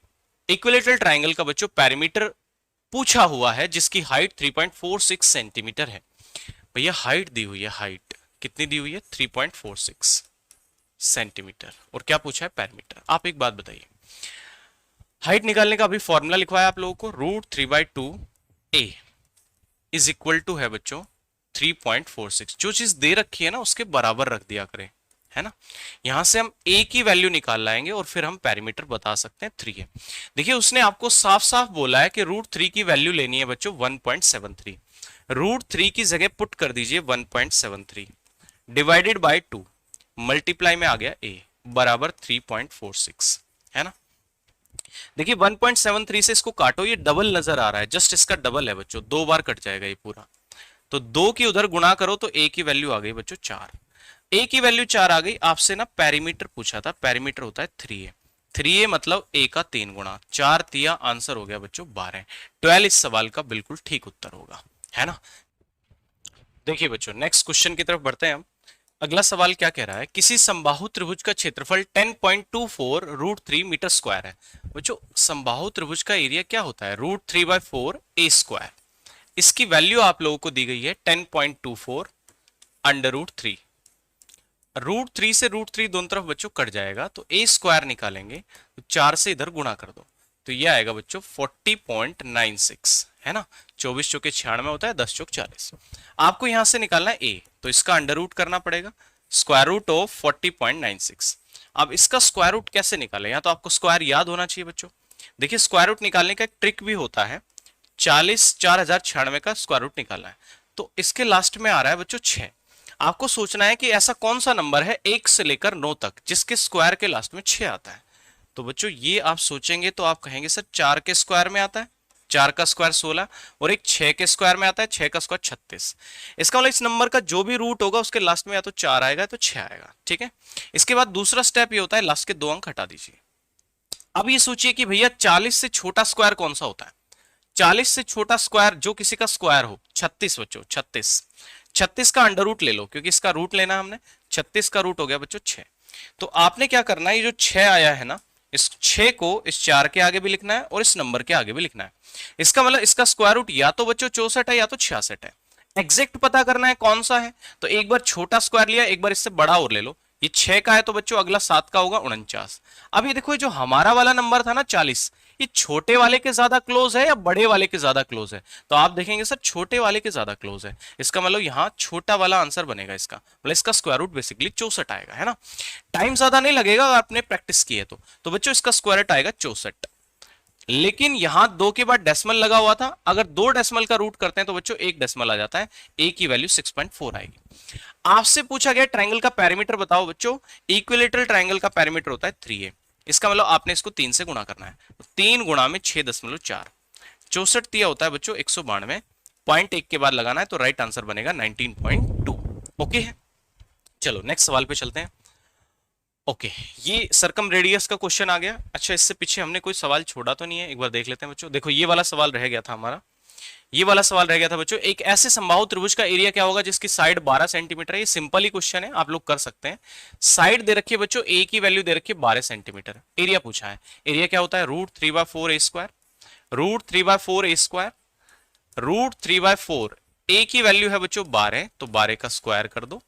इक्विलेटरल ट्रायंगल का बच्चों पैरामीटर पूछा हुआ है जिसकी हाइट 3.46 सेंटीमीटर है। भैया हाइट दी हुई है, हाइट कितनी दी हुई है 3.46 सेंटीमीटर, और क्या पूछा है पैरामीटर। आप एक बात बताइए, हाइट निकालने का अभी फॉर्मूला लिखवाया आप लोगों को, √3/2a इज इक्वल टू है बच्चों 3.46। जो चीज दे रखी है ना उसके बराबर रख दिया करें, है ना। यहां से हम a की वैल्यू निकाल लाएंगे और फिर हम पैरामीटर बता सकते हैं 3 है। देखिए उसने आपको साफ साफ बोला है कि √3 की वैल्यू लेनी है बच्चों 1.73। √3 की जगह पुट कर दीजिए 1.73 डिवाइडेड बाय 2, मल्टीप्लाई में आ गया a बराबर 3.46, है ना। देखिए 1.73 से इसको काटो, ये डबल नजर आ रहा है, जस्ट इसका डबल है बच्चों, 2 बार कट जाएगा ये पूरा। तो 2 की उधर गुणा करो तो a की वैल्यू आ गई बच्चों 4। a की वैल्यू 4 आ गई। आपसे ना पेरीमीटर पूछा था, पेरीमीटर होता है 3a। 3a मतलब a का 3 गुणा, 4 तिया, आंसर हो गया बच्चों 12। 12 इस सवाल का बिल्कुल ठीक उत्तर होगा, है ना। देखिए बच्चों नेक्स्ट क्वेश्चन की तरफ बढ़ते हैं हम। अगला सवाल क्या कह रहा है, किसी समबाहु त्रिभुज का क्षेत्रफल 10.24 रूट 3 मीटर स्क्वायर है। बच्चों समबाहु त्रिभुज का एरिया क्या होता है, रूट 3/4 ए स्क्वायर। इसकी वैल्यू आप लोगों को दी गई है 10.24 अंडर रूट 3। रूट 3 से रूट 3 दोनों तरफ बच्चों कट जाएगा, तो ए स्क्वायर निकालेंगे तो 4 से इधर गुणा कर दो, तो ये आएगा बच्चों 40.96, है ना। 24 चौके 96 होता है, 10 चौक 40। आपको यहां से निकालना है ए, तो इसका अंडर रूट करना पड़ेगा, स्क्वायर रूट ऑफ 40.96। अब इसका स्क्वायर रूट कैसे निकालें, या तो आपको स्क्वायर याद होना चाहिए बच्चों। देखिए स्क्वायर रूट निकालने का एक ट्रिक भी होता है, 40,4096 का स्क्वायर रूट निकालना है। तो इसके लास्ट में आ रहा है बच्चों 6। आपको सोचना है कि ऐसा कौन सा नंबर है 1 से लेकर 9 तक जिसके स्क्वायर के लास्ट में 6 आता है। तो बच्चों ये आप सोचेंगे तो आप कहेंगे सर 4 के स्क्वायर में आता है, 4 का स्क्वायर 16, और एक 6 के स्क्वायर में आता है, 6 का स्क्वायर 36। इसका मतलब इस नंबर का जो भी रूट होगा उसके लास्ट में या तो 4 आएगा तो 6 आएगा, ठीक है। इसके बाद दूसरा स्टेप ये होता है, लास्ट के 2 अंक हटा दीजिए। अब ये सोचिए कि भैया 40 से छोटा स्क्वायर कौन सा होता है। 40 से छोटा स्क्वायर जो किसी का स्क्वायर हो, 36 बच्चों, 36। 36 का अंडर रूट ले लो, क्योंकि इसका रूट लेना है हमने। 36 का रूट हो गया बच्चों 6। तो आपने क्या करना है, ये जो 6 आया है ना, इस 6 को इस 4 के आगे भी लिखना है और इस नंबर के आगे भी लिखना है। इसका मतलब इसका स्क्वायर रूट या तो बच्चों 64 है या तो 66 है। एग्जैक्ट पता करना है कौन सा है, तो एक बार छोटा स्क्वायर लिया, एक बार इससे बड़ा और ले लो। ये 6 का है तो बच्चों अगला 7 का होगा 49। अब ये देखो, ये जो हमारा वाला नंबर था ना 40, ये छोटे वाले के ज्यादा क्लोज है या बड़े वाले के ज्यादा क्लोज है, तो आप देखेंगे सर छोटे वाले के ज्यादा क्लोज है। इसका मतलब यहाँ छोटा वाला आंसर बनेगा इसका, मतलब इसका स्क्वायर रूट बेसिकली 64 आएगा, है ना। टाइम ज्यादा नहीं लगेगा अगर आपने प्रैक्टिस की है तो बच्चों इसका स्क्वायर रूट आएगा 64। लेकिन यहां 2 के बाद डेसिमल लगा हुआ था, अगर 2 डेसिमल का रूट करते हैं तो बच्चों 1 डेसिमल आ जाता है, ए की वैल्यू 6.4 आएगी। आपसे पूछा गया ट्रायंगल का पेरीमीटर बताओ बच्चों। इक्विलेटरल ट्रायंगल का पेरीमीटर होता है 3a। इसका मतलब आपने इसको 3 से गुणा करना है, तो 3 गुणा में 6.4, 64 तिया होता है बच्चों 192। पॉइंट 1 के बाद लगाना है, तो राइट आंसर बनेगा 19.2। ओके है, चलो नेक्स्ट सवाल पे चलते हैं। ओके ये सरकम रेडियस का क्वेश्चन आ गया। अच्छा इससे पीछे हमने कोई सवाल छोड़ा तो नहीं है, एक बार देख लेते हैं बच्चों। देखो ये वाला सवाल रह गया था हमारा, ये वाला सवाल रह गया था बच्चों, एक ऐसे समबाहु त्रिभुज का एरिया क्या होगा जिसकी साइड 12 सेंटीमीटर है। ये सिंपल ही क्वेश्चन है, आप लोग कर सकते हैं। साइड दे रखी है बच्चों, ए की वैल्यू दे रखी है 12 सेंटीमीटर, एरिया पूछा है। एरिया क्या होता है, रूट 3/4 ए स्क्वायर, रूट 3/4 ए स्क्वायर, रूट 3/4। ए की वैल्यू है बच्चों 12, तो 12 का स्क्वायर कर दो।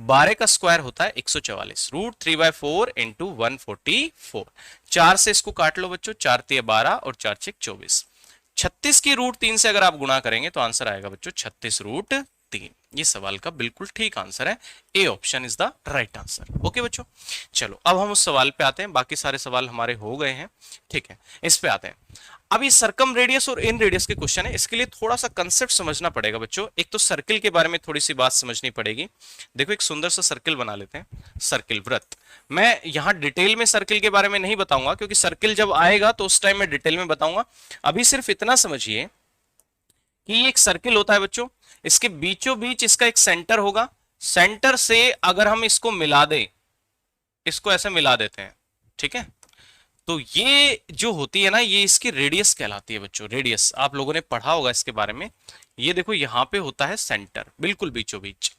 12 का स्क्वायर होता है 144, रूट 3/4 इंटू 144। 4 से इसको काट लो बच्चों, 4 तिया 12 और 4 6 24। 36 की रूट 3 से अगर आप गुणा करेंगे तो आंसर आएगा बच्चों 36 रूट 3। ये सवाल का बिल्कुल ठीक आंसर है, A option is the right answer. Okay बच्चों, चलो अब हम उस सवाल पे आते हैं, बाकी सारे सवाल हमारे हो गए हैं, ठीक है। इस पे आते हैं। अब ये सरकम रेडियस और इन रेडियस के क्वेश्चन है, इसके लिए थोड़ा सा कंसेप्ट समझना पड़ेगा बच्चों। एक तो सर्किल के बारे में थोड़ी सी बात समझनी पड़ेगी। देखो एक सुंदर सा सर्किल बना लेते हैं, सर्किल वृत्त। मैं यहां डिटेल में सर्किल के बारे में नहीं बताऊंगा, क्योंकि सर्किल जब आएगा तो उस टाइम मैं डिटेल में बताऊंगा। अभी सिर्फ इतना समझिए कि ये एक सर्किल होता है बच्चों, इसके बीचों बीच इसका एक सेंटर होगा। सेंटर से अगर हम इसको मिला दें, इसको ऐसे मिला देते हैं, ठीक है, तो ये जो होती है ना, ये इसकी रेडियस कहलाती है बच्चों। रेडियस आप लोगों ने पढ़ा होगा इसके बारे में। ये देखो यहां पे होता है सेंटर, बिल्कुल बीचों बीच।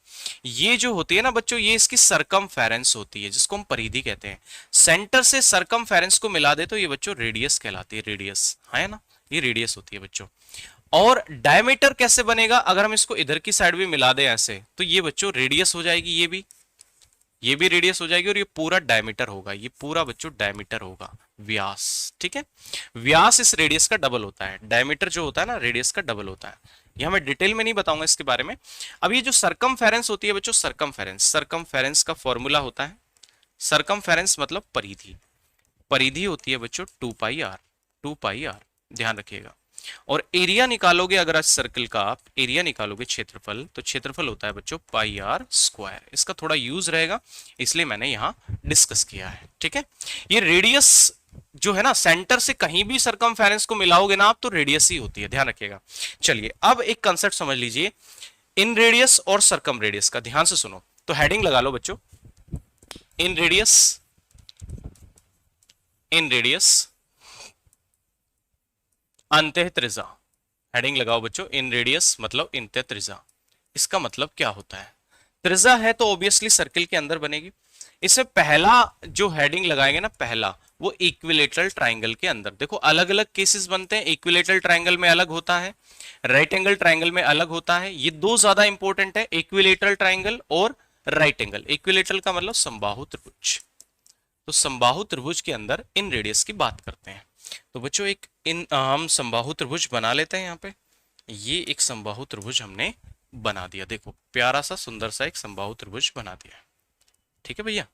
ये जो होती है ना बच्चों, ये इसकी सरकमफेरेंस होती है, जिसको हम परिधि कहते हैं। सेंटर से सरकमफेरेंस को मिला दे तो ये बच्चों रेडियस कहलाती है, रेडियस है ना, ये रेडियस होती है बच्चों। और डायमीटर कैसे बनेगा, अगर हम इसको इधर की साइड भी मिला दें ऐसे, तो ये बच्चों रेडियस हो जाएगी, ये भी रेडियस हो जाएगी, और ये पूरा डायमीटर होगा, ये पूरा बच्चों डायमीटर होगा, व्यास, ठीक है। व्यास इस रेडियस का डबल होता है, डायमीटर जो होता है ना रेडियस का डबल होता है। यह मैं डिटेल में नहीं बताऊंगा इसके बारे में। अब ये जो सरकमफेरेंस होती है बच्चों, सरकमफेरेंस का फॉर्मूला होता है, सरकमफेरेंस मतलब परिधि। परिधि होती है बच्चों 2πr, 2πr, ध्यान रखिएगा। और एरिया निकालोगे अगर आज सर्कल का आप एरिया निकालोगे, क्षेत्रफल, तो क्षेत्रफल होता है बच्चों πr²। इसका थोड़ा यूज रहेगा, इसलिए मैंने यहां डिस्कस किया है, ठीक है। ये रेडियस जो है ना सेंटर से कहीं भी सरकमफेरेंस को मिलाओगे ना आप तो रेडियस ही होती है, ध्यान रखिएगा। चलिए अब एक कंसेप्ट समझ लीजिए इन रेडियस और सरकम रेडियस का, ध्यान से सुनो। तो हेडिंग लगा लो बच्चों, इन रेडियस, इन रेडियस अंतः त्रिज्या। हेडिंग लगाओ बच्चों, इन रेडियस मतलब इंत्य त्रिज्या। इसका मतलब क्या होता है? त्रिज्या है तो ऑब्वियसली सर्किल के अंदर बनेगी। इसमें पहला जो हेडिंग लगाएंगे ना, पहला वो इक्विलेटरल ट्राइंगल के अंदर। देखो अलग अलग केसेस बनते हैं, इक्विलेटरल ट्राइंगल में अलग होता है, राइट एंगल ट्राइंगल में अलग होता है। ये दो ज्यादा इंपॉर्टेंट है, इक्विलेटरल ट्राइंगल और राइट एंगल। इक्विलेटरल का मतलब समबाहु त्रिभुज। तो समबाहु त्रिभुज के अंदर इन रेडियस की बात करते हैं। तो बच्चों एक इन हम समबाहु त्रिभुज बना लेते हैं। यहाँ पे ये एक समबाहु त्रिभुज हमने बना दिया, देखो प्यारा सा सुंदर सा एक समबाहु त्रिभुज बना दिया। ठीक है भैया,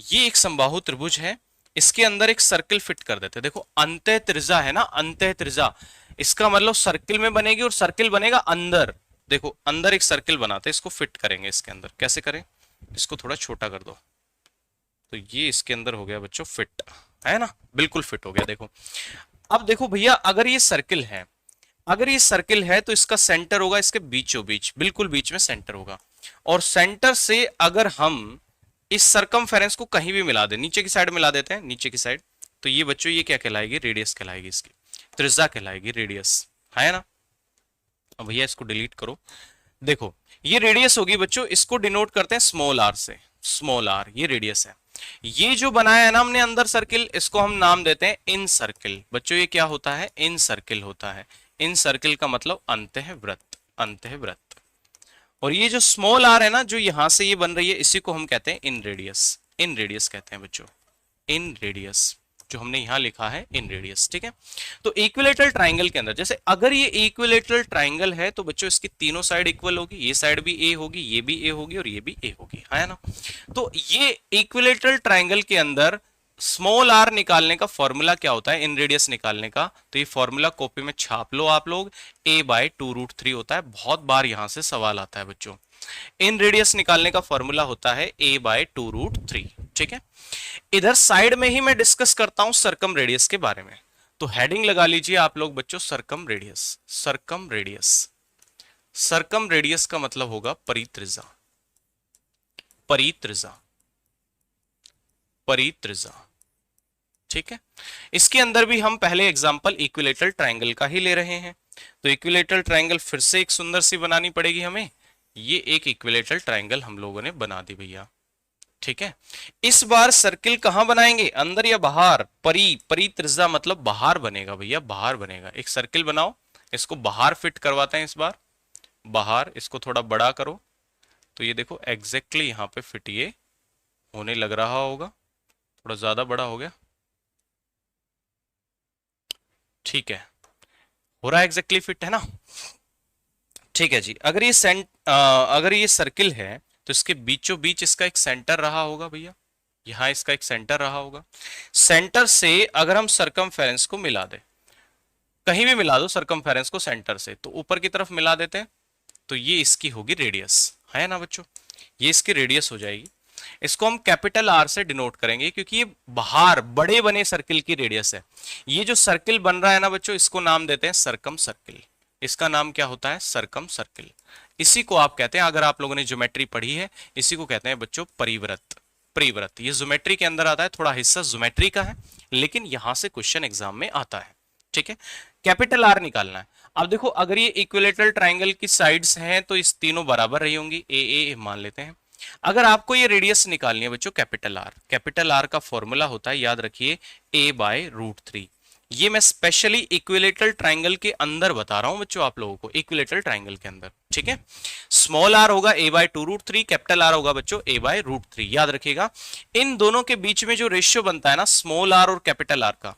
ये एक समबाहु त्रिभुज है, इसके अंदर एक सर्किल फिट कर देते हैं। देखो अंतः त्रिज्या है ना, अंतः त्रिज्या, इसका मतलब सर्किल में बनेगी और सर्किल बनेगा अंदर। देखो अंदर एक सर्किल बनाते हैं, इसको फिट करेंगे इसके अंदर। कैसे करें? इसको थोड़ा छोटा कर दो, तो ये इसके अंदर हो गया बच्चों फिट, है ना, बिल्कुल फिट हो गया। देखो अब देखो भैया, अगर ये सर्किल है, अगर ये सर्किल है तो इसका सेंटर होगा इसके बीचों बीच, बिल्कुल बीच में सेंटर होगा। और सेंटर से अगर हम इस सरकमफेरेंस को कहीं भी मिला दे, नीचे की साइड मिला देते हैं, नीचे की साइड, तो ये बच्चों ये क्या कहलाएगी? रेडियस कहलाएगी, इसकी त्रिज्या कहलाएगी, रेडियस, है ना। अब भैया इसको डिलीट करो। देखो ये रेडियस होगी बच्चों, इसको डिनोट करते हैं स्मॉल आर से, स्मॉल आर ये रेडियस है। ये जो बनाया है ना हमने अंदर सर्किल, इसको हम नाम देते हैं इन सर्किल। बच्चों ये क्या होता है? इन सर्किल होता है। इन सर्किल का मतलब अंतः वृत्त, अंतः वृत्त। और ये जो स्मॉल आर है ना, जो यहां से ये बन रही है, इसी को हम कहते हैं इन रेडियस, इन रेडियस कहते हैं बच्चों, इन रेडियस, जो हमने यहां लिखा है इन रेडियस। ठीक है, तो इक्विलेटरल ट्राइंगल के अंदर जैसे अगर ये इक्विलेटरल ट्राइंगल है तो बच्चों इसकी तीनों साइड इक्वल होगी, ये साइड भी ए होगी, ये भी ए होगी और ये भी ए होगी, है ना। तो ये इक्विलेटरल ट्राइंगल के अंदर स्मॉल आर निकालने का फॉर्मूला क्या होता है? इन रेडियस निकालने का, तो ये फॉर्मूला कॉपी में छाप लो आप लोग, a/2√3 होता है। बहुत बार यहां से सवाल आता है बच्चों, इन रेडियस निकालने का फॉर्मूला होता है a/2√3। ठीक है, इधर साइड में ही मैं डिस्कस करता हूं सरकम रेडियस के बारे में। तो हेडिंग लगा लीजिए आप लोग बच्चों, सरकम रेडियस। सरकम रेडियस, सरकम रेडियस का मतलब होगा परित्रिज्या, परित्रिज्या, परित्रिज्या। ठीक है, इसके अंदर भी हम पहले एग्जांपल इक्विलेटरल ट्रायंगल का ही ले रहे हैं। तो इक्विलेटरल ट्रायंगल फिर से एक सुंदर सी बनानी पड़ेगी हमें। ये एक इक्विलेटरल ट्रायंगल हम लोगों ने बना दी भैया। ठीक है, इस बार सर्किल कहां बनाएंगे? अंदर या बाहर? परित्रिज्या मतलब बाहर बनेगा भैया, बाहर बनेगा। एक सर्किल बनाओ, इसको बाहर फिट करवाते हैं इस बार, बाहर। इसको थोड़ा बड़ा करो, तो ये देखो एग्जैक्टली यहां पे फिट ये होने लग रहा होगा। थोड़ा ज्यादा बड़ा हो गया, ठीक है, हो रहा है एग्जैक्टली फिट, है ना। ठीक है जी, अगर ये सर्किल है तो इसके बीचों बीच इसका एक सेंटर रहा होगा भैया, यहां इसका एक सेंटर रहा होगा। सेंटर से अगर हम सरकमफेरेंस को मिला दे, कहीं भी मिला दो सरकमफेरेंस को सेंटर से, तो ऊपर की तरफ मिला देते हैं, तो ये इसकी होगी रेडियस, है ना बच्चों, ये इसकी रेडियस हो जाएगी। इसको हम कैपिटल आर से डिनोट करेंगे क्योंकि ये बाहर बड़े बने सर्किल की रेडियस है। ये जो सर्किल बन रहा है ना बच्चों, इसको नाम देते हैं सरकम सर्किल। इसका नाम क्या होता है? सरकम सर्किल। इसी को आप कहते हैं, अगर आप लोगों ने ज्योमेट्री पढ़ी है, इसी को कहते हैं बच्चों परिवृत्त, परिवृत्त। ये ज्योमेट्री के अंदर आता है, थोड़ा हिस्सा ज्योमेट्री का है, लेकिन यहां से क्वेश्चन एग्जाम में आता है। ठीक है, कैपिटल आर निकालना है। अब देखो अगर ये इक्विलेटरल ट्राइंगल की साइड्स हैं तो इस तीनों बराबर रही होंगी, ए मान लेते हैं। अगर आपको ये रेडियस निकालनी है बच्चों कैपिटल आर का फॉर्मूला होता है, याद रखिए, a/√3। ये मैं स्पेशली इक्विलेटरल ट्राइंगल के अंदर बता रहा हूं बच्चों आप लोगों को, इक्विलेटरल ट्राइंगल के अंदर। ठीक है, स्मॉल आर होगा a/2√3, कैपिटल आर होगा बच्चों a/√3। याद रखिएगा, इन दोनों के बीच में जो रेशियो बनता है ना स्मॉल आर और कैपिटल आर का,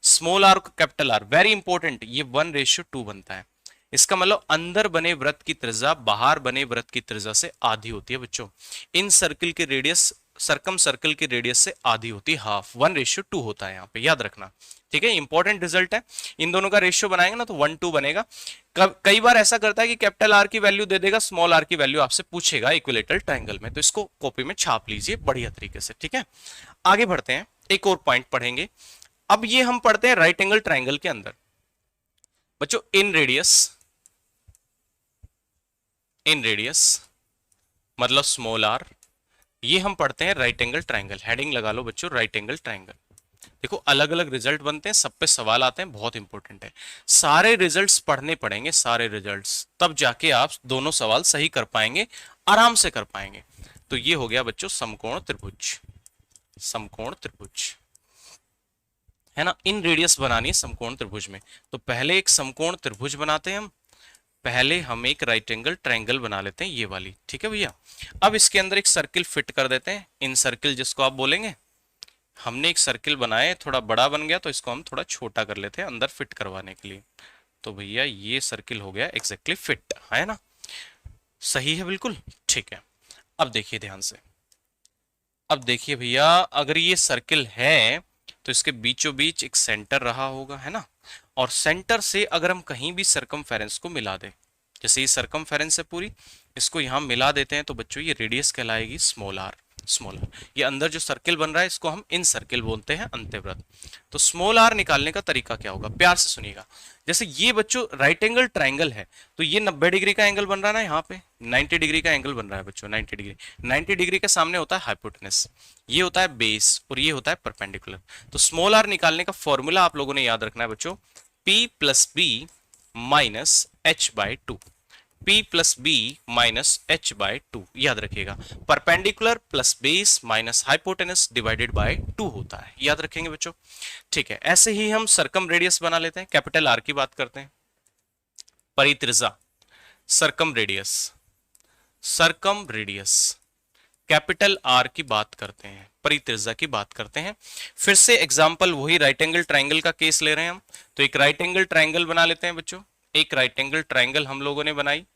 स्मॉल आर और कैपिटल आर, वेरी इंपॉर्टेंट, ये 1:2 बनता है। इसका मतलब अंदर बने वृत्त की त्रिज्या बाहर बने वृत्त की त्रिज्या से आधी होती है बच्चों। इन सर्किल की रेडियस सरकम सर्किल की रेडियस से आधी होती है, हाफ, 1:2 होता है यहाँ पे, याद रखना। ठीक है, इंपॉर्टेंट रिजल्ट है। इन दोनों का रेशियो बनाएंगे ना तो 1:2 बनेगा। कई बार ऐसा करता है कि कैपिटल आर की वैल्यू दे देगा, स्मॉल आर की वैल्यू आपसे पूछेगा इक्विलेटरल ट्रायंगल में, तो इसको कॉपी में छाप लीजिए बढ़िया तरीके से। ठीक है, आगे बढ़ते हैं, एक और पॉइंट पढ़ेंगे। अब ये हम पढ़ते हैं राइट एंगल ट्राइंगल के अंदर बच्चों, इन रेडियस मतलब स्मॉल आर, ये हम पढ़ते हैं राइट एंगल ट्राइंगल। हेडिंग लगा लो बच्चों, राइट एंगल ट्राइंगल। देखो अलग अलग रिजल्ट बनते हैं, सब पे सवाल आते हैं, बहुत इंपॉर्टेंट है। सारे रिजल्ट्स पढ़ने पड़ेंगे, सारे रिजल्ट्स, तब जाके आप दोनों सवाल सही कर पाएंगे, आराम से कर पाएंगे। तो ये हो गया बच्चों समकोण त्रिभुज, समकोण त्रिभुज है ना। इन रेडियस बनानी है समकोण त्रिभुज में, तो पहले एक समकोण त्रिभुज बनाते हैं हम, पहले हम एक राइट एंगल ट्रायंगल बना लेते हैं, ये वाली, ठीक है भैया। अब इसके अंदर एक सर्किल फिट कर देते हैं, इन सर्किल जिसको आप बोलेंगे। हमने एक सर्किल बनाया, थोड़ा बड़ा बन गया तो इसको हम थोड़ा छोटा कर लेते हैं अंदर फिट करवाने के लिए। तो भैया ये सर्किल हो गया एग्जैक्टली फिट, है ना, सही है बिल्कुल, ठीक है। अब देखिए ध्यान से, अब देखिए भैया, अगर ये सर्किल है तो इसके बीचों बीच एक सेंटर रहा होगा, है ना। और सेंटर से अगर हम कहीं भी सरकमफेरेंस को मिला दें, जैसे ये सरकमफेरेंस है पूरी, इसको यहां मिला देते हैं, तो बच्चों ये रेडियस कहलाएगी स्मॉल आर। स्मॉल आर, ये अंदर जो सर्किल बन रहा है इसको हम इन सर्किल बोलते हैं, अंत्यवृत्त। तो स्मॉल आर निकालने का तरीका क्या होगा, प्यार से सुनिएगा। जैसे ये बच्चों राइट एंगल ट्राइंगल है, तो ये 90 डिग्री का एंगल बन रहा है ना, यहाँ पे 90 डिग्री का एंगल बन रहा है बच्चों, 90 डिग्री। 90 डिग्री के सामने होता है हाइपोटेनस, ये होता है बेस, और ये होता है परपेंडिकुलर। तो स्मॉल आर निकालने का फॉर्मूला आप लोगों ने याद रखना है बच्चों, P plus B minus H by two, P plus B minus H by two, याद रखिएगा। Perpendicular plus base minus hypotenuse divided by 2 होता है, याद रखेंगे बच्चों, ठीक है। ऐसे ही हम सरकम रेडियस बना लेते हैं, कैपिटल आर की बात करते हैं, परित्रिज्या, सरकम रेडियस, सरकम रेडियस, कैपिटल आर की बात करते हैं, परित्रिज्या की बात करते हैं। फिर से एग्जांपल वही राइट एंगल ट्रायंगल का केस ले रहे हैं हम, तो एक राइट एंगल ट्रायंगल बना लेते हैं बच्चों, एक राइट एंगल ट्रायंगल हम लोगों ने बनाई,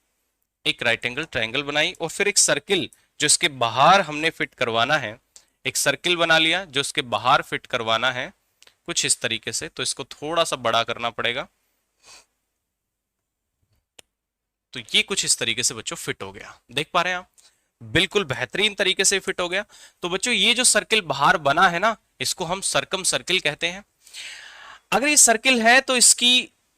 एक राइट एंगल ट्रायंगल बनाई, और फिर एक सर्किल जो इसके बाहर हमने फिट करवाना है, एक सर्किल बना लिया जो इसके बाहर फिट करवाना है कुछ इस तरीके से। तो इसको थोड़ा सा बड़ा करना पड़ेगा, तो ये कुछ इस तरीके से बच्चों फिट हो गया, देख पा रहे हैं आप, बिल्कुल बेहतरीन तरीके से फिट हो गया। तो बच्चों ये जो सर्किल बाहर बना है ना, इसको हम सरकम सर्किल कहते हैं। अगर ये सर्किल है तो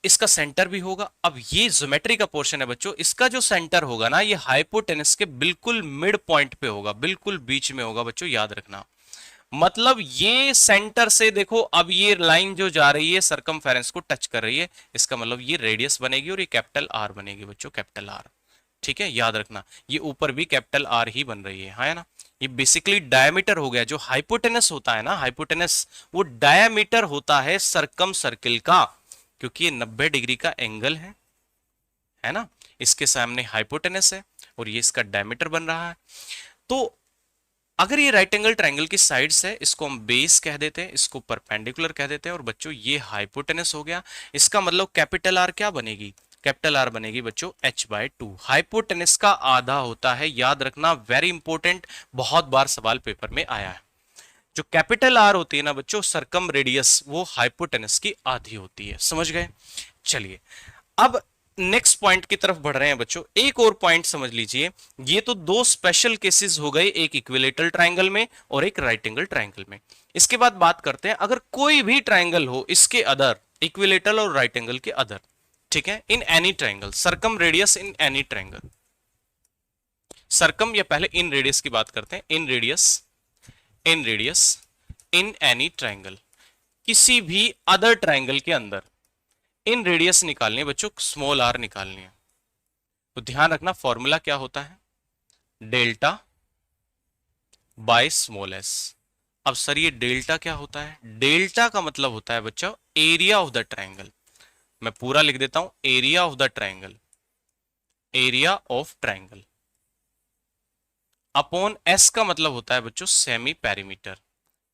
इसका सेंटर भी होगा। अब ये ज्योमेट्री का पोर्शन है बच्चों, इसका जो सेंटर होगा ना, ये हाइपोटेनस के बिल्कुल मिड पॉइंट पे होगा, बिल्कुल बीच में होगा बच्चों, याद रखना। मतलब ये सेंटर से देखो, अब ये लाइन जो जा रही है सरकमफेरेंस को टच कर रही है, इसका मतलब ये रेडियस बनेगी और ये कैपिटल आर बनेगी बच्चों, कैपिटल आर, ठीक है, याद रखना। ये ऊपर भी कैपिटल आर ही बन रही है ना। ये बेसिकली डायमीटर हो गया, जो हाइपोटेनस होता है ना, हाइपोटेनस वो डायमीटर होता है सरकम सर्किल का, क्योंकि ये 90 डिग्री का एंगल है ना, इसके सामने हाइपोटेनस है और ये इसका डायमीटर बन रहा है। तो अगर ये राइट एंगल ट्रायंगल की साइड्स है, इसको हम बेस कह देते हैं, इसको परपेंडिकुलर कह देते हैं, और बच्चों ये हाइपोटेनस हो गया। इसका मतलब कैपिटल आर क्या बनेगी, कैपिटल आर बनेगी बच्चों h बाय टू। हाइपोटेनस का आधा होता है, याद रखना, वेरी इंपॉर्टेंट, बहुत बार सवाल पेपर में आया है। जो कैपिटल आर होती है ना बच्चों, सरकम रेडियस, वो हाइपोटेनस की आधी होती है, समझ गए। चलिए अब नेक्स्ट पॉइंट की तरफ बढ़ रहे हैं बच्चों, एक और पॉइंट समझ लीजिए। ये तो दो स्पेशल केसेस हो गए, एक इक्विलेटरल ट्रायंगल में और एक राइट एंगल ट्रायंगल में। इसके बाद बात करते हैं, अगर कोई भी ट्रायंगल हो इसके अदर, इक्विलेटरल और राइट एंगल के अदर, ठीक है, in any triangle, circumradius in any triangle, circum या पहले इन रेडियस की बात करते हैं, inradius in any triangle, किसी भी अदर ट्रायंगल के अंदर इन रेडियस निकालनी है बच्चों, स्मॉल आर निकालनी है। तो ध्यान रखना फॉर्मूला क्या होता है, डेल्टा बाय स्मॉल एस। अब सर ये डेल्टा क्या होता है, डेल्टा का मतलब होता है बच्चों एरिया ऑफ द ट्रायंगल। मैं पूरा लिख देता हूं, area of the triangle, area of triangle upon S का मतलब होता है बच्चों सेमी पेरीमीटर,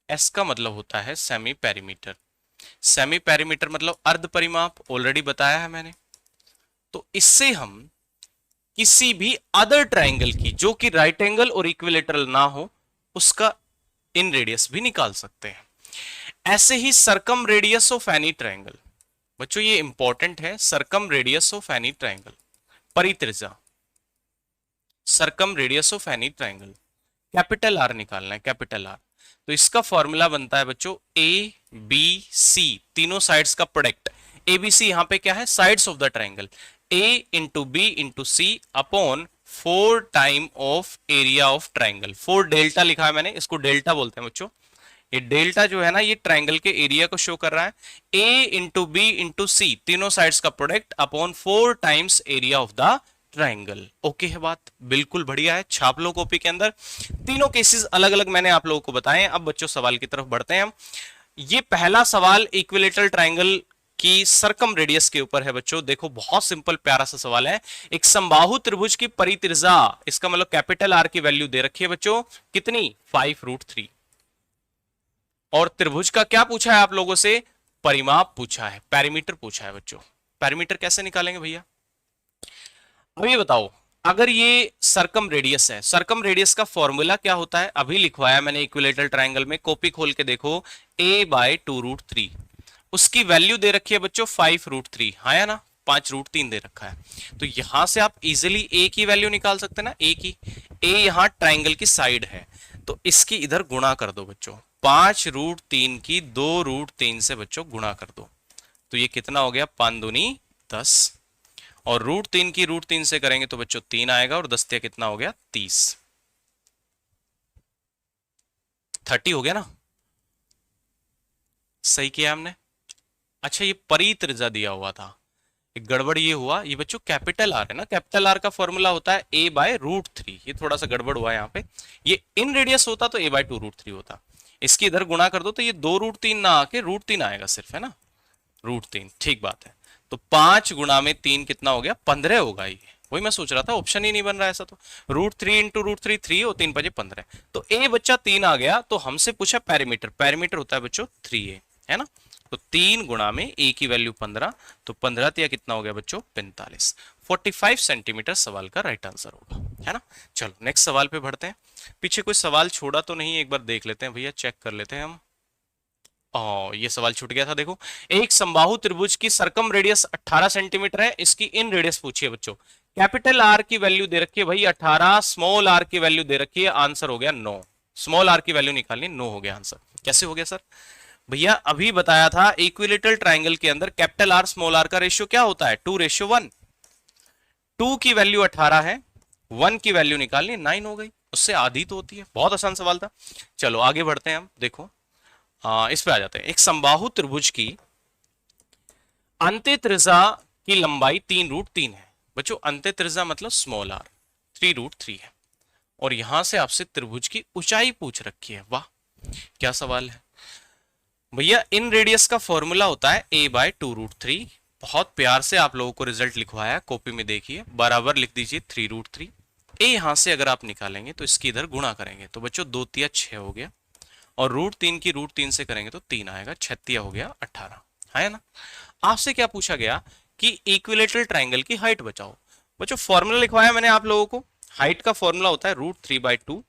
एस का मतलब होता है सेमी पेरीमीटर। सेमी पेरीमीटर मतलब अर्ध परिमाप, ऑलरेडी बताया है मैंने। तो इससे हम किसी भी अदर ट्रायंगल की, जो कि राइट एंगल और इक्विलेटरल ना हो, उसका इन रेडियस भी निकाल सकते हैं। ऐसे ही circumradius of any triangle, बच्चों ये इंपॉर्टेंट है, circumradius of any triangle, परित्रिज्या, circumradius of any triangle, capital R निकालना है, कैपिटल आर। तो इसका फॉर्मूला बनता है बच्चों ए बी सी, तीनों साइड्स का प्रोडक्ट। ए बी सी यहां पे क्या है, sides of the triangle. A into B into C upon 4 time of area of triangle. 4 delta लिखा है मैंने, इसको डेल्टा बोलते हैं बच्चों। ये डेल्टा जो है ना, ये ट्राइंगल के एरिया को शो कर रहा है। ए इंटू बी इंटू सी, तीनों साइड्स का product upon 4 times area of the triangle. Okay है बात, बिल्कुल बढ़िया है। छाप लो कॉपी के अंदर। तीनों केसेस अलग अलग मैंने आप लोगों को बताए। अब बच्चों सवाल की तरफ बढ़ते हैं हम। ये पहला सवाल इक्विलेटरल ट्राइंगल की सरकम रेडियस के ऊपर है बच्चों। देखो बहुत सिंपल प्यारा सा सवाल है। एक समबाहु त्रिभुज की परित्रिज्या, इसका मतलब कैपिटल आर की वैल्यू दे रखी है बच्चों, कितनी, 5√3। और त्रिभुज का क्या पूछा है आप लोगों से, परिमाप पूछा है, पैरामीटर पूछा है बच्चों। पैरामीटर कैसे निकालेंगे भैया, अब ये बताओ। अगर ये सरकम रेडियस है, सरकम रेडियस का फॉर्मूला क्या होता है, अभी लिखवाया मैंने इक्विलेटरल ट्राइंगल में, कॉपी खोल के देखो। a/2√3, उसकी वैल्यू दे रखी है बच्चों 5√3, हाँ या ना, 5√3 दे रखा है। तो यहां से आप इजिली a की वैल्यू निकाल सकते हैं ना, a की। a यहां ट्राइंगल की साइड है, तो इसकी इधर गुणा कर दो बच्चों। 5√3 की 2√3 से बच्चों गुणा कर दो, तो ये कितना हो गया, 5 दूनी 10। और √3 की √3 से करेंगे तो बच्चों 3 आएगा, और 10 कितना हो गया, 30। 30 हो गया ना, सही किया हमने। अच्छा ये परित्रिज्या दिया हुआ था, एक गड़बड़ ये हुआ, ये बच्चों कैपिटल आर है ना, कैपिटल आर का फॉर्मूला होता है a/√3। ये थोड़ा सा गड़बड़ हुआ यहाँ पे, ये इन रेडियस होता तो a/2√3 होता। इसकी इधर गुणा कर दो तो ये 2√3 ना आके √3 आएगा सिर्फ, है ना, √3, ठीक बात है। तो 5 गुणा में 3 कितना हो गया, 15 होगा। ये वही मैं सोच रहा था, ऑप्शन ही नहीं बन रहा है ऐसा। तो √3 इंटू √3 3 और 3 5 15, तो ए बच्चा 3 आ गया। तो हमसे पूछा पैरामीटर, पैरामीटर होता है बच्चों 3a, है ना। तो 3 गुणा में a की वैल्यू 15, तो 15 तिया कितना हो गया बच्चों, 45। 45 सेंटीमीटर सवाल का राइट आंसर होगा, है ना। चलो नेक्स्ट सवाल पे बढ़ते हैं। पीछे कोई सवाल छोड़ा तो नहीं, एक बार देख लेते हैं भैया, चेक कर लेते हैं हम। ये सवाल छूट गया था, देखो। एक समबाहु त्रिभुज की सरकम रेडियस 18 सेंटीमीटर है, इसकी इन रेडियस पूछिए बच्चों। कैपिटल आर की वैल्यू दे रखी है भाई 18, स्मॉल आर की वैल्यू दे रखी है, आंसर हो गया 9। स्मॉल आर की वैल्यू निकालनी, 9 हो गया आंसर। कैसे हो गया सर, भैया अभी बताया था इक्विलेटरल ट्राइंगल के अंदर कैपिटल आर स्मॉल आर का रेशियो क्या होता है, 2:1। 2 की वैल्यू 18 है, 1 की वैल्यू निकालनी, 9 हो गई, उससे आधी तो होती है। बहुत आसान सवाल था। चलो आगे बढ़ते हैं हम, देखो इस पे आ जाते हैं। एक समबाहु त्रिभुज की अंत्यत्रिज्या की लंबाई 3√3 है बच्चों। अंत्यत्रिज्या मतलब स्मॉल आर, 3√3 है। और यहां से आपसे त्रिभुज की ऊंचाई पूछ रखी है। वाह क्या सवाल है भैया। इन रेडियस का फॉर्मूला होता है a/2√3। बहुत प्यार से आप लोगों को रिजल्ट लिखवाया, कॉपी में देखिए, बराबर लिख दीजिए 3√3। ए यहां से अगर आप निकालेंगे तो इसकी इधर गुणा करेंगे, तो बच्चों 2 तिया 6 हो गया, और √3 की √3 से करेंगे तो 3 आएगा, 6 हो गया 18, है ना। आपसे क्या पूछा गया कि इक्विलेटरल ट्राइंगल की हाइट बताओ। बच्चों फॉर्मूला लिखवाया मैंने आप लोगों को, हाइट का फॉर्मूला होता है √3/2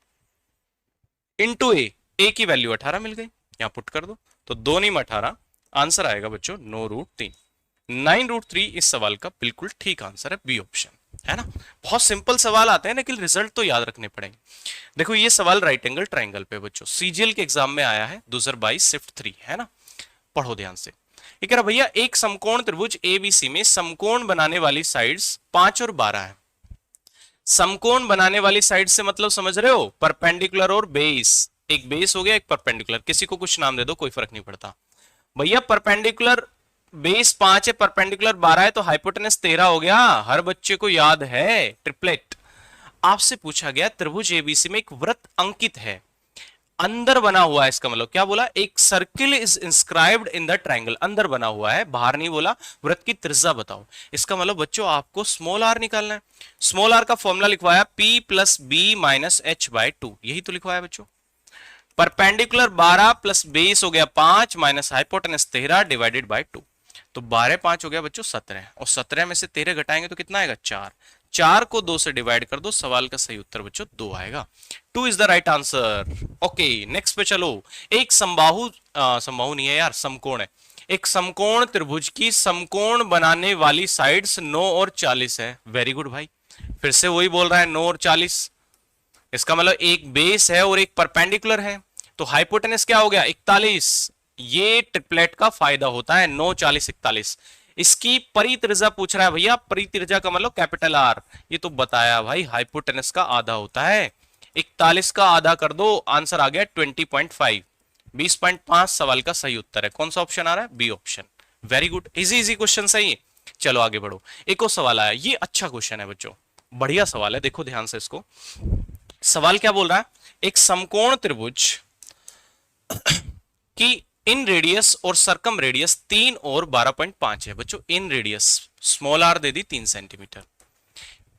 इंटू ए की वैल्यू 18 मिल गई, यहां पुट कर दो, तो 2 × 18, आंसर आएगा बच्चों 9√3। 9√3 इस सवाल का बिल्कुल ठीक आंसर है, बी ऑप्शन, है ना। बहुत सिंपल सवाल आते हैं, लेकिन रिजल्ट तो याद रखने पड़ेंगे। देखो ये सवाल राइट एंगल ट्राइंगल पे बच्चों सीजीएल के एग्जाम में आया है 2022 शिफ्ट 3, है ना। पढ़ो ध्यान से। ये कह रहा भैया एक समकोण त्रिभुज एबीसी में समकोण बनाने वाली साइड्स 5 और 12 है। समकोण बनाने वाली साइड से मतलब समझ रहे हो, परपेंडिकुलर और बेस। एक बेस हो गया, एक परपेंडिकुलर, किसी को कुछ नाम दे दो, कोई फर्क नहीं पड़ता भैया। परपेंडिकुलर बेस 5 है, परपेंडिकुलर 12 है, तो हाइपोटेनस 13 हो गया। हर बच्चे को याद है, ट्रिपलेट। आपसे पूछा गया त्रिभुज एबीसी में एक वृत्त अंकित है, अंदर बना हुआ है, इसका मतलब क्या बोला, एक circle is inscribed in the triangle, अंदर बना हुआ है, बाहर नहीं बोला। वृत्त की त्रिज्या बताओ। इसका मतलब बच्चों आपको स्मॉल आर निकालना है। स्मॉल आर का फॉर्मूला लिखवाया P + B - h/2, यही तो लिखवाया बच्चों। परपेंडिकुलर 12 प्लस बेस हो गया 5 माइनस हाइपोटेनस 13 डिवाइडेड बाय 2, तो 12 5 हो गया बच्चों 17, और 17 में से 13 घटाएंगे तो कितना आएगा 4। 4 को 2 से डिवाइड कर दो, सवाल का सही उत्तर बच्चों 2 आएगा। 2 is the right answer. Okay next पे चलो। एक समबाहु समबाहु नहीं है यार, समकोण है। एक समकोण त्रिभुज की समकोण बनाने वाली साइड्स 9 और 40 है। वेरी गुड भाई, फिर से वही बोल रहा है 9 और 40। इसका मतलब एक बेस है और एक परपेंडिकुलर है, तो हाइपोटेनस क्या हो गया 41। ये ट्रिपलेट का फायदा होता है 9 40 41। इसकी परित्रिज्या पूछ रहा है भैया, परित्रिज्या का मतलब कैपिटल आर, ये तो बताया भाई हाइपोटेनस का आधा होता है। 41 का आधा कर दो, आंसर आ गया 20.5। 20.5 सवाल का सही उत्तर है। कौन सा ऑप्शन आ रहा है? B option. Very good, easy easy question सही है। चलो आगे बढ़ो। एक और सवाल आया, ये अच्छा क्वेश्चन है बच्चों, बढ़िया सवाल है, देखो ध्यान से इसको। सवाल क्या बोल रहा है, एक समकोण त्रिभुज की इन रेडियस और सरकम रेडियस 3 और 12.5 है बच्चों। इन रेडियस स्मॉल आर दे दी 3 सेंटीमीटर,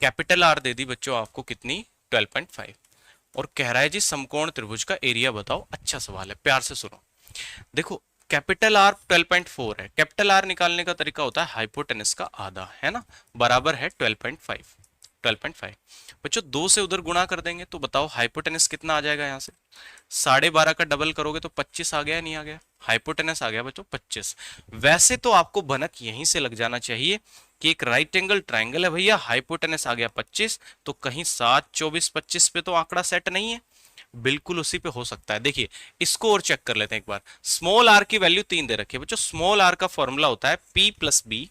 कैपिटल आर दे दी बच्चों आपको कितनी 12.5, और कह रहा है जी समकोण त्रिभुज का एरिया बताओ। अच्छा सवाल है, प्यार से सुनो। देखो कैपिटल आर 12.4 है, कैपिटल आर निकालने का तरीका होता है हाइपोटेनस का आधा, है ना, बराबर है 12.5। 12.5 बच्चों 2 से उधर गुणा कर देंगे तो बताओ हाइपोटेनस कितना आ जाएगा। यहां से 12.5 का डबल करोगे तो 25 आ गया, नहीं आ गया? हाइपोटेनस आ गया बच्चों 25। वैसे तो आपको भनक यहीं से लग जाना चाहिए कि एक राइट एंगल ट्राइंगल है भैया, हाइपोटेनस आ गया 25, तो कहीं 7 24 25 पे तो आंकड़ा सेट नहीं है, बिल्कुल उसी पे हो सकता है। देखिए इसको और चेक कर लेते हैं एक बार। स्मॉल आर की वैल्यू 3 दे रखी है बच्चों। स्मॉल आर का फॉर्मूला होता है P plus B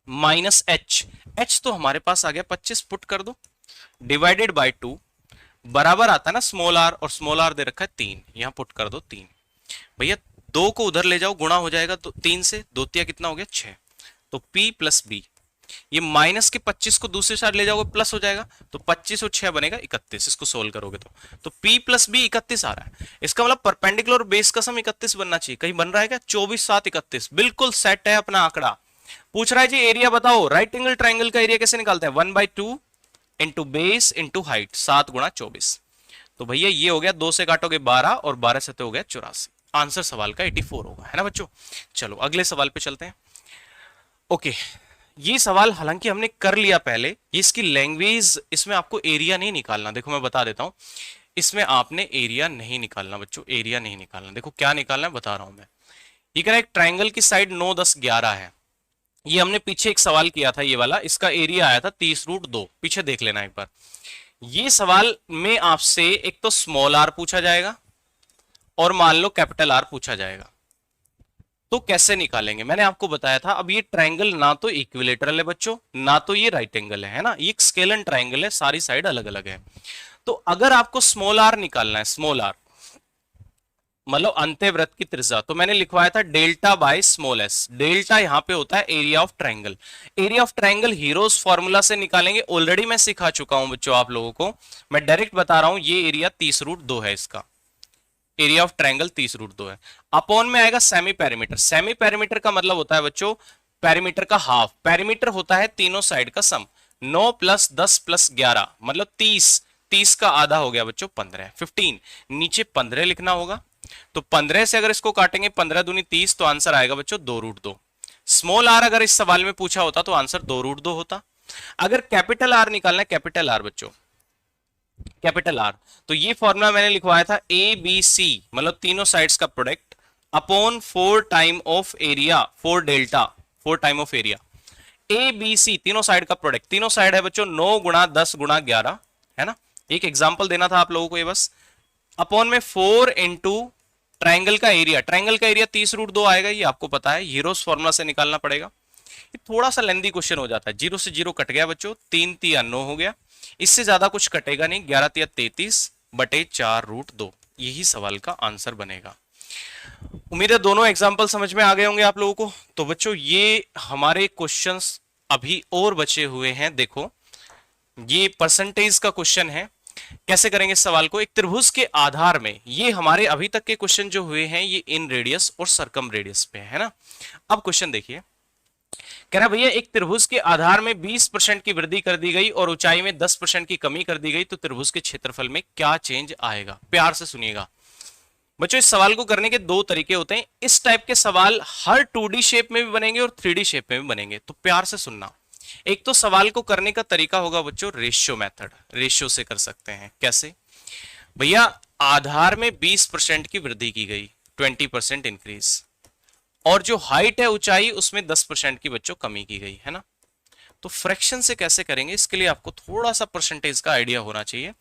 minus H. H तो हमारे पास आ गया 25, पुट कर दो, डिवाइडेड बाय 2, बराबर आता है ना स्मॉल आर, और स्मॉल आर दे रखा है 3, यहां पुट कर दो 3। भैया 2 को उधर ले जाओ, गुणा हो जाएगा तो 3 से, 2 तिया कितना हो गया 6, तो P प्लस बी, ये माइनस के 25 को दूसरी साइड ले जाओगे प्लस हो जाएगा, तो 25 और 6 बनेगा 31, इसको सोल्व करोगे तो P प्लस बी 31 आ रहा है। इसका मतलब परपेंडिकुलर बेस का सम 31 बनना चाहिए, कहीं बन रहा है क्या? 24 7 31, बिल्कुल सेट है अपना आंकड़ा। पूछ रहा है जी एरिया बताओ, राइट एंगल ट्राइंगल का एरिया कैसे निकालते हैं? 1/2 इंटू बेस इंटू हाइट, 7 गुणा 24। तो भैया ये हो गया, 2 से काटोगे 12 और 12 से तो हो गया 84। आंसर सवाल का 84 होगा, है ना बच्चों। चलो अगले सवाल पे चलते हैं। ओके, ये सवाल हालांकि हमने कर लिया पहले, ये इसकी लैंग्वेज, इसमें आपको एरिया नहीं निकालना। देखो मैं बता देता हूं, इसमें आपने एरिया नहीं निकालना बच्चों, एरिया नहीं निकालना। देखो क्या निकालना है बता रहा हूं मैं। ये कह रहा है एक ट्राइंगल की साइड 9 10 11 है। ये हमने पीछे एक सवाल किया था, ये वाला, इसका एरिया आया था 30√2, पीछे देख लेना एक बार। ये सवाल में आपसे एक तो स्मॉल आर पूछा जाएगा और मान लो कैपिटल आर पूछा जाएगा, तो कैसे निकालेंगे मैंने आपको बताया था। अब ये ट्राइंगल ना तो इक्विलेटरल है बच्चों, ना तो ये राइट एंगल है ना, ये एक स्केलन ट्राइंगल है, सारी साइड अलग अलग है। तो अगर आपको स्मॉल आर निकालना है, स्मॉल आर मतलब अंत्यवृत्त की त्रिज्या, तो मैंने लिखवाया था delta by small S. Delta यहां पे होता है area of triangle. Area of triangle heroes formula से निकालेंगे, ऑलरेडी मैं सिखा चुका हूं बच्चों आप लोगों को, मैं डायरेक्ट बता रहा हूं, ये एरिया 30√2 है, इसका एरिया ऑफ ट्राइंगल 30√2 है। अपॉन में आएगा सेमी पेरीमीटर। सेमी पेरीमीटर का मतलब होता है बच्चों पेरीमीटर का हाफ, पेरीमीटर होता है तीनों साइड का सम। 9 + 10 + 11 मतलब 30, 30 का आधा हो गया बच्चों 15, 15 नीचे 15 लिखना होगा। तो 15 से अगर इसको काटेंगे 15 दूनी 30, तो आंसर आएगा बच्चों 2√2। स्मॉल आर अगर इस सवाल में पूछा होता तो आंसर 2√2 होता। अगर कैपिटल आर निकालना है, कैपिटल आर बच्चों, कैपिटल आर, तो ये फॉर्मूला मैंने लिखवाया था ABC मतलब तीनों साइड्स का product upon 4 time of area, 4 delta, 4 time of area. ABC तीनों साइड का प्रोडक्ट, तीनों साइड है बच्चों 9 × 10 × 11, है ना। एक एग्जांपल देना था आप लोगों को ये बस। अपॉन में 4 इंटू ट्राइंगल का एरिया, ट्राइंगल का एरिया 30√2 आएगा, ये आपको पता है, हीरोज फॉर्मूला से निकालना पड़ेगा। ये थोड़ा सा लेंदी क्वेश्चन हो जाता है, 0 से 0 कट गया बच्चों, 3 × 9 हो गया, इससे ज्यादा कुछ कटेगा नहीं, 11 × 33/4√2, यही सवाल का आंसर बनेगा। उम्मीद है दोनों एग्जाम्पल समझ में आ गए होंगे आप लोगों को। तो बच्चों ये हमारे क्वेश्चंस अभी और बचे हुए हैं। देखो ये परसेंटेज का क्वेश्चन है, कैसे करेंगे इस सवाल को। एक त्रिभुज के आधार में, ये हमारे अभी तक के क्वेश्चन जो हुए हैं ये इन रेडियस और सरकम रेडियस पे है ना। अब क्वेश्चन देखिए, कह रहा भैया एक त्रिभुज के आधार में 20% की वृद्धि कर दी गई और ऊंचाई में 10% की कमी कर दी गई, तो त्रिभुज के क्षेत्रफल में क्या चेंज आएगा। प्यार से सुनिएगा बच्चों, इस सवाल को करने के 2 तरीके होते हैं। इस टाइप के सवाल हर 2D शेप में भी बनेंगे और 3D शेप में भी बनेंगे, तो प्यार से सुनना। एक तो सवाल को करने का तरीका होगा बच्चों रेशियो मेथड, रेशियो से कर सकते हैं। कैसे भैया, आधार में 20% की वृद्धि की गई, 20% इंक्रीज, और जो हाइट है ऊंचाई उसमें 10% की बच्चों कमी की गई है ना। तो फ्रैक्शन से कैसे करेंगे, इसके लिए आपको थोड़ा सा परसेंटेज का आइडिया होना चाहिए।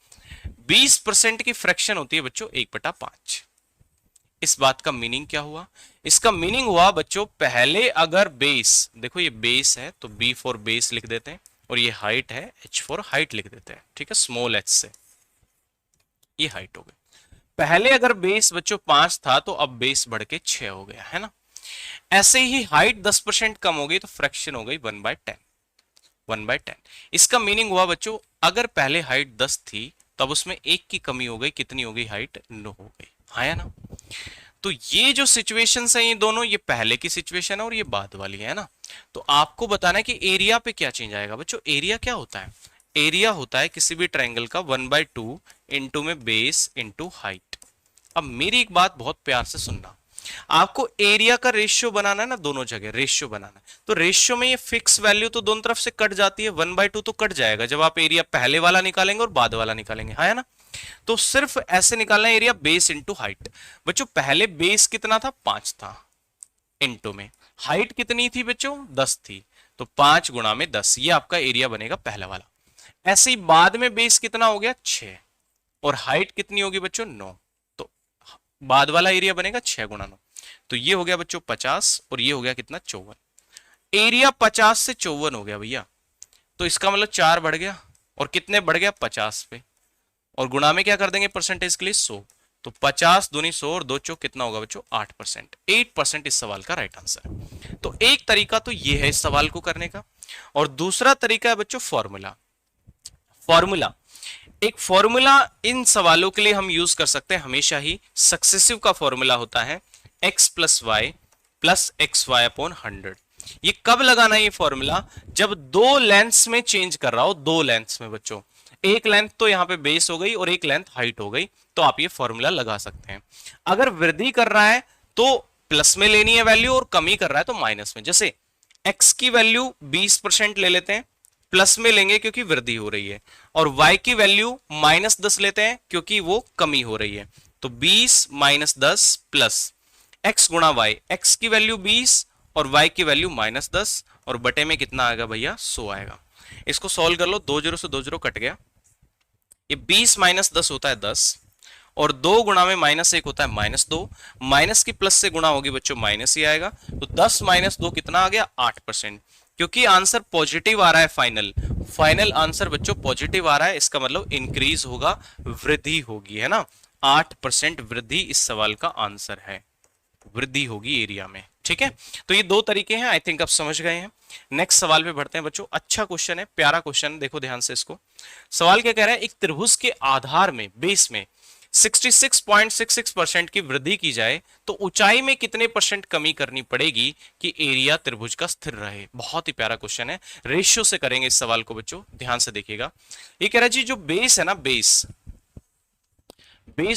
20% की फ्रैक्शन होती है बच्चों 1/5। इस बात का मीनिंग क्या हुआ? इसका मीनिंग हुआ बच्चों, पहले अगर बेस, देखो ये बेस है तो बी फॉर बेस लिख देते हैं, और ये हाइट है, एच फॉर हाइट लिख देते हैं, ठीक है, स्मॉल एच से, ये हाइट हो गई। पहले अगर बेस बच्चों 5 था तो अब बेस बढ़ के 6 हो गया, है ना। ऐसे ही हाइट 10% कम हो गई तो फ्रैक्शन हो गई 1/10, 1/10। इसका मीनिंग हुआ बच्चों, अगर पहले हाइट 10 थी तब उसमें एक की कमी हो गई, कितनी हो गई? हाइट 9 हो गई, है ना। तो ये जो सिचुएशन है, ये दोनों, ये पहले की सिचुएशन है और ये बाद वाली है ना। तो आपको बताना है कि एरिया पे क्या चेंज आएगा बच्चों। एरिया क्या होता है? एरिया होता है किसी भी ट्रायंगल का 1/2 इंटू में बेस इंटू हाइट। अब मेरी एक बात बहुत प्यार से सुनना, आपको एरिया का रेशियो बनाना है ना, दोनों जगह रेशियो बनाना है। तो रेशियो में ये फिक्स वैल्यू तो दोनों तरफ से कट जाती है, 1/2 तो कट जाएगा जब आप एरिया पहले वाला निकालेंगे और बाद वाला निकालेंगे, है ना। तो सिर्फ ऐसे निकालना है एरिया बेस इंटू हाइट। बच्चों पहले बेस कितना था? 5 था, इंटू में हाइट कितनी थी बच्चों? 10 थी, तो 5 गुणा में 10, ये आपका एरिया बनेगा पहला वाला। ऐसे ही बाद में बेस कितना हो गया? 6, और हाइट कितनी होगी बच्चों? 9, तो बाद वाला एरिया बनेगा 6 गुणा 9, तो ये हो गया बच्चों 50, और ये हो गया कितना? 54। एरिया 50 से 54 हो गया भैया, तो इसका मतलब 4 बढ़ गया, और कितने बढ़ गया? 50 पे, और गुणा में क्या कर देंगे परसेंटेज के लिए? 100, तो 50 दूनी 100 और 2 चौक कितना होगा बच्चों? 8%। 8% इस सवाल का राइट आंसर है। तो एक तरीका तो ये है इस सवाल को करने का, और दूसरा तरीका है बच्चों फॉर्मूला। फॉर्मूला, एक फॉर्मूला इन सवालों के लिए हम यूज कर सकते हैं हमेशा ही। सक्सेसिव का फॉर्मूला होता है x plus Y plus X Y upon 100। ये कब लगाना है ये फॉर्मूला? जब दो लेंथ्स में चेंज कर रहा हो, दो लेंथ्स में बच्चों, एक लेंथ तो यहां पे बेस हो गई और एक लेंथ हाइट हो गई, तो आप ये फॉर्मूला लगा सकते हैं। अगर वृद्धि कर रहा है तो प्लस में लेनी है वैल्यू, और कमी कर रहा है तो माइनस में। जैसे x की वैल्यू 20% ले लेते हैं, प्लस में लेंगे क्योंकि वृद्धि हो रही है, और y की वैल्यू -10 लेते हैं क्योंकि वो कमी हो रही है। तो 20 - 10 प्लस x गुणा y, x की वैल्यू 20 और y की वैल्यू -10, और बटे में कितना आएगा भैया? 100 आएगा। इसको सॉल्व कर लो, 2 0 से 2 0 कट गया, ये 20 - 10 होता है 10, और 2 गुणा में -1 होता है -2, माइनस की प्लस से गुणा होगी बच्चों, माइनस ही आएगा। तो 10 - 2 कितना आ गया? 8%। क्योंकि आंसर पॉजिटिव आ रहा है, फाइनल फाइनल आंसर बच्चों पॉजिटिव आ रहा है, इसका मतलब इंक्रीज होगा, वृद्धि होगी, है ना। 8% वृद्धि इस सवाल का आंसर है, वृद्धि होगी एरिया में, ठीक है। तो ये दो तरीके हैं, आई थिंक आप समझ गए हैं। नेक्स्ट सवाल पे बढ़ते हैं बच्चों। अच्छा क्वेश्चन है, प्यारा क्वेश्चन है, देखो ध्यान से इसको। सवाल क्या कह रहा है? एक त्रिभुज के आधार में, बेस में 66.66% की वृद्धि की जाए तो ऊंचाई में कितने % कमी करनी पड़ेगी कि एरिया त्रिभुज का स्थिर रहे? बहुत ही प्यारा क्वेश्चन है, रेशियो से करेंगे इस सवाल को बच्चों, ध्यान से देखिएगा। ये कह रहा है जी, जो बेस है ना, बेस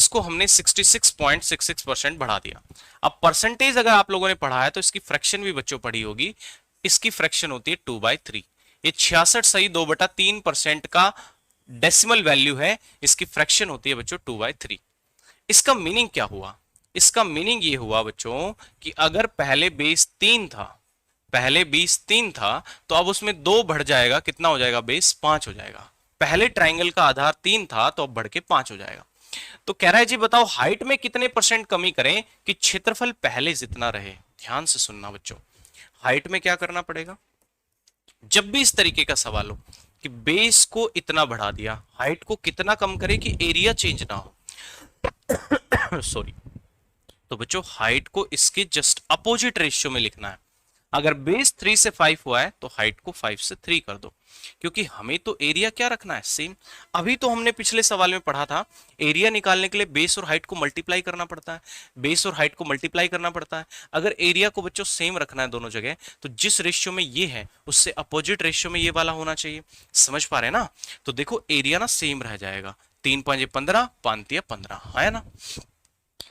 को हमने 66.66% बढ़ा दिया। अब परसेंटेज अगर आप लोगों ने पढ़ा है तो इसकी फ्रैक्शन भी बच्चों पढ़ी होगी। इसकी फ्रैक्शन होती है 2/3। ये 66 सही 2/3% का डेसिमल वैल्यू है, इसकी फ्रैक्शन होती है बच्चों 2/3। इसका मीनिंग क्या हुआ? इसका मीनिंग ये हुआ बच्चों कि अगर पहले बेस 3 था, पहले बेस 3 था तो अब उसमें 2 बढ़ जाएगा, कितना हो जाएगा? बेस 5 हो जाएगा। पहले ट्राइंगल का आधार 3 था तो अब बढ़ के 5 हो जाएगा। तो कह रहा है जी बताओ हाइट में कितने % कमी करें कि क्षेत्रफल पहले जितना रहे? ध्यान से सुनना बच्चों, हाइट में क्या करना पड़ेगा? जब भी इस तरीके का सवाल हो कि बेस को इतना बढ़ा दिया, हाइट को कितना कम करे कि एरिया चेंज ना हो सॉरी, तो बच्चों हाइट को इसके जस्ट अपोजिट रेशियो में लिखना है। अगर बेस 3 से 5 हुआ है तो हाइट को 5 से 3 कर दो, क्योंकि हमें तो एरिया क्या रखना है? सेम। अभी तो हमने पिछले सवाल में पढ़ा था, एरिया निकालने के लिए बेस और हाइट को मल्टीप्लाई करना पड़ता है, बेस और हाइट को मल्टीप्लाई करना पड़ता है। अगर एरिया को बच्चों सेम रखना है दोनों जगह, तो जिस रेशियो में ये है उससे अपोजिट रेशियो में ये वाला होना चाहिए। समझ पा रहे हैं ना? तो देखो एरिया ना सेम रह जाएगा, 3 5 15, 5 3 15, है ना।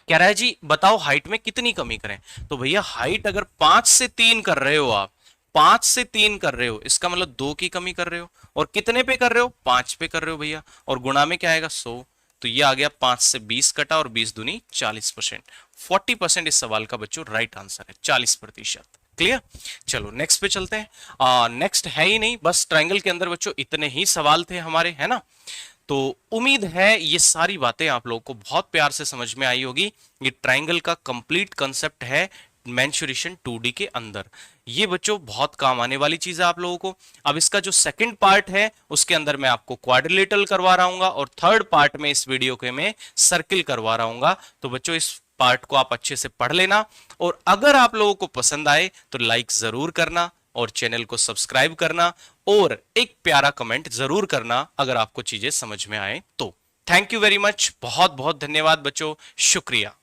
कह रहा है जी बताओ हाइट में कितनी कमी करें? तो भैया हाइट अगर 5 से 3 कर रहे हो आप, 5 से 3 कर रहे हो, इसका मतलब 2 की कमी कर रहे हो, और कितने पे कर रहे हो? 5 पे कर रहे हो भैया, और गुणा में क्या आएगा? 100। तो ये आ गया 5 से 20 कटा, और 20 दूनी 40%। 40% इस सवाल का बच्चों राइट आंसर है, 40%। क्लियर? चलो नेक्स्ट पे चलते हैं। नेक्स्ट है ही नहीं, बस ट्रायंगल के अंदर बच्चों इतने ही सवाल थे हमारे, है ना। तो उम्मीद है ये सारी बातें आप लोगों को बहुत प्यार से समझ में आई होगी। ये ट्राइंगल का कंप्लीट कंसेप्ट है मेंसुरेशन 2D के अंदर। ये बच्चों बहुत काम आने वाली चीज है आप लोगों को। अब इसका जो सेकंड पार्ट है उसके अंदर मैं आपको क्वाड्रिलेटरल करवा रहा हूँ, और थर्ड पार्ट में इस वीडियो के मैं सर्किल करवा रहा हूँ। तो बच्चों इस पार्ट को आप अच्छे से पढ़ लेना, और अगर आप लोगों को पसंद आए तो लाइक जरूर करना और चैनल को सब्सक्राइब करना, और एक प्यारा कमेंट जरूर करना अगर आपको चीजें समझ में आए तो। थैंक यू वेरी मच, बहुत बहुत धन्यवाद बच्चों, शुक्रिया।